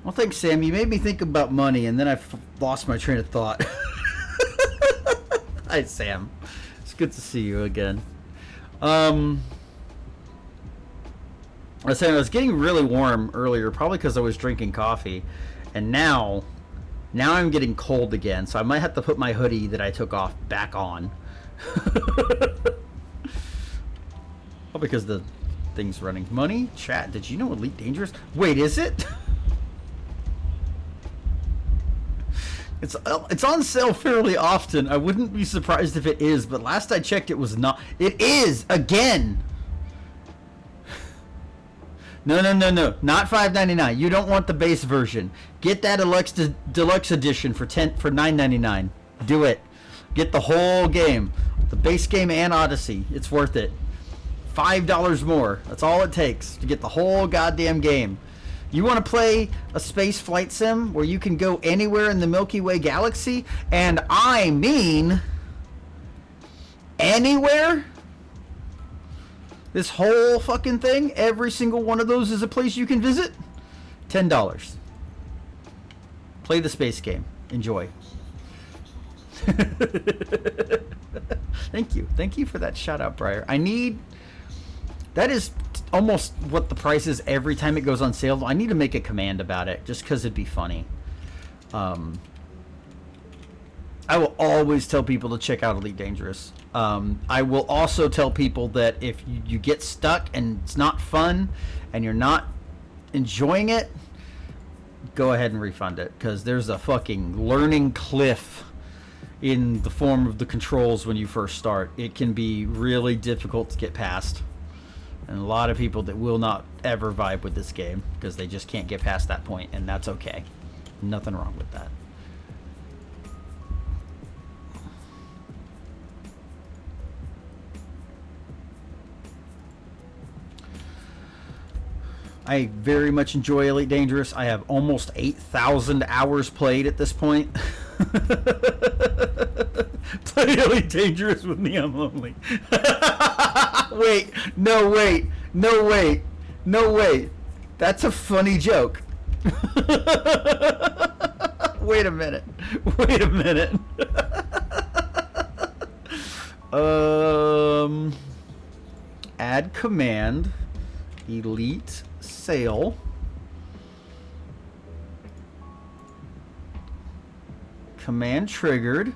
Well, thanks, Sam. You made me think about money, and then I lost my train of thought. Hi, Sam. It's good to see you again. I was saying I was getting really warm earlier, probably because I was drinking coffee, and now I'm getting cold again. So I might have to put my hoodie that I took off back on. Oh, because the thing's running. Money chat. Did you know Elite Dangerous? Wait, is it? It's on sale fairly often. I wouldn't be surprised if it is, but last I checked, it was not. It is again. No, not $5.99. You don't want the base version. Get that deluxe edition for $9.99. Do it. Get the whole game, the base game and Odyssey. It's worth it. $5 more. That's all it takes to get the whole goddamn game. You want to play a space flight sim where you can go anywhere in the Milky Way galaxy? And I mean anywhere? This whole fucking thing, every single one of those is a place you can visit? $10. Play the space game. Enjoy. Thank you. Thank you for that shout out, Briar. That is almost what the price is every time it goes on sale. I need to make a command about it just because it'd be funny. I will always tell people to check out Elite Dangerous. I will also tell people that if you get stuck and it's not fun and you're not enjoying it, go ahead and refund it, because there's a fucking learning cliff in the form of the controls when you first start. It can be really difficult to get past. And a lot of people that will not ever vibe with this game because they just can't get past that point, and that's okay. Nothing wrong with that. I very much enjoy Elite Dangerous. I have almost 8,000 hours played at this point. Play Elite Dangerous with me, I'm lonely. Wait. That's a funny joke. Wait a minute. Add command. Elite sale. Command triggered.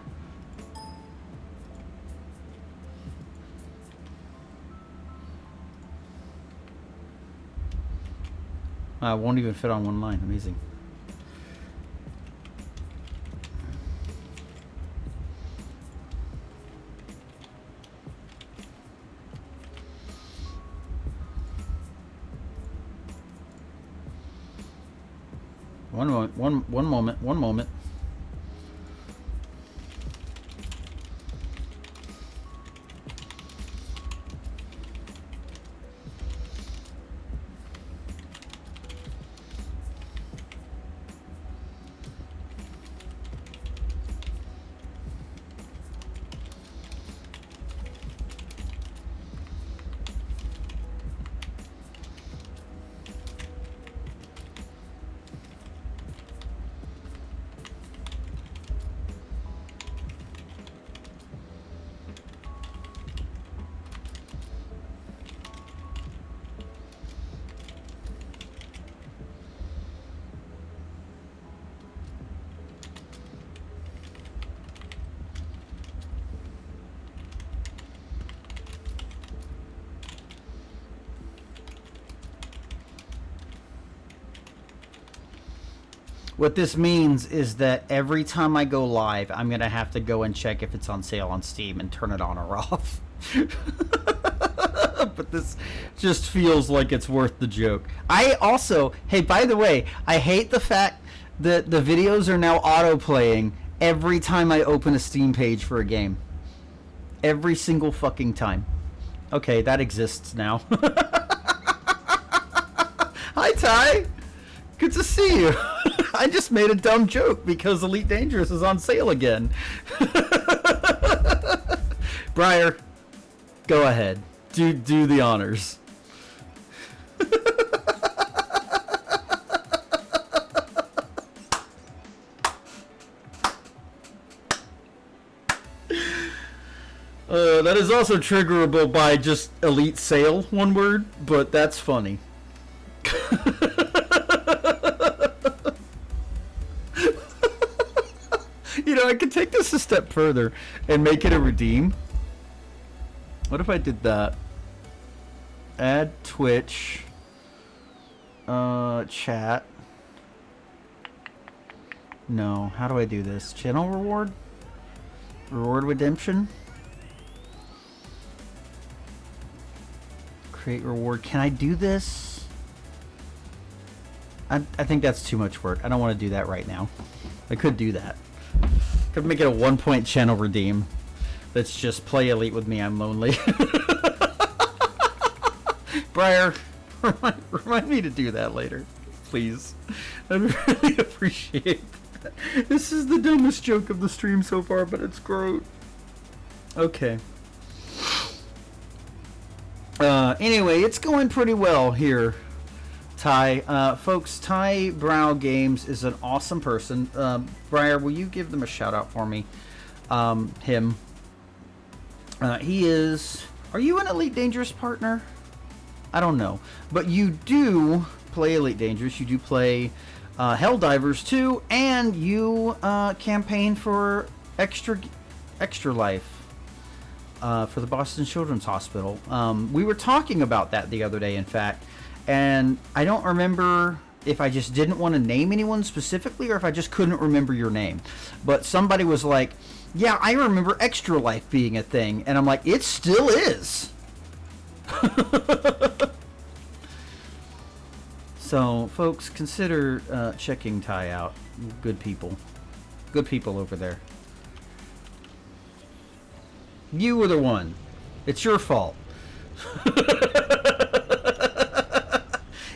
Won't even fit on one line. Amazing. One moment. What this means is that every time I go live, I'm going to have to go and check if it's on sale on Steam and turn it on or off. But this just feels like it's worth the joke. I also, hey, by the way, I hate the fact that the videos are now auto-playing every time I open a Steam page for a game. Every single fucking time. Okay, that exists now. Hi, Ty. Good to see you. I just made a dumb joke because Elite Dangerous is on sale again. Briar, go ahead. Do the honors. That is also triggerable by just Elite Sale, one word, but that's funny. You know, I could take this a step further and make it a redeem. What if I did that? Add Twitch. Chat. No, how do I do this? Channel reward? Reward redemption? Create reward. Can I do this? I think that's too much work. I don't want to do that right now. I could do that. Could make it a 1-point channel redeem. That's just play Elite with me, I'm lonely. Briar, remind me to do that later. Please. I'd really appreciate that. This is the dumbest joke of the stream so far, but it's great. Okay. Anyway, it's going pretty well here, Ty. Folks, Ty Brow Games is an awesome person. Briar, will you give them a shout out for me? Him. He is... Are you an Elite Dangerous partner? I don't know. But you do play Elite Dangerous. You do play Helldivers too. And you campaign for Extra Life. For the Boston Children's Hospital. We were talking about that the other day, in fact, and I don't remember if I just didn't want to name anyone specifically or if I just couldn't remember your name. But somebody was like, yeah, I remember Extra Life being a thing, and I'm like, it still is. So, folks, consider checking Ty out. Good people. Good people over there. You were the one. It's your fault.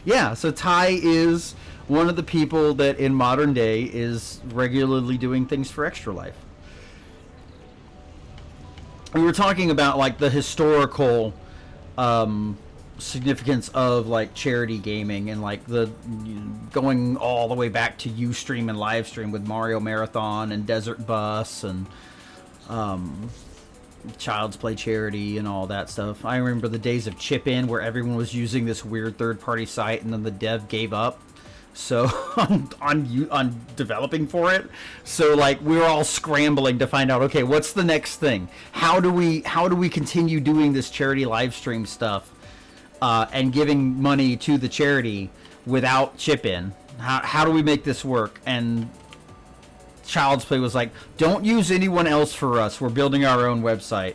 Yeah, so Ty is one of the people that in modern day is regularly doing things for Extra Life. We were talking about like the historical significance of like charity gaming and like the going all the way back to Ustream and Livestream with Mario Marathon and Desert Bus and Child's Play charity and all that stuff. I remember the days of Chip In where everyone was using this weird third-party site and then the dev gave up so on developing for it. So like we were all scrambling to find out, okay, what's the next thing? How do we continue doing this charity live stream stuff and giving money to the charity without Chip In? How do we make this work? And Child's Play was like, don't use anyone else for us. We're building our own website.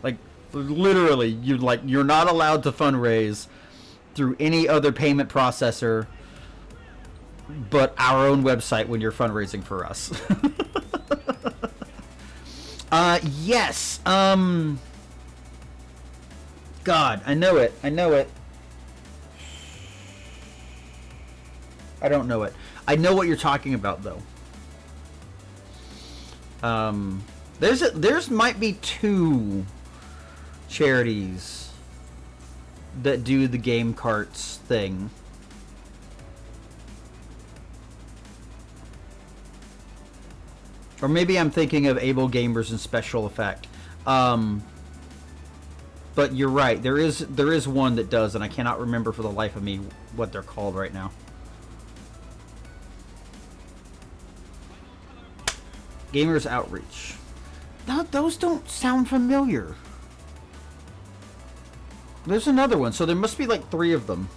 Like, literally, you're not allowed to fundraise through any other payment processor but our own website when you're fundraising for us. Yes. God, I know it. I don't know it. I know what you're talking about, though. There's might be 2 charities that do the game carts thing. Or maybe I'm thinking of Able Gamers and Special Effect. But you're right. There is one that does, and I cannot remember for the life of me what they're called right now. Gamers Outreach. No, those don't sound familiar. There's another one, so there must be like 3 of them.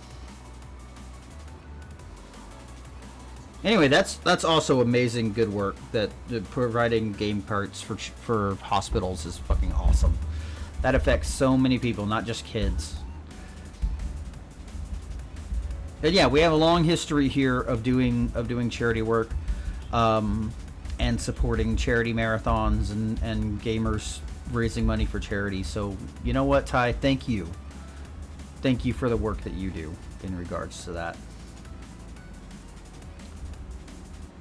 Anyway, that's also amazing good work. That providing game parts for hospitals is fucking awesome. That affects so many people, not just kids. But yeah, we have a long history here of doing charity work, and supporting charity marathons and gamers raising money for charity. So you know what, Ty? Thank you for the work that you do in regards to that,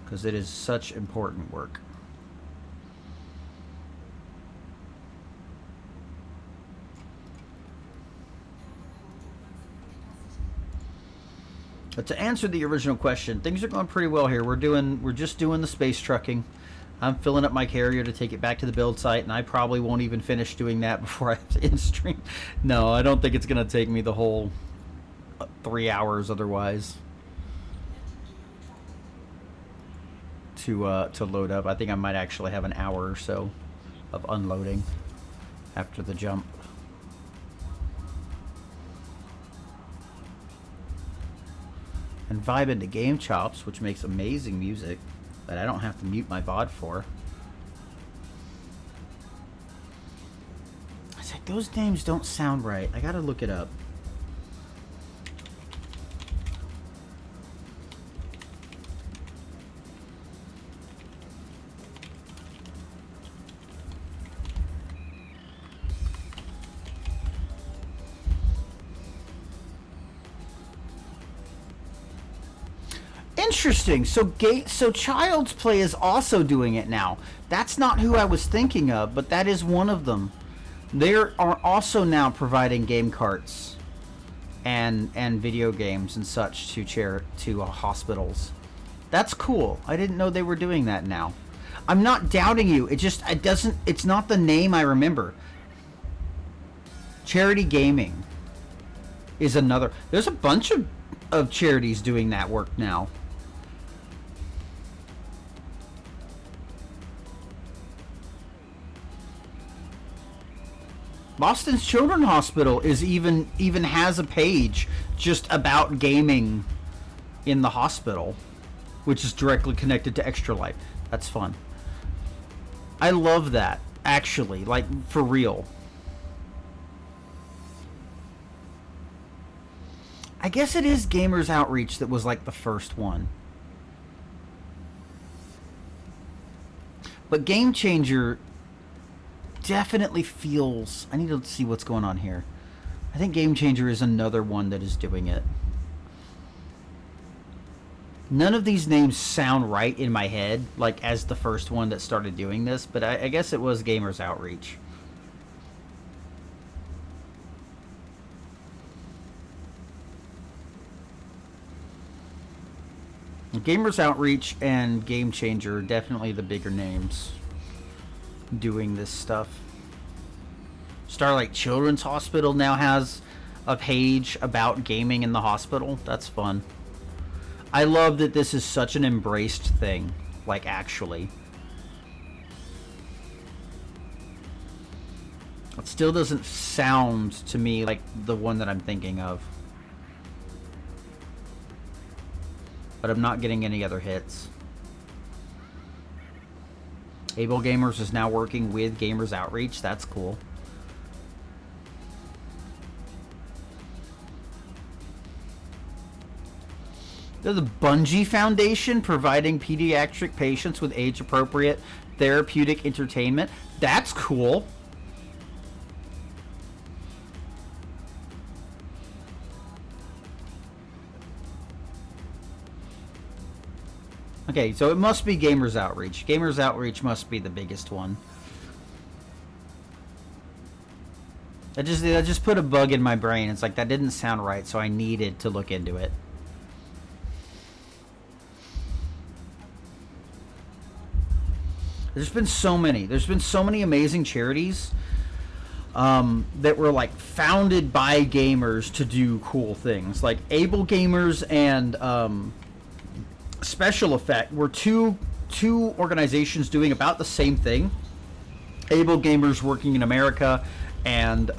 because it is such important work. But to answer the original question, things are going pretty well here. We're just doing the space trucking. I'm filling up my carrier to take it back to the build site, and I probably won't even finish doing that before I have to in stream. No, I don't think it's going to take me the whole 3 hours otherwise to load up. I think I might actually have an hour or so of unloading after the jump. And vibing to Game Chops, which makes amazing music that I don't have to mute my VOD for. It's like, those names don't sound right. I gotta look it up. Interesting. So Child's Play is also doing it now. That's not who I was thinking of, but that is one of them. They are also now providing game carts and video games and such to hospitals. That's cool. I didn't know they were doing that now. I'm not doubting you. It's not the name I remember. Charity Gaming is another. There's a bunch of charities doing that work now. Boston's Children's Hospital even has a page just about gaming in the hospital, which is directly connected to Extra Life. That's fun. I love that, actually, like, for real. I guess it is Gamers Outreach that was like the first one. But Game Changer definitely feels... I need to see what's going on here. I think Game Changer is another one that is doing it. None of these names sound right in my head, like as the first one that started doing this, but I guess it was Gamers Outreach. Gamers Outreach and Game Changer are definitely the bigger names doing this stuff. Starlight Children's Hospital now has a page about gaming in the hospital. That's fun. I love that this is such an embraced thing, like, actually. It still doesn't sound to me like the one that I'm thinking of. But I'm not getting any other hits. Able Gamers is now working with Gamers Outreach. That's cool. There's the Bungie Foundation providing pediatric patients with age-appropriate therapeutic entertainment. That's cool. Okay, so it must be Gamers Outreach. Gamers Outreach must be the biggest one. I just put a bug in my brain. It's like, that didn't sound right, so I needed to look into it. There's been so many amazing charities that were like founded by gamers to do cool things. Like Able Gamers and Special Effect were two organizations doing about the same thing. Able Gamers working in America and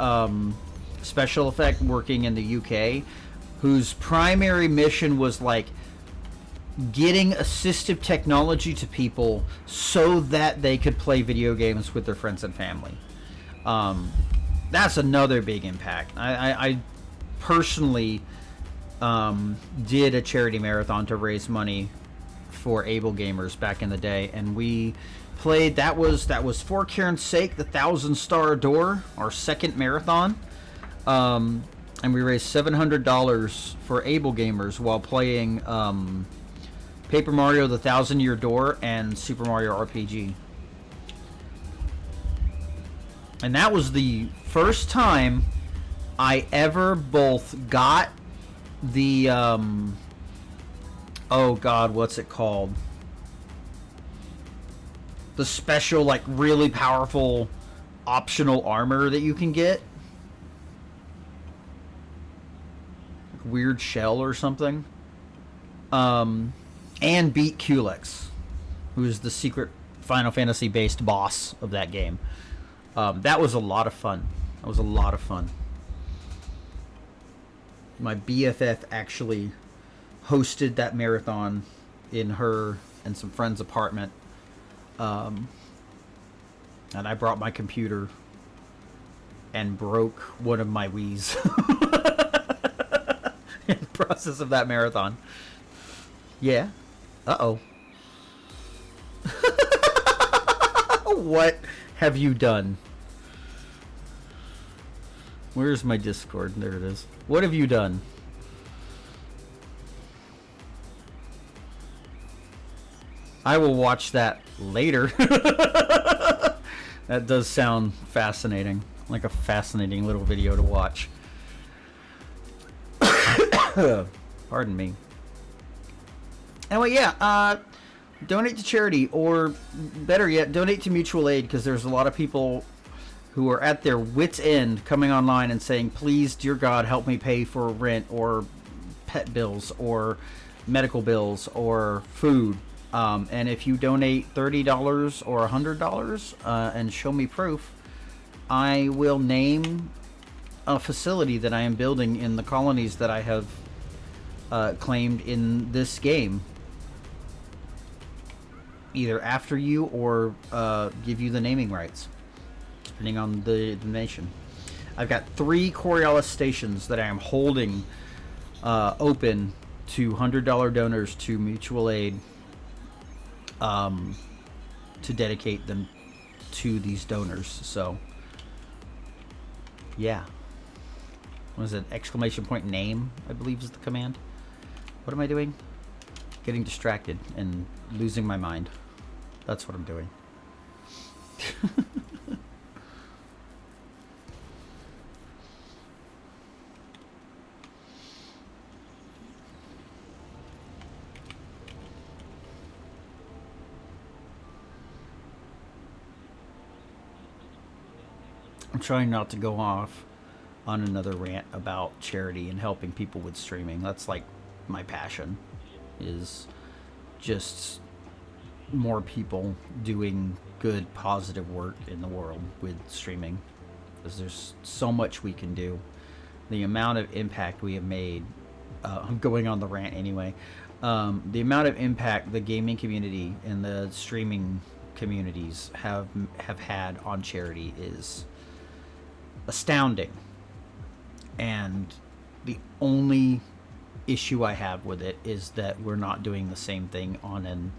Special Effect working in the UK, whose primary mission was like getting assistive technology to people so that they could play video games with their friends and family. That's another big impact. I personally did a charity marathon to raise money for able gamers back in the day, and we played. That was for Karen's sake, the 1,000-Star Door, our second marathon, and we raised $700 for able gamers while playing Paper Mario: The Thousand-Year Door and Super Mario RPG. And that was the first time I ever both got the oh god, what's it called? The special, like, really powerful optional armor that you can get. Weird shell or something. And beat Culex, who's the secret Final Fantasy based boss of that game. That was a lot of fun. My BFF actually hosted that marathon in her and some friends' apartment. And I brought my computer and broke one of my Wiis in the process of that marathon. Yeah. Uh-oh. What have you done? Where's my Discord? There it is. What have you done? I will watch that later. That does sound fascinating. Like a fascinating little video to watch. Pardon me. Anyway, yeah, donate to charity, or better yet, donate to mutual aid, because there's a lot of people who are at their wits' end coming online and saying, please, dear God, help me pay for rent or pet bills or medical bills or food. And if you donate $30 or $100 and show me proof, I will name a facility that I am building in the colonies that I have claimed in this game, either after you or give you the naming rights, depending on the donation. I've got 3 Coriolis stations that I am holding open to $100 donors to mutual aid, to dedicate them to these donors. So yeah, what is it? Exclamation point name, I believe, is the command. What am I doing? Getting distracted and losing my mind. That's what I'm doing. I'm trying not to go off on another rant about charity and helping people with streaming. That's like my passion, is just more people doing good, positive work in the world with streaming, because there's so much we can do. The amount of impact we have made, I'm going on the rant anyway, the amount of impact the gaming community and the streaming communities have had on charity is astounding. And the only issue I have with it is that we're not doing the same thing on an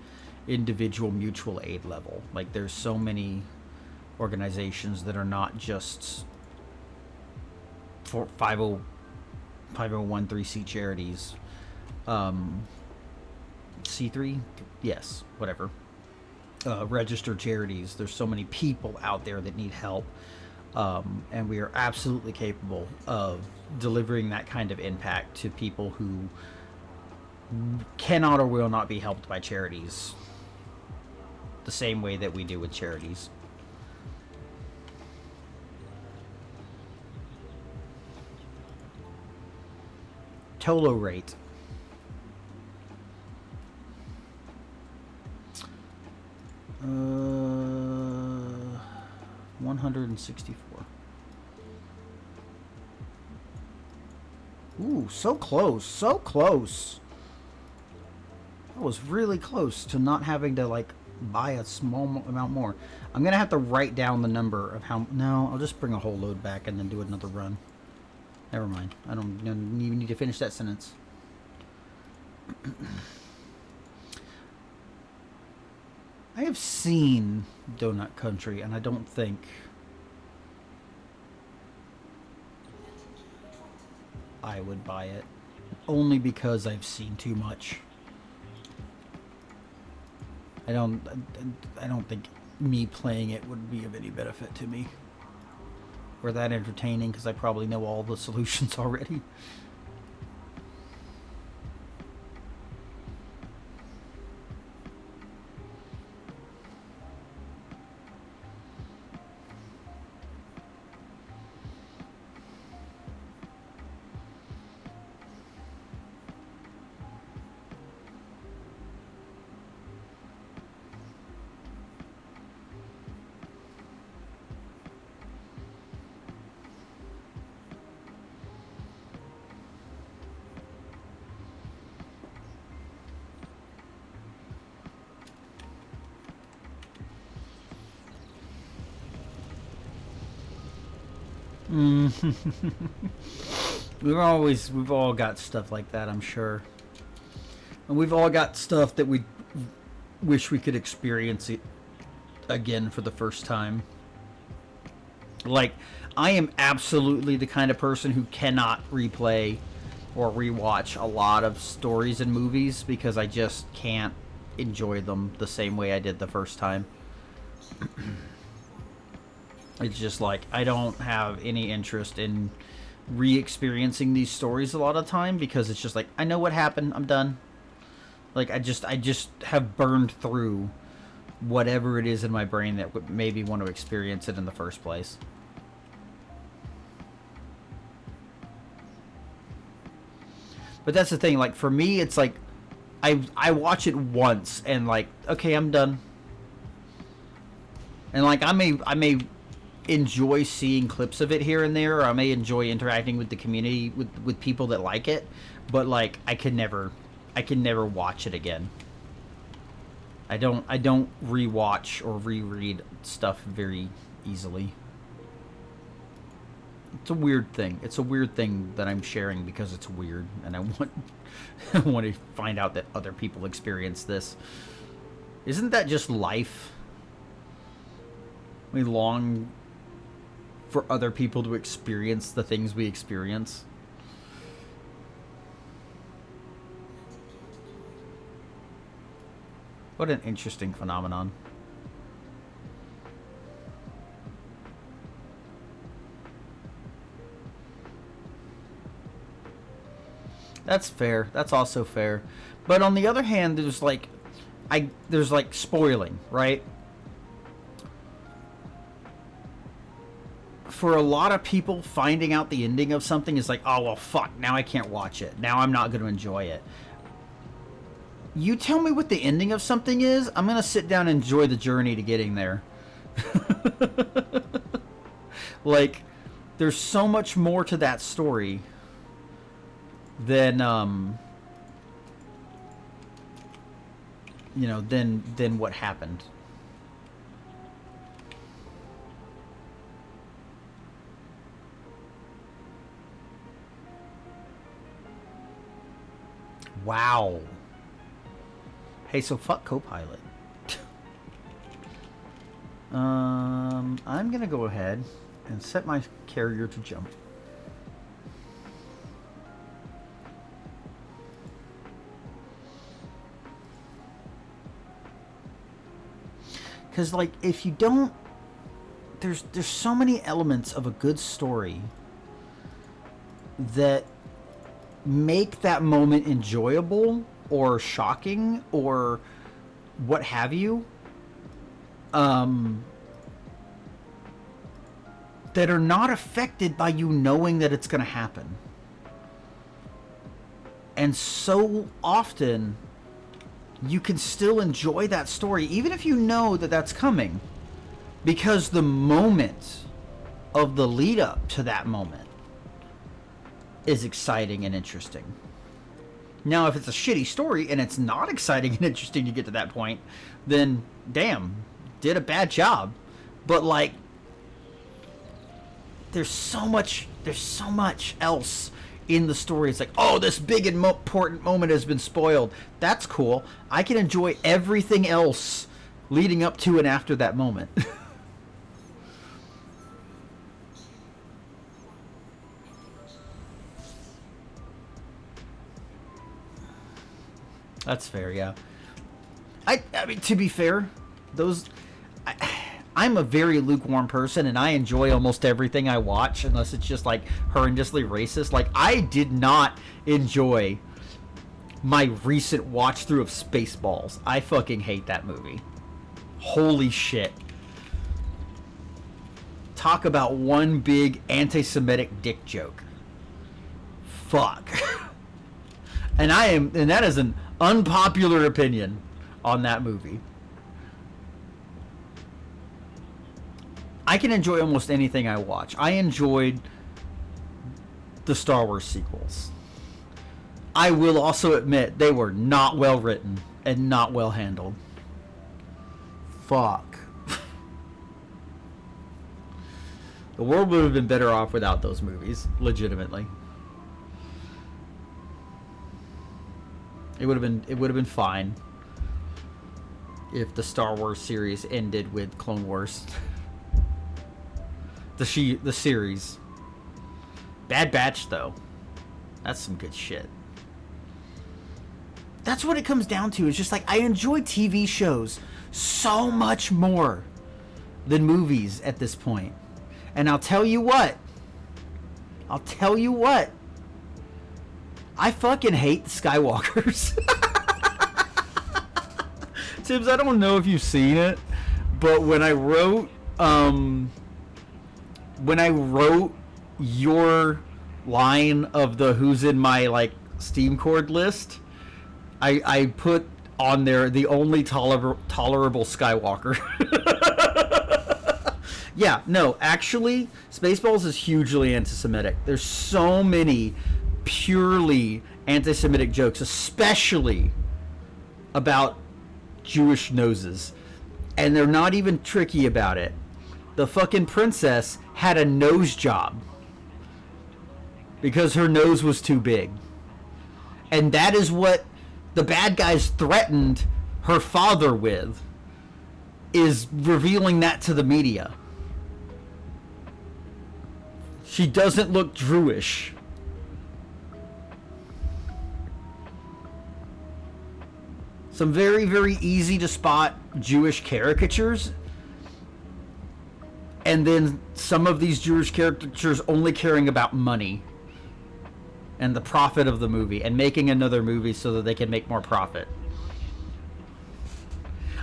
individual mutual aid level. Like, there's so many organizations that are not just for 501(c) charities, C3, yes, whatever, registered charities. There's so many people out there that need help. And we are absolutely capable of delivering that kind of impact to people who cannot or will not be helped by charities the same way that we do with charities. Tolo rate. Uh, 164. Ooh, so close, so close. Oh was really close to not having to like buy a small amount more. I'm gonna have to write down the number of how. No, I'll just bring a whole load back and then do another run. Never mind. I don't even need to finish that sentence. I have seen Donut Country, and I don't think I would buy it. Only because I've seen too much. I don't think me playing it would be of any benefit to me. Or that entertaining, because I probably know all the solutions already. We've all got stuff like that, I'm sure. And we've all got stuff that we wish we could experience it again for the first time. Like, I am absolutely the kind of person who cannot replay or rewatch a lot of stories and movies because I just can't enjoy them the same way I did the first time. It's just like, I don't have any interest in re-experiencing these stories a lot of time because it's just like, I know what happened, I'm done. Like, I just have burned through whatever it is in my brain that would maybe want to experience it in the first place. But that's the thing, like, for me, it's like, I watch it once and like, okay, I'm done. And like, I may enjoy seeing clips of it here and there, or I may enjoy interacting with the community with people that like it, but like I can never watch it again. I don't rewatch or reread stuff very easily. It's a weird thing. It's a weird thing that I'm sharing because it's weird and I want to find out that other people experience this. Isn't that just life? We long for other people to experience the things we experience. What an interesting phenomenon. That's fair. That's also fair. But on the other hand, there's like spoiling, right? For a lot of people, finding out the ending of something is like, oh, well, fuck, now I can't watch it. Now I'm not going to enjoy it. You tell me what the ending of something is, I'm going to sit down and enjoy the journey to getting there. Like, there's so much more to that story than, you know, than what happened. Wow. Hey, so fuck Copilot. I'm gonna go ahead and set my carrier to jump. Because, like, if you don't... There's so many elements of a good story that make that moment enjoyable or shocking or what have you, that are not affected by you knowing that it's going to happen. And so often you can still enjoy that story even if you know that that's coming, because the moment of the lead up to that moment is exciting and interesting. Now, if it's a shitty story and it's not exciting and interesting to get to that point, then damn, did a bad job. But like, there's so much else in the story. It's like, oh, this big and important moment has been spoiled. That's cool. I can enjoy everything else leading up to and after that moment. That's fair, yeah. I mean, to be fair, I'm a very lukewarm person, and I enjoy almost everything I watch, unless it's just like horrendously racist. Like, I did not enjoy my recent watch through of Spaceballs. I fucking hate that movie. Holy shit. Talk about one big anti-Semitic dick joke. Fuck. And that is an unpopular opinion on that movie. I can enjoy almost anything I watch. I enjoyed the Star Wars sequels. I will also admit they were not well written and not well handled. Fuck. The world would have been better off without those movies, legitimately. It would have been fine if the Star Wars series ended with Clone Wars. The series. Bad Batch, though. That's some good shit. That's what it comes down to. It's just like, I enjoy TV shows so much more than movies at this point. And I'll tell you what. I fucking hate the Skywalkers. Tibbs, I don't know if you've seen it, but when I wrote your line of the who's in my like Steam Cord list, I put on there the only tolerable Skywalker. Yeah, no, actually, Spaceballs is hugely anti-Semitic. There's so many purely anti-Semitic jokes, especially about Jewish noses. And they're not even tricky about it. The fucking princess had a nose job because her nose was too big. And that is what the bad guys threatened her father with, is revealing that to the media. She doesn't look Jewish. Some very, very easy to spot Jewish caricatures. And then some of these Jewish caricatures only caring about money and the profit of the movie and making another movie so that they can make more profit.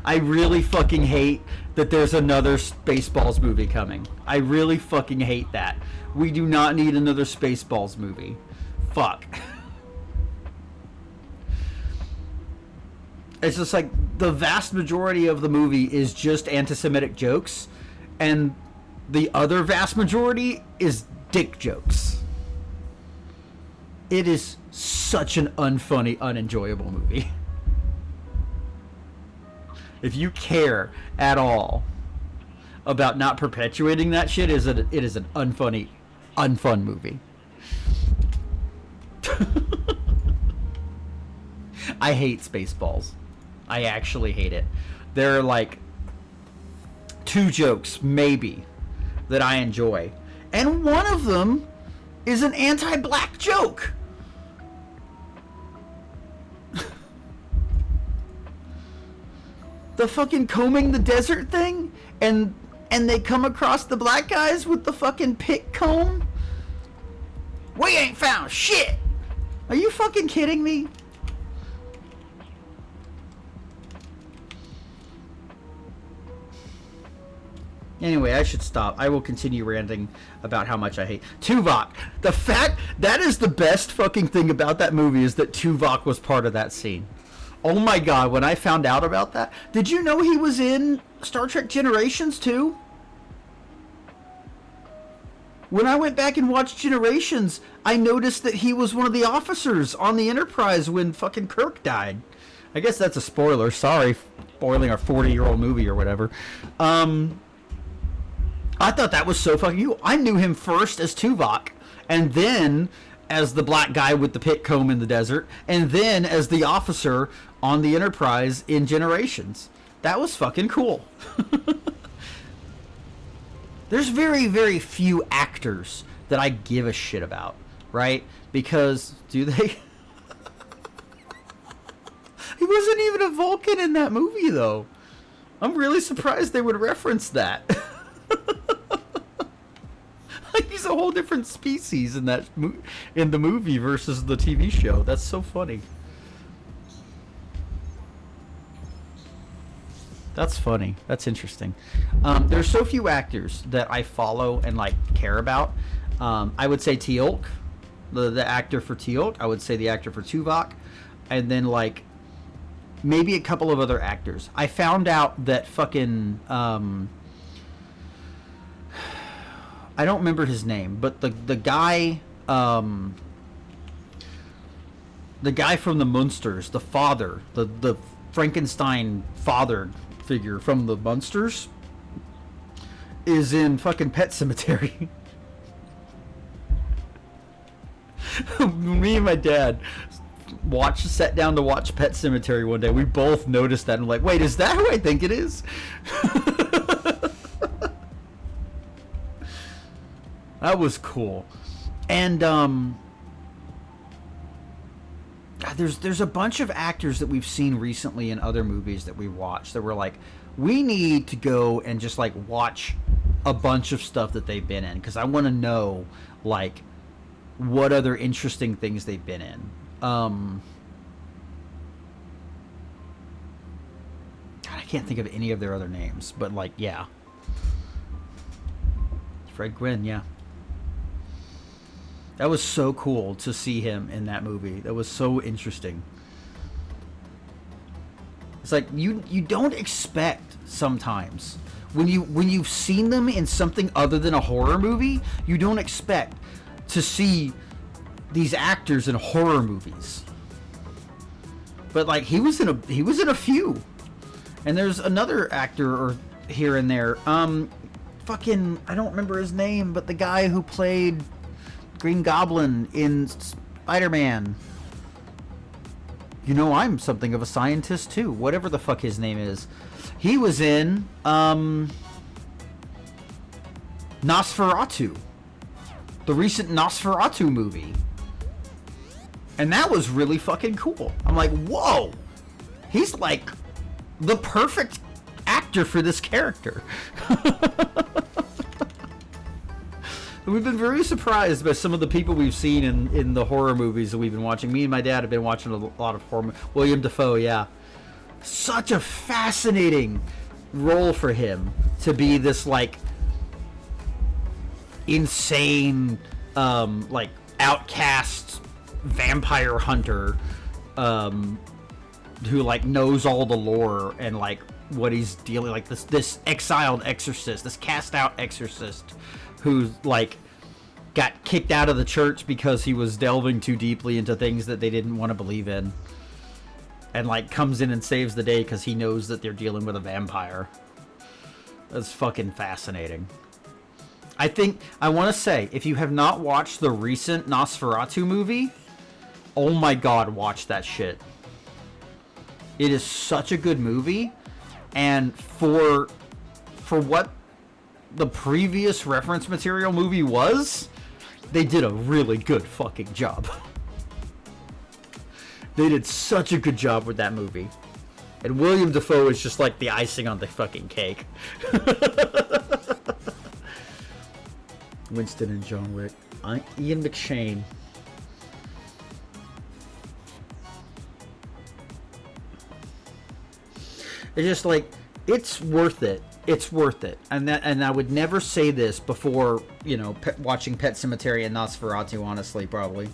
I really fucking hate that there's another Spaceballs movie coming. I really fucking hate that. We do not need another Spaceballs movie. Fuck. It's just like the vast majority of the movie is just anti-Semitic jokes, and the other vast majority is dick jokes. It is such an unfunny, unenjoyable movie. If you care at all about not perpetuating that shit, it is an unfunny, unfun movie. I hate Spaceballs. I actually hate it. There are like 2 jokes, maybe, that I enjoy. And one of them is an anti-black joke. The fucking combing the desert thing, and they come across the black guys with the fucking pick comb. We ain't found shit. Are you fucking kidding me? Anyway, I should stop. I will continue ranting about how much I hate Tuvok. The fact that is the best fucking thing about that movie is that Tuvok was part of that scene. Oh my god, when I found out about that. Did you know he was in Star Trek Generations too? when I went back and watched Generations, I noticed that he was one of the officers on the Enterprise when fucking Kirk died. I guess that's a spoiler. Sorry, spoiling our 40-year-old movie or whatever. I thought that was so fucking cool. I knew him first as Tuvok, and then as the black guy with the pit comb in the desert, and then as the officer on the Enterprise in Generations. That was fucking cool. There's very, very few actors that I give a shit about, right? Because, do they? He wasn't even a Vulcan in that movie, though. I'm really surprised they would reference that. Like, he's a whole different species in that in the movie versus the TV show. That's so funny. That's funny. That's interesting. There's so few actors that I follow and like care about. I would say Teal'c, the actor for Teal'c. I would say the actor for Tuvok, and then like maybe a couple of other actors. I found out that fucking I don't remember his name, but the guy from the Munsters, the father, the Frankenstein father figure from the Munsters, is in fucking Pet Sematary. Me and my dad sat down to watch Pet Sematary one day. We both noticed that and like, wait, is that who I think it is? That was cool. And there's a bunch of actors that we've seen recently in other movies that we watched that were like, we need to go and just like watch a bunch of stuff that they've been in, because I want to know like what other interesting things they've been in. God, I can't think of any of their other names, but like, yeah. Fred Gwynne, yeah. That was so cool to see him in that movie. That was so interesting. It's like you don't expect sometimes when you've seen them in something other than a horror movie, you don't expect to see these actors in horror movies. But like he was in a few. And there's another actor or here and there. Fucking I don't remember his name, but the guy who played Green Goblin in Spider-Man. You know, I'm something of a scientist too. Whatever the fuck his name is. He was in Nosferatu. The recent Nosferatu movie. And that was really fucking cool. I'm like, whoa! He's like the perfect actor for this character. We've been very surprised by some of the people we've seen in the horror movies that we've been watching. Me and my dad have been watching a lot of horror. William Dafoe, yeah. Such a fascinating role for him to be this, like, insane, like, outcast vampire hunter who, like, knows all the lore and, like, what he's dealing, like, this exiled exorcist, this cast-out exorcist who's like got kicked out of the church because he was delving too deeply into things that they didn't want to believe in, and like comes in and saves the day because he knows that they're dealing with a vampire. That's fucking fascinating. I think I want to say, if you have not watched the recent Nosferatu movie, oh my god, watch that shit. It is such a good movie, and for what the previous reference material movie was, they did a really good fucking job. They did such a good job with that movie. And William Dafoe is just like the icing on the fucking cake. Winston and John Wick. Ian McShane. It's just like, it's worth it. It's worth it, and I would never say this before, you know, watching Pet Sematary and Nosferatu. Honestly, probably,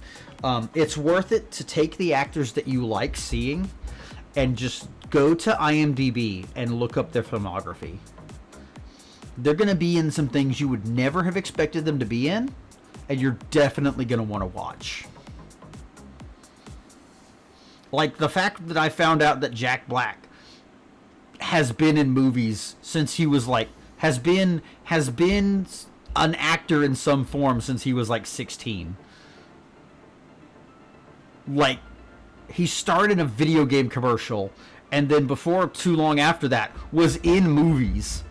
it's worth it to take the actors that you like seeing, and just go to IMDb and look up their filmography. they're going to be in some things you would never have expected them to be in, and you're definitely going to want to watch. Like the fact that I found out that Jack Black has been in movies since he was like has been an actor in some form since he was like 16. Like, he starred in a video game commercial, and then before too long after that was in movies.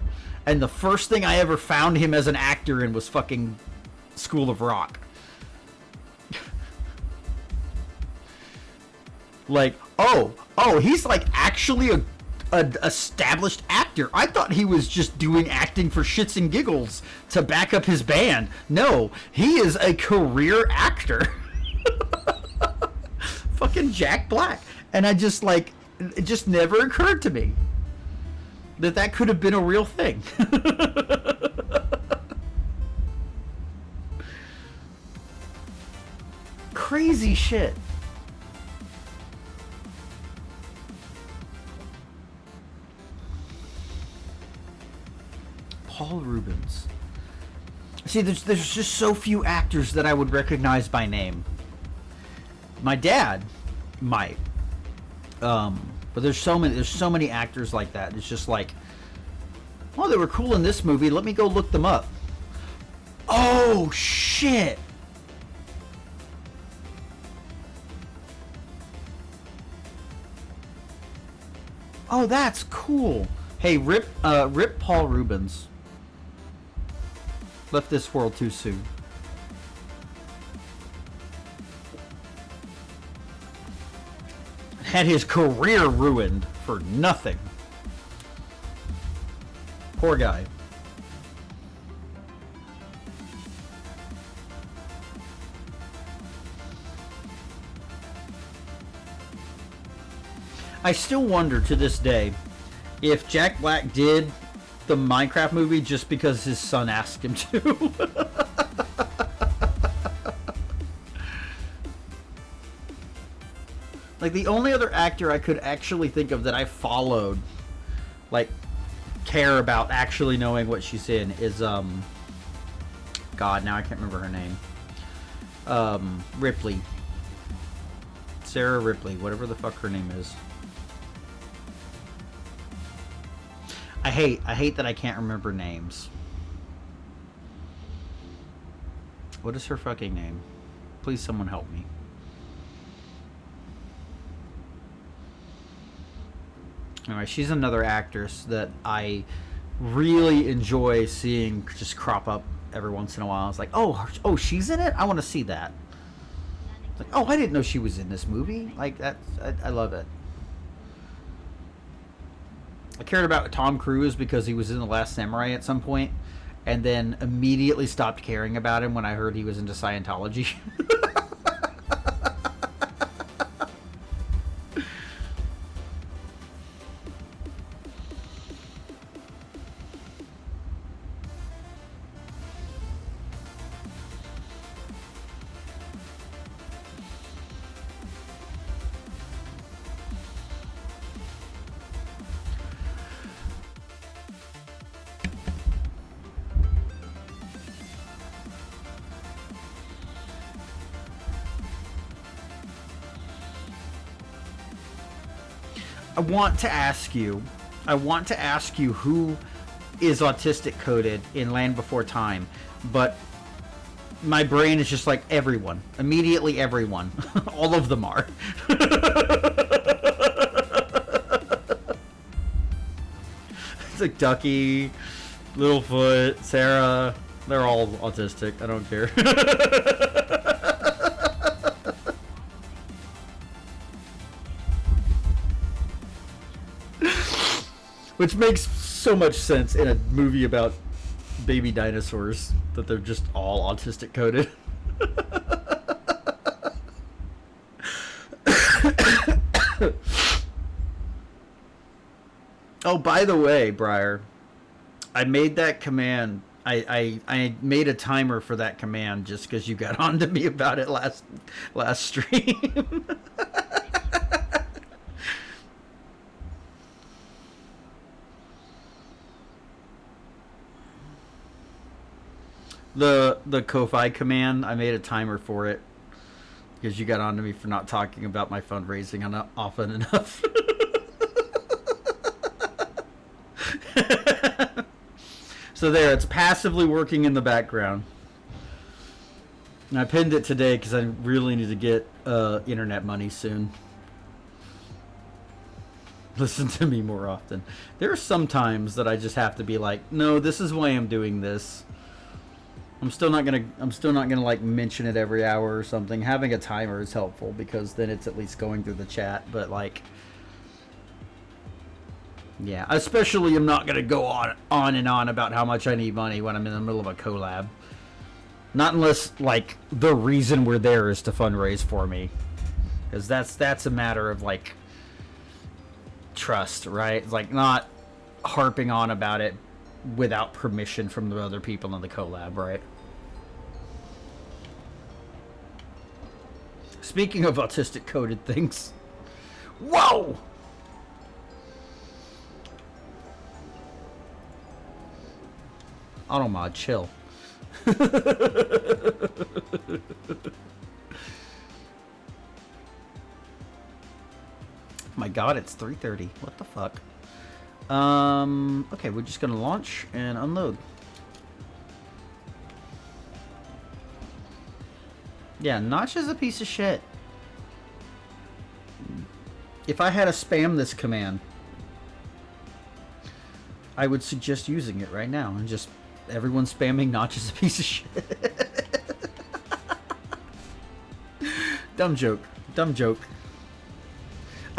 And the first thing I ever found him as an actor in was fucking School of Rock. Like, oh, he's like actually a established actor. I thought he was just doing acting for shits and giggles to back up his band. No, he is a career actor. Fucking Jack Black. And I just like, it just never occurred to me that could have been a real thing. Crazy shit. Paul Reubens. See, there's just so few actors that I would recognize by name. My dad might, but there's so many actors like that. It's just like, oh, they were cool in this movie. Let me go look them up. Oh shit! Oh, that's cool. Hey, rip Paul Reubens. Left this world too soon. Had his career ruined for nothing. Poor guy. I still wonder to this day if Jack Black did the Minecraft movie just because his son asked him to. Like, the only other actor I could actually think of that I followed, like, care about actually knowing what she's in is, God, now I can't remember her name. Ripley. Sarah Ripley, whatever the fuck her name is. I hate that I can't remember names. What is her fucking name? Please, someone help me. Anyway, she's another actress that I really enjoy seeing just crop up every once in a while. It's like, oh, she's in it? I want to see that. It's like, oh, I didn't know she was in this movie. Like, I love it. I cared about Tom Cruise because he was in The Last Samurai at some point, and then immediately stopped caring about him when I heard he was into Scientology. I want to ask you who is autistic coded in Land Before Time, but my brain is just like everyone. Immediately everyone. All of them are. It's like Ducky, Littlefoot, Sarah. They're all autistic. I don't care. Which makes so much sense in a movie about baby dinosaurs, that they're just all autistic coded. Oh, by the way, Briar, I made that command. I made a timer for that command just because you got on to me about it last stream. The Ko-Fi command, I made a timer for it because you got on to me for not talking about my fundraising often enough. So there, it's passively working in the background. And I pinned it today because I really need to get internet money soon. Listen to me more often. There are some times that I just have to be like, no, this is why I'm doing this. I'm still not gonna like mention it every hour or something. Having a timer is helpful because then it's at least going through the chat. But like, yeah, especially I'm not gonna go on and on about how much I need money when I'm in the middle of a collab. Not unless like the reason we're there is to fundraise for me, because that's a matter of like trust, right? It's like not harping on about it without permission from the other people in the collab, right? Speaking of autistic coded things, whoa! Automod, chill. My god, it's 3:30. What the fuck? Okay, we're just gonna launch and unload. Yeah, Notch is a piece of shit. If I had to spam this command, I would suggest using it right now and just everyone spamming Notch is a piece of shit. Dumb joke. Dumb joke.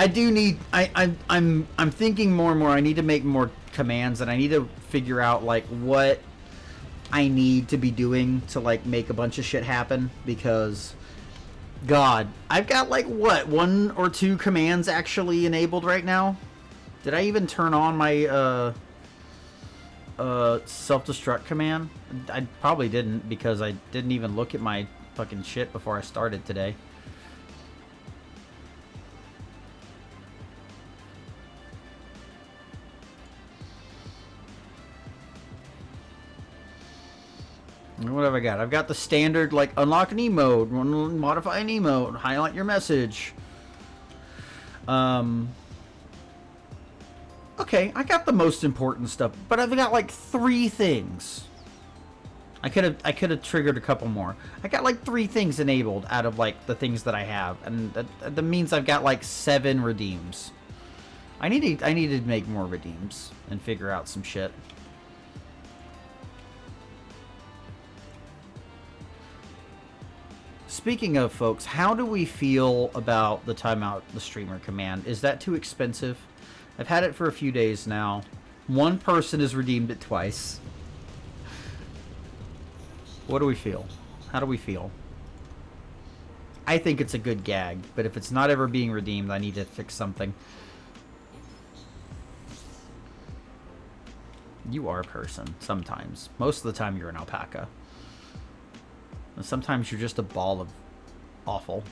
I do need. I'm thinking more and more. I need to make more commands, and I need to figure out like what I need to be doing to like make a bunch of shit happen. Because, God, I've got like what 1 or 2 commands actually enabled right now. Did I even turn on my self-destruct command? I probably didn't because I didn't even look at my fucking shit before I started today. What have I got? I've got the standard, like, unlock an emote, modify an emote, highlight your message. Okay, I got the most important stuff, but I've got, like, 3 things. I could have triggered a couple more. I got, like, 3 things enabled out of, like, the things that I have, and that means I've got, like, 7 redeems. I need to make more redeems and figure out some shit. Speaking of, folks, how do we feel about the timeout the streamer command? Is that too expensive? I've had it for a few days now. One person has redeemed it twice. What do we feel? How do we feel? I think it's a good gag, but if it's not ever being redeemed, I need to fix something. You are a person, sometimes. Most of the time you're an alpaca. And sometimes you're just a ball of awful.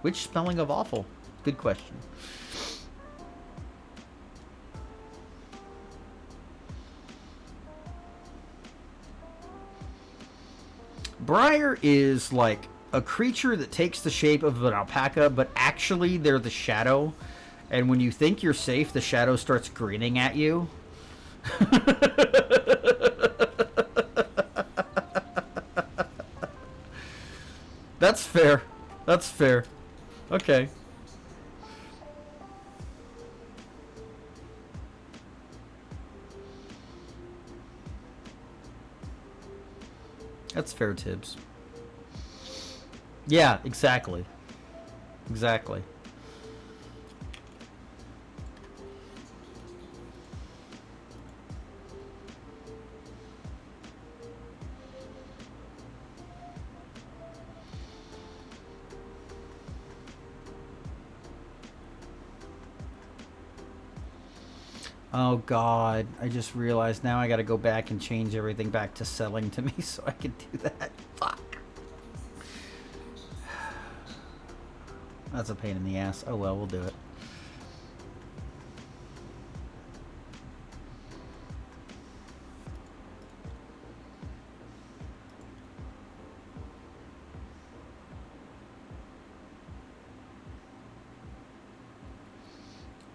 Which spelling of awful? Good question. Briar is like a creature that takes the shape of an alpaca, but actually they're the shadow. And when you think you're safe, the shadow starts grinning at you. That's fair. That's fair. Okay. That's fair, Tibbs. Yeah, exactly. Exactly. Oh god, I just realized now I gotta go back and change everything back to selling to me so I can do that. Fuck. That's a pain in the ass. Oh well, we'll do it.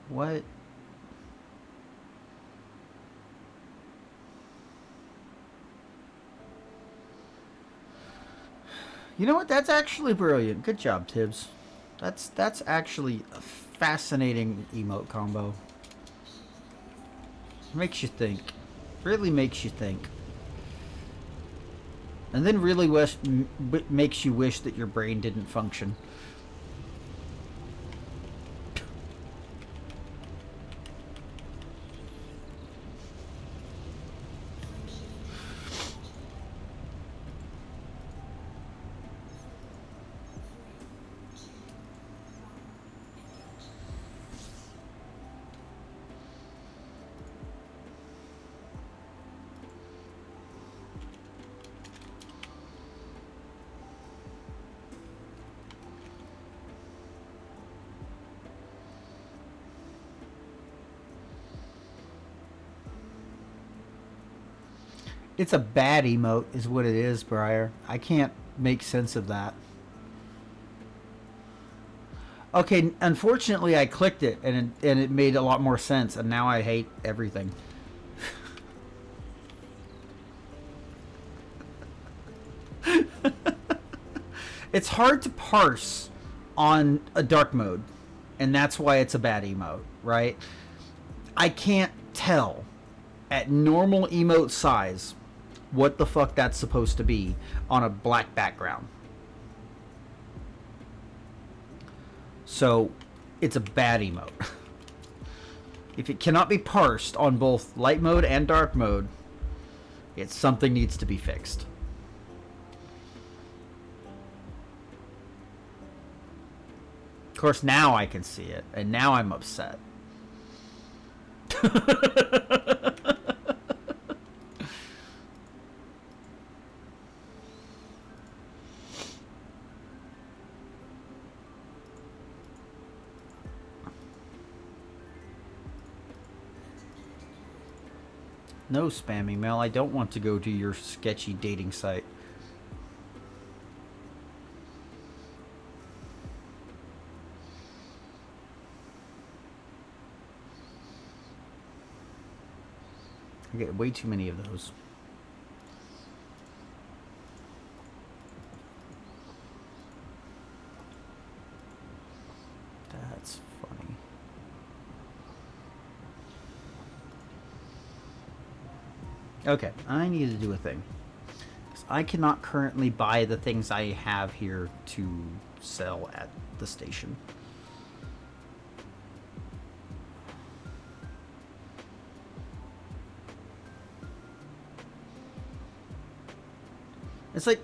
What? You know what? That's actually brilliant. Good job, Tibbs. That's actually a fascinating emote combo. Makes you think. Really makes you think. And then really makes you wish that your brain didn't function. It's a bad emote, is what it is, Briar. I can't make sense of that. Okay, unfortunately, I clicked it and it made a lot more sense, and now I hate everything. It's hard to parse on a dark mode, and that's why it's a bad emote, right? I can't tell at normal emote size what the fuck that's supposed to be on a black background. So it's a bad emote. If it cannot be parsed on both light mode and dark mode, it's something needs to be fixed. Of course, now I can see it, and now I'm upset. No spam email. I don't want to go to your sketchy dating site. I get way too many of those. That's funny. Okay, I need to do a thing. 'Cause I cannot currently buy the things I have here to sell at the station. It's like,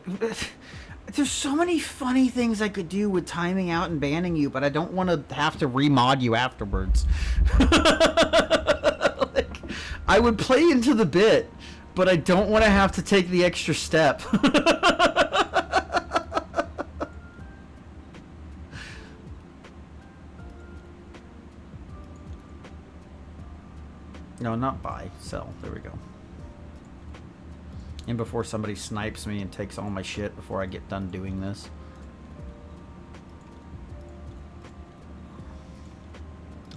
there's so many funny things I could do with timing out and banning you, but I don't want to have to remod you afterwards. Like, I would play into the bit, but I don't want to have to take the extra step. No, not buy, sell. There we go. And before somebody snipes me and takes all my shit before I get done doing this.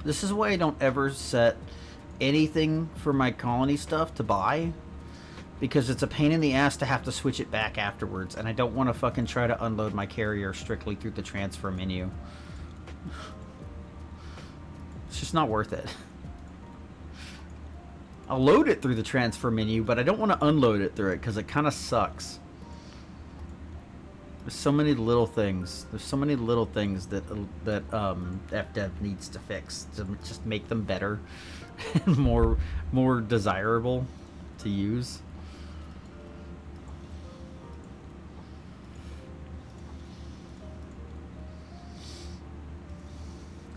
This is why I don't ever set anything for my colony stuff to buy. Because it's a pain in the ass to have to switch it back afterwards. And I don't want to fucking try to unload my carrier strictly through the transfer menu. It's just not worth it. I'll load it through the transfer menu, but I don't want to unload it through it because it kind of sucks. There's so many little things. There's so many little things that FDev needs to fix to just make them better and more desirable to use.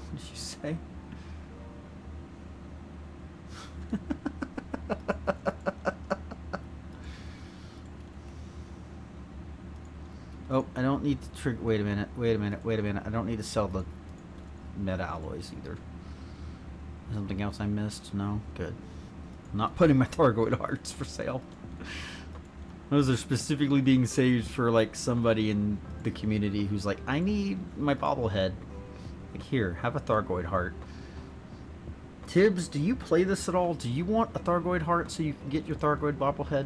What did you say? Oh, I don't need to trigger. Wait a minute. I don't need to sell the meta alloys either. Something else I missed? No? Good. I'm not putting my Thargoid hearts for sale. Those are specifically being saved for like somebody in the community who's like, I need my bobblehead. Like, here, have a Thargoid heart. Tibbs, do you play this at all? Do you want a Thargoid heart so you can get your Thargoid bobblehead?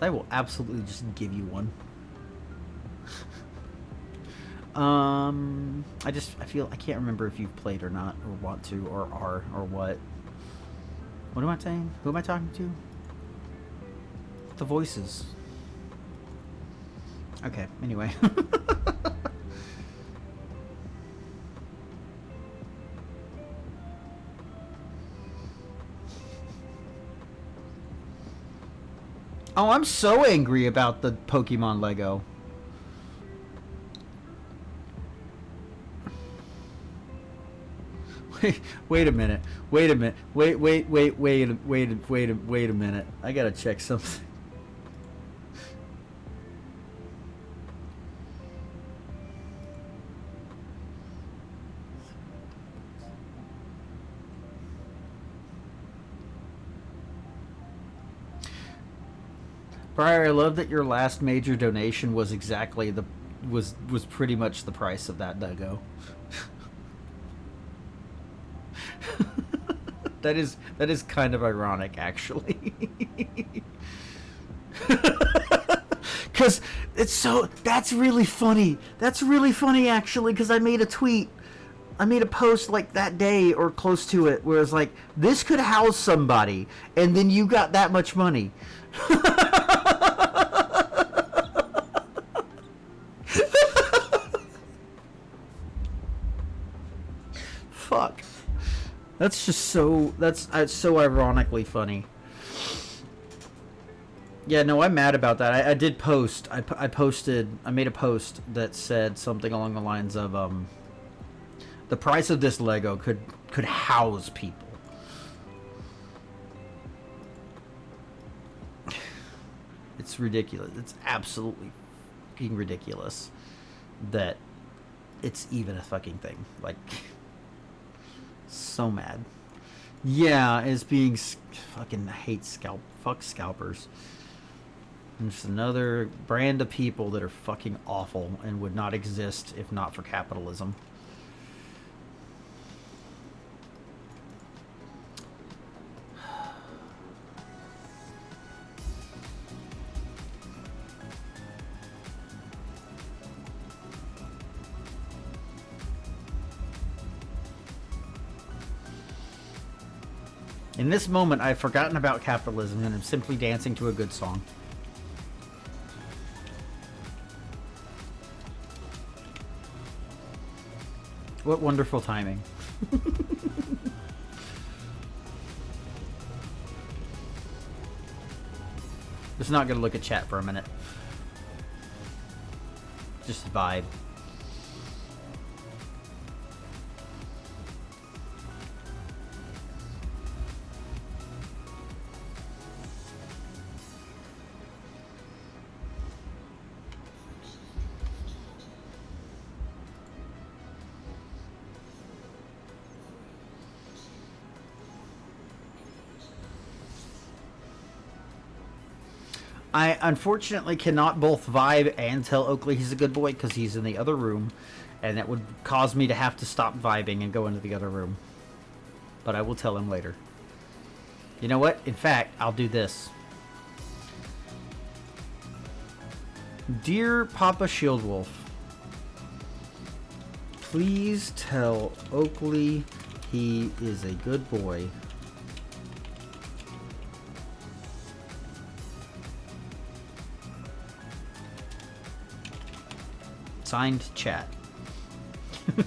I will absolutely just give you one. I can't remember if you've played or not, or want to, or are, or what. What am I saying? Who am I talking to? The voices. Okay, anyway. Oh, I'm so angry about the Pokemon Lego. Wait a minute. Wait a minute. Wait a minute. I gotta check something. Briar, I love that your last major donation was exactly the was pretty much the price of that Lego. That is kind of ironic, actually. Cause that's really funny. That's really funny, actually, because I made a tweet. I made a post like that day or close to it where it's like, this could house somebody, and then you got that much money. Fuck. That's just so, that's so ironically funny. Yeah, no, I'm mad about that. I did post. I made a post that said something along the lines of, the price of this Lego could house people. It's ridiculous. It's absolutely fucking ridiculous that it's even a fucking thing. Like, so mad. Yeah, it's being fucking fuck scalpers. And just another brand of people that are fucking awful and would not exist if not for capitalism. In this moment, I've forgotten about capitalism and am simply dancing to a good song. What wonderful timing. Just not gonna look at chat for a minute. Just vibe. I unfortunately cannot both vibe and tell Oakley he's a good boy because he's in the other room, and that would cause me to have to stop vibing and go into the other room. But I will tell him later. You know what? In fact, I'll do this. Dear Papa Shieldwolf, please tell Oakley he is a good boy. Signed, Chat. You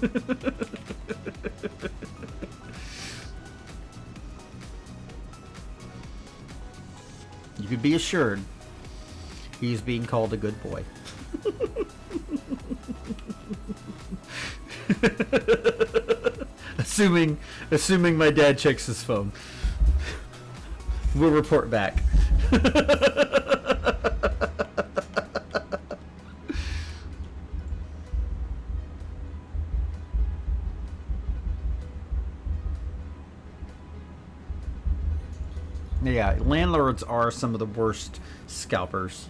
can be assured he's being called a good boy. assuming my dad checks his phone. We'll report back. Yeah, landlords are some of the worst scalpers.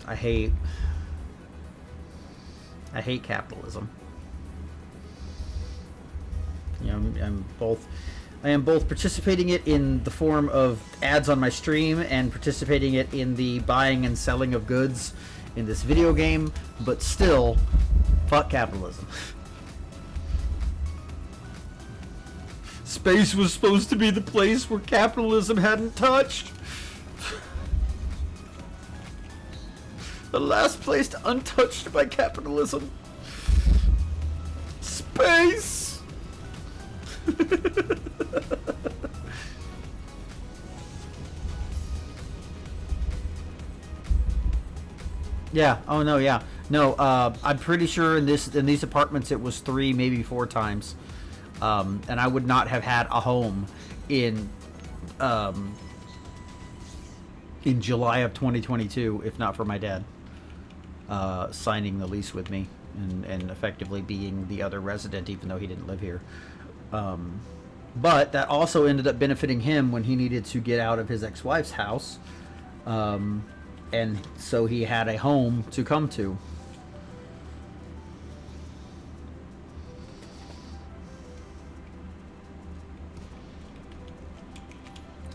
I hate capitalism. You I am both participating it in the form of ads on my stream and participating it in the buying and selling of goods in this video game, but still, fuck capitalism. Space was supposed to be the place where capitalism hadn't touched. The last place untouched by capitalism. Space! Yeah. Oh no. Yeah. No. I'm pretty sure in these apartments it was 3, maybe 4 times, and I would not have had a home in July of 2022 if not for my dad signing the lease with me and effectively being the other resident, even though he didn't live here. But that also ended up benefiting him when he needed to get out of his ex-wife's house. And so he had a home to come to.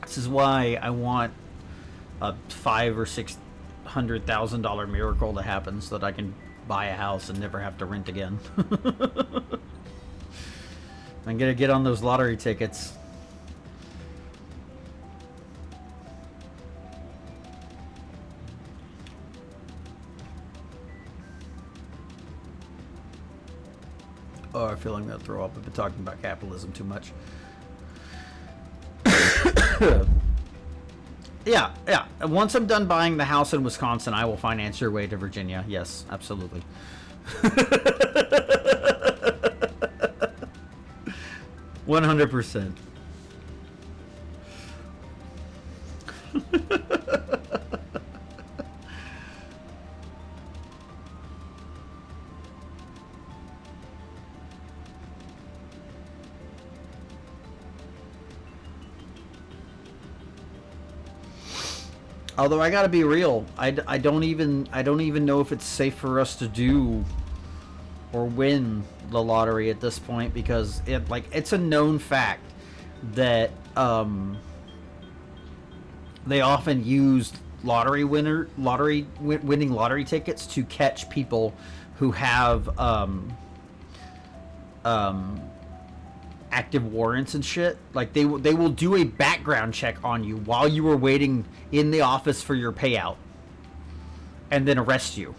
This is why I want a $500,000 or $600,000 miracle to happen so that I can buy a house and never have to rent again. I'm gonna get on those lottery tickets. Oh, I feel like I'm gonna throw up. I've been talking about capitalism too much. Yeah. Once I'm done buying the house in Wisconsin, I will finance your way to Virginia. Yes, absolutely. 100%. Although I gotta be real, I don't even know if it's safe for us to do or win the lottery at this point, because it's a known fact that they often use winning lottery tickets to catch people who have active warrants and shit. Like they will do a background check on you while you were waiting in the office for your payout and then arrest you.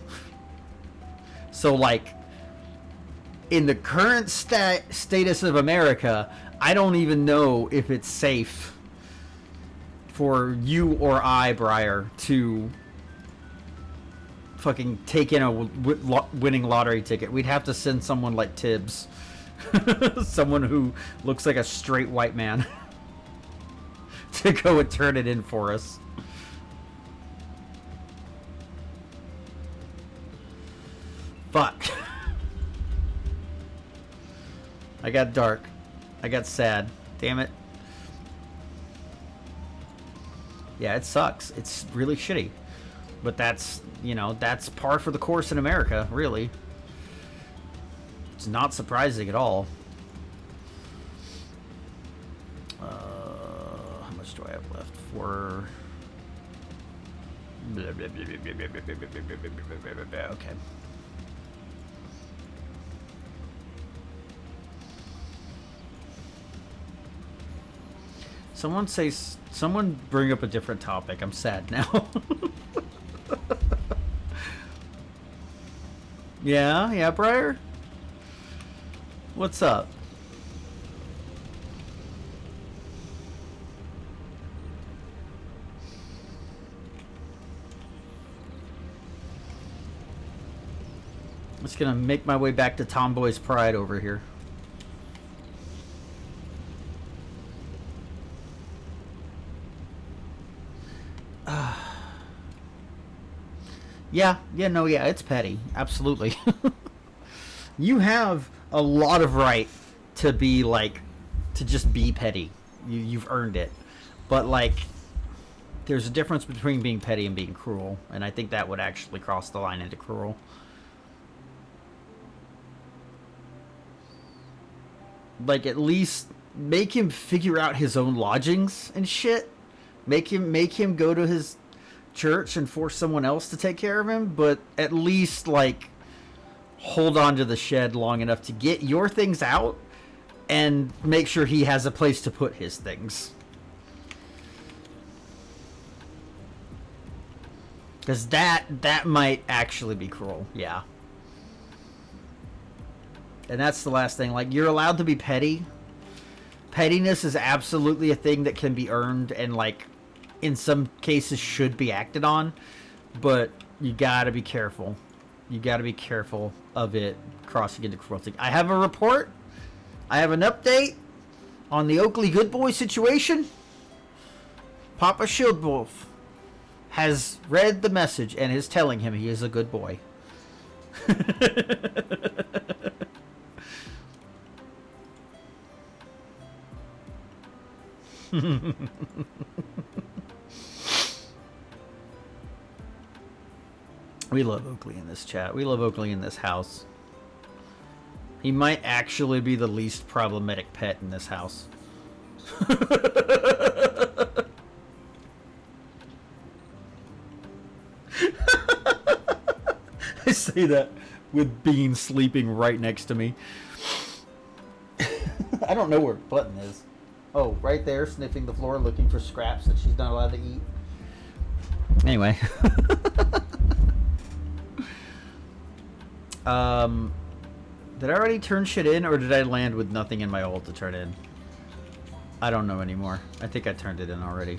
So like in the current status of America, I don't even know if it's safe for you or I, Briar, to fucking take in a winning lottery ticket. We'd have to send someone like Tibbs. Someone who looks like a straight white man to go and turn it in for us. Fuck. I got dark. I got sad. Damn it. Yeah, it sucks. It's really shitty. But that's, that's par for the course in America, really. It's not surprising at all. How much do I have left for? Okay. Someone bring up a different topic. I'm sad now. Yeah, Briar? What's up? I'm just gonna make my way back to Tomboy's Pride over here. Yeah, it's petty. Absolutely. You have a lot of right to be to just be petty. You've earned it. But there's a difference between being petty and being cruel, and I think that would actually cross the line into cruel. Like, at least make him figure out his own lodgings and shit. Make him go to his church and force someone else to take care of him, but at least, like, hold on to the shed long enough to get your things out and make sure he has a place to put his things. Because that might actually be cruel, yeah. And that's the last thing. Like, you're allowed to be petty. Pettiness is absolutely a thing that can be earned and, like, in some cases should be acted on. But you gotta be careful. You gotta be careful of it crossing into cruelty. I have a report. I have an update on the Oakley Good Boy situation. Papa Shieldwolf has read the message and is telling him he is a good boy. We love Oakley in this chat. We love Oakley in this house. He might actually be the least problematic pet in this house. I say that with Bean sleeping right next to me. I don't know where Button is. Oh, right there, sniffing the floor, looking for scraps that she's not allowed to eat. Anyway. Did I already turn shit in, or did I land with nothing in my ult to turn in? I don't know anymore. I think I turned it in already.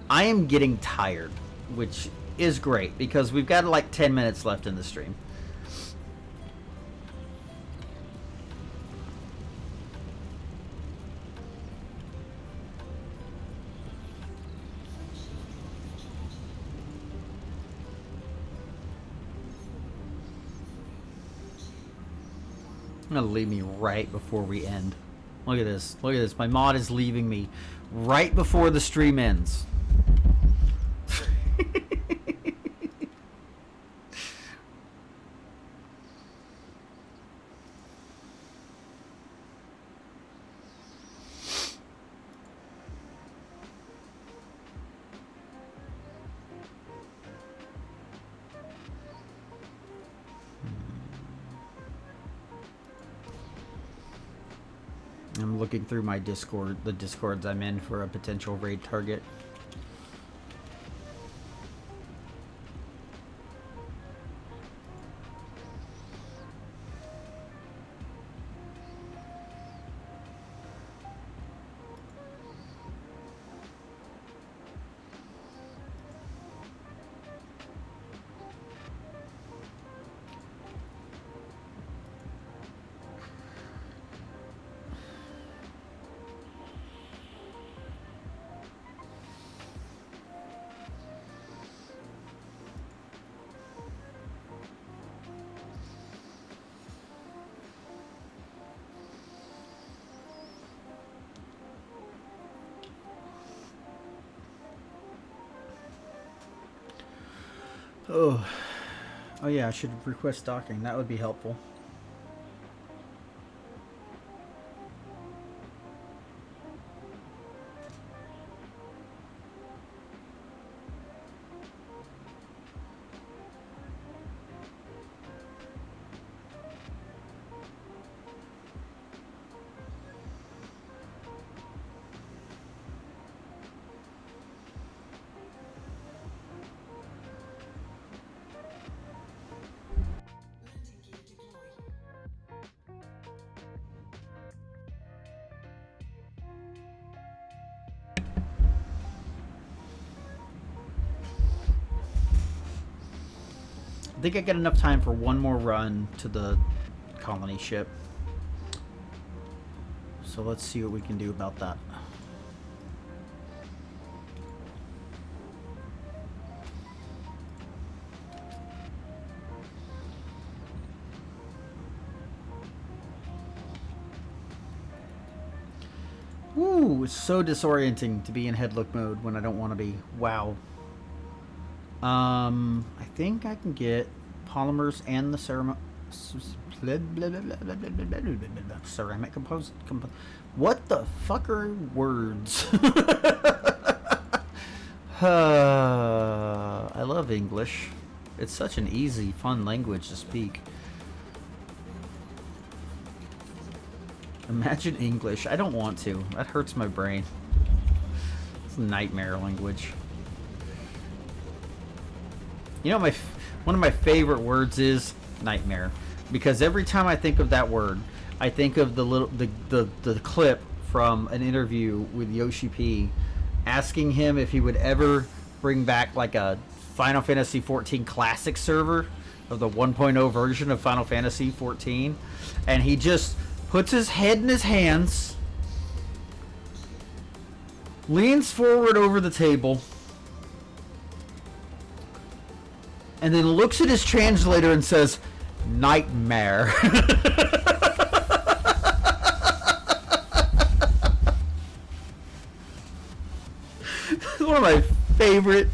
I am getting tired, which is great, because we've got like 10 minutes left in the stream. Gonna leave me right before we end. Look at this. Look at this. My mod is leaving me right before the stream ends. I'm looking through my Discord, the Discords I'm in for a potential raid target. Oh yeah, I should request docking. That would be helpful. Landing gear deployed. I think I get enough time for one more run to the colony ship. So let's see what we can do about that. Ooh, it's so disorienting to be in headlook mode when I don't want to be. Wow. I think I can get polymers and the ceramic what the fuck are words? I love English. It's such an easy, fun language to speak. Imagine English. I don't want to. That hurts my brain. It's nightmare language. You know, one of my favorite words is nightmare, because every time I think of that word, I think of the clip from an interview with Yoshi P, asking him if he would ever bring back like a Final Fantasy XIV Classic server of the 1.0 version of Final Fantasy XIV, and he just puts his head in his hands, leans forward over the table, and then looks at his translator and says, "Nightmare." One of my favorite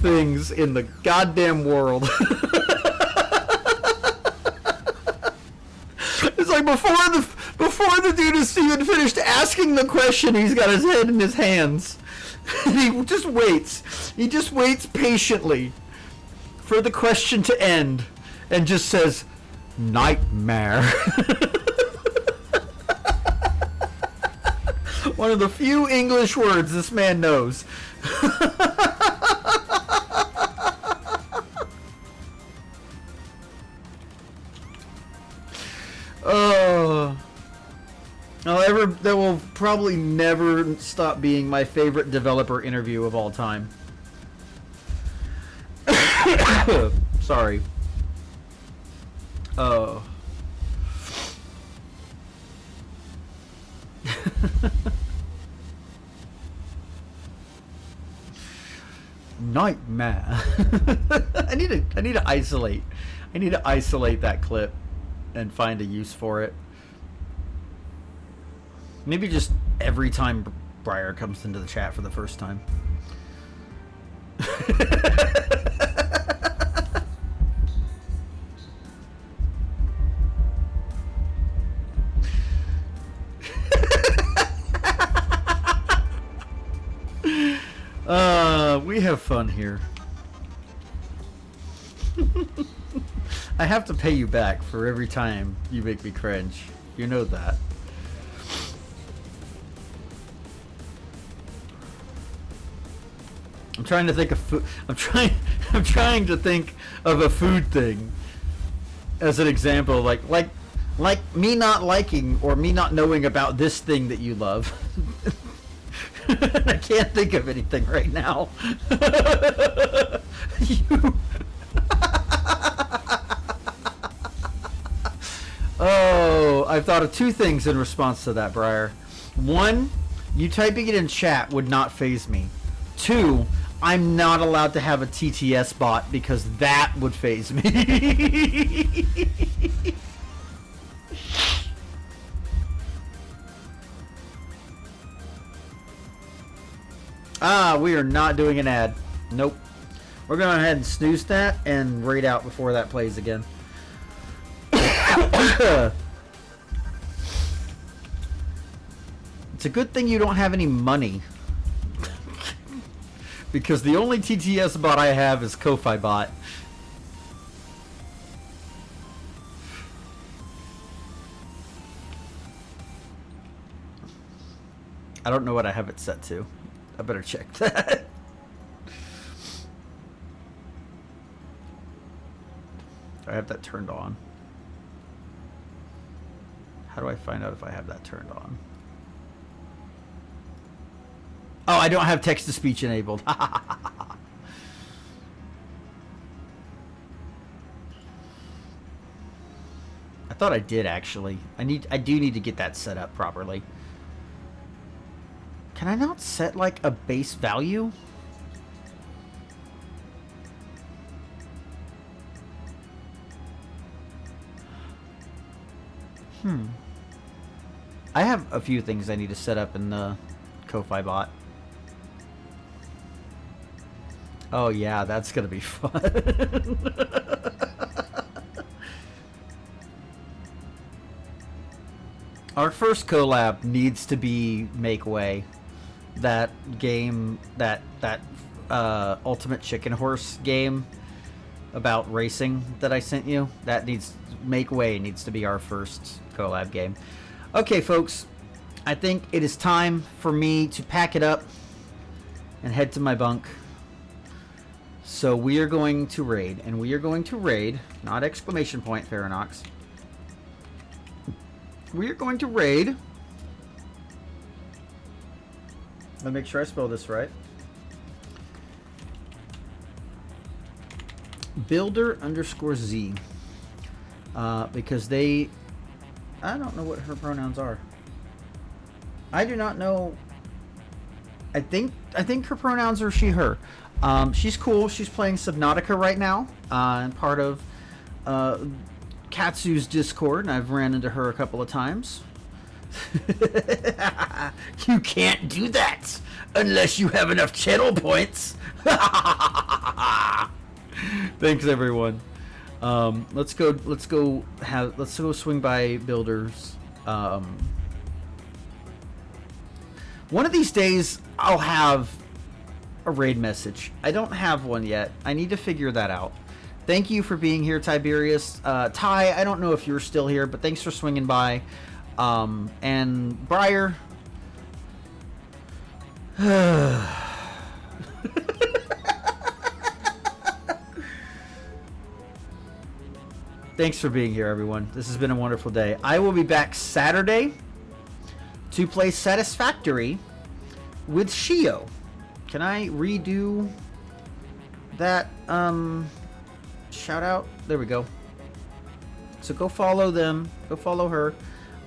things in the goddamn world. It's like before the dude is even finished asking the question, he's got his head in his hands. And he just waits. He just waits patiently for the question to end and just says, "Nightmare." One of the few English words this man knows. That will probably never stop being my favorite developer interview of all time. Sorry. Oh. Nightmare. I need to isolate. I need to isolate that clip and find a use for it. Maybe just every time Briar comes into the chat for the first time. We have fun here. I have to pay you back for every time you make me cringe. You know that. I'm trying to think of food. I'm trying to think of a food thing as an example, like me not liking or me not knowing about this thing that you love. I can't think of anything right now. Oh, I've thought of two things in response to that, Briar. One, you typing it in chat would not faze me. Two, I'm not allowed to have a TTS bot because that would faze me. Ah, we are not doing an ad. Nope. We're going to go ahead and snooze that and raid out before that plays again. It's a good thing you don't have any money. Because the only TTS bot I have is Ko-Fi bot. I don't know what I have it set to. I better check that. I have that turned on. How do I find out if I have that turned on? Oh, I don't have text-to-speech enabled. I thought I did, actually. I do need to get that set up properly. Can I not set, like, a base value? I have a few things I need to set up in the Ko-Fi bot. Oh yeah, that's gonna be fun. Our first collab needs to be Make Way. That game, that Ultimate Chicken Horse game about racing that I sent you, that needs Make Way needs to be our first collab game. Okay, folks, I think it is time for me to pack it up and head to my bunk. So we are going to raid, and we are going to raid, not exclamation point, Faranox. We are going to raid. Let me make sure I spell this right. Builder_Z. Because they... I don't know what her pronouns are. I do not know. I think her pronouns are she, her. She's cool. She's playing Subnautica right now. And part of Katsu's Discord, and I've ran into her a couple of times. You can't do that unless you have enough channel points. Thanks, everyone. Let's go swing by Builders. One of these days I'll have a raid message. I don't have one yet. I need to figure that out. Thank you for being here, Tiberius. Ty, I don't know if you're still here, but thanks for swinging by. And Briar. Thanks for being here, everyone. This has been a wonderful day. I will be back Saturday to play Satisfactory with Shio. Can I redo that shout out? There we go. So go follow them. Go follow her.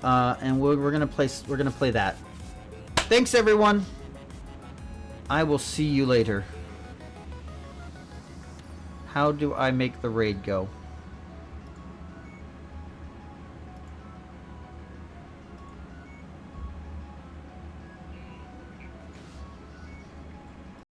And we're gonna play that. Thanks, everyone. I will see you later. How do I make the raid go?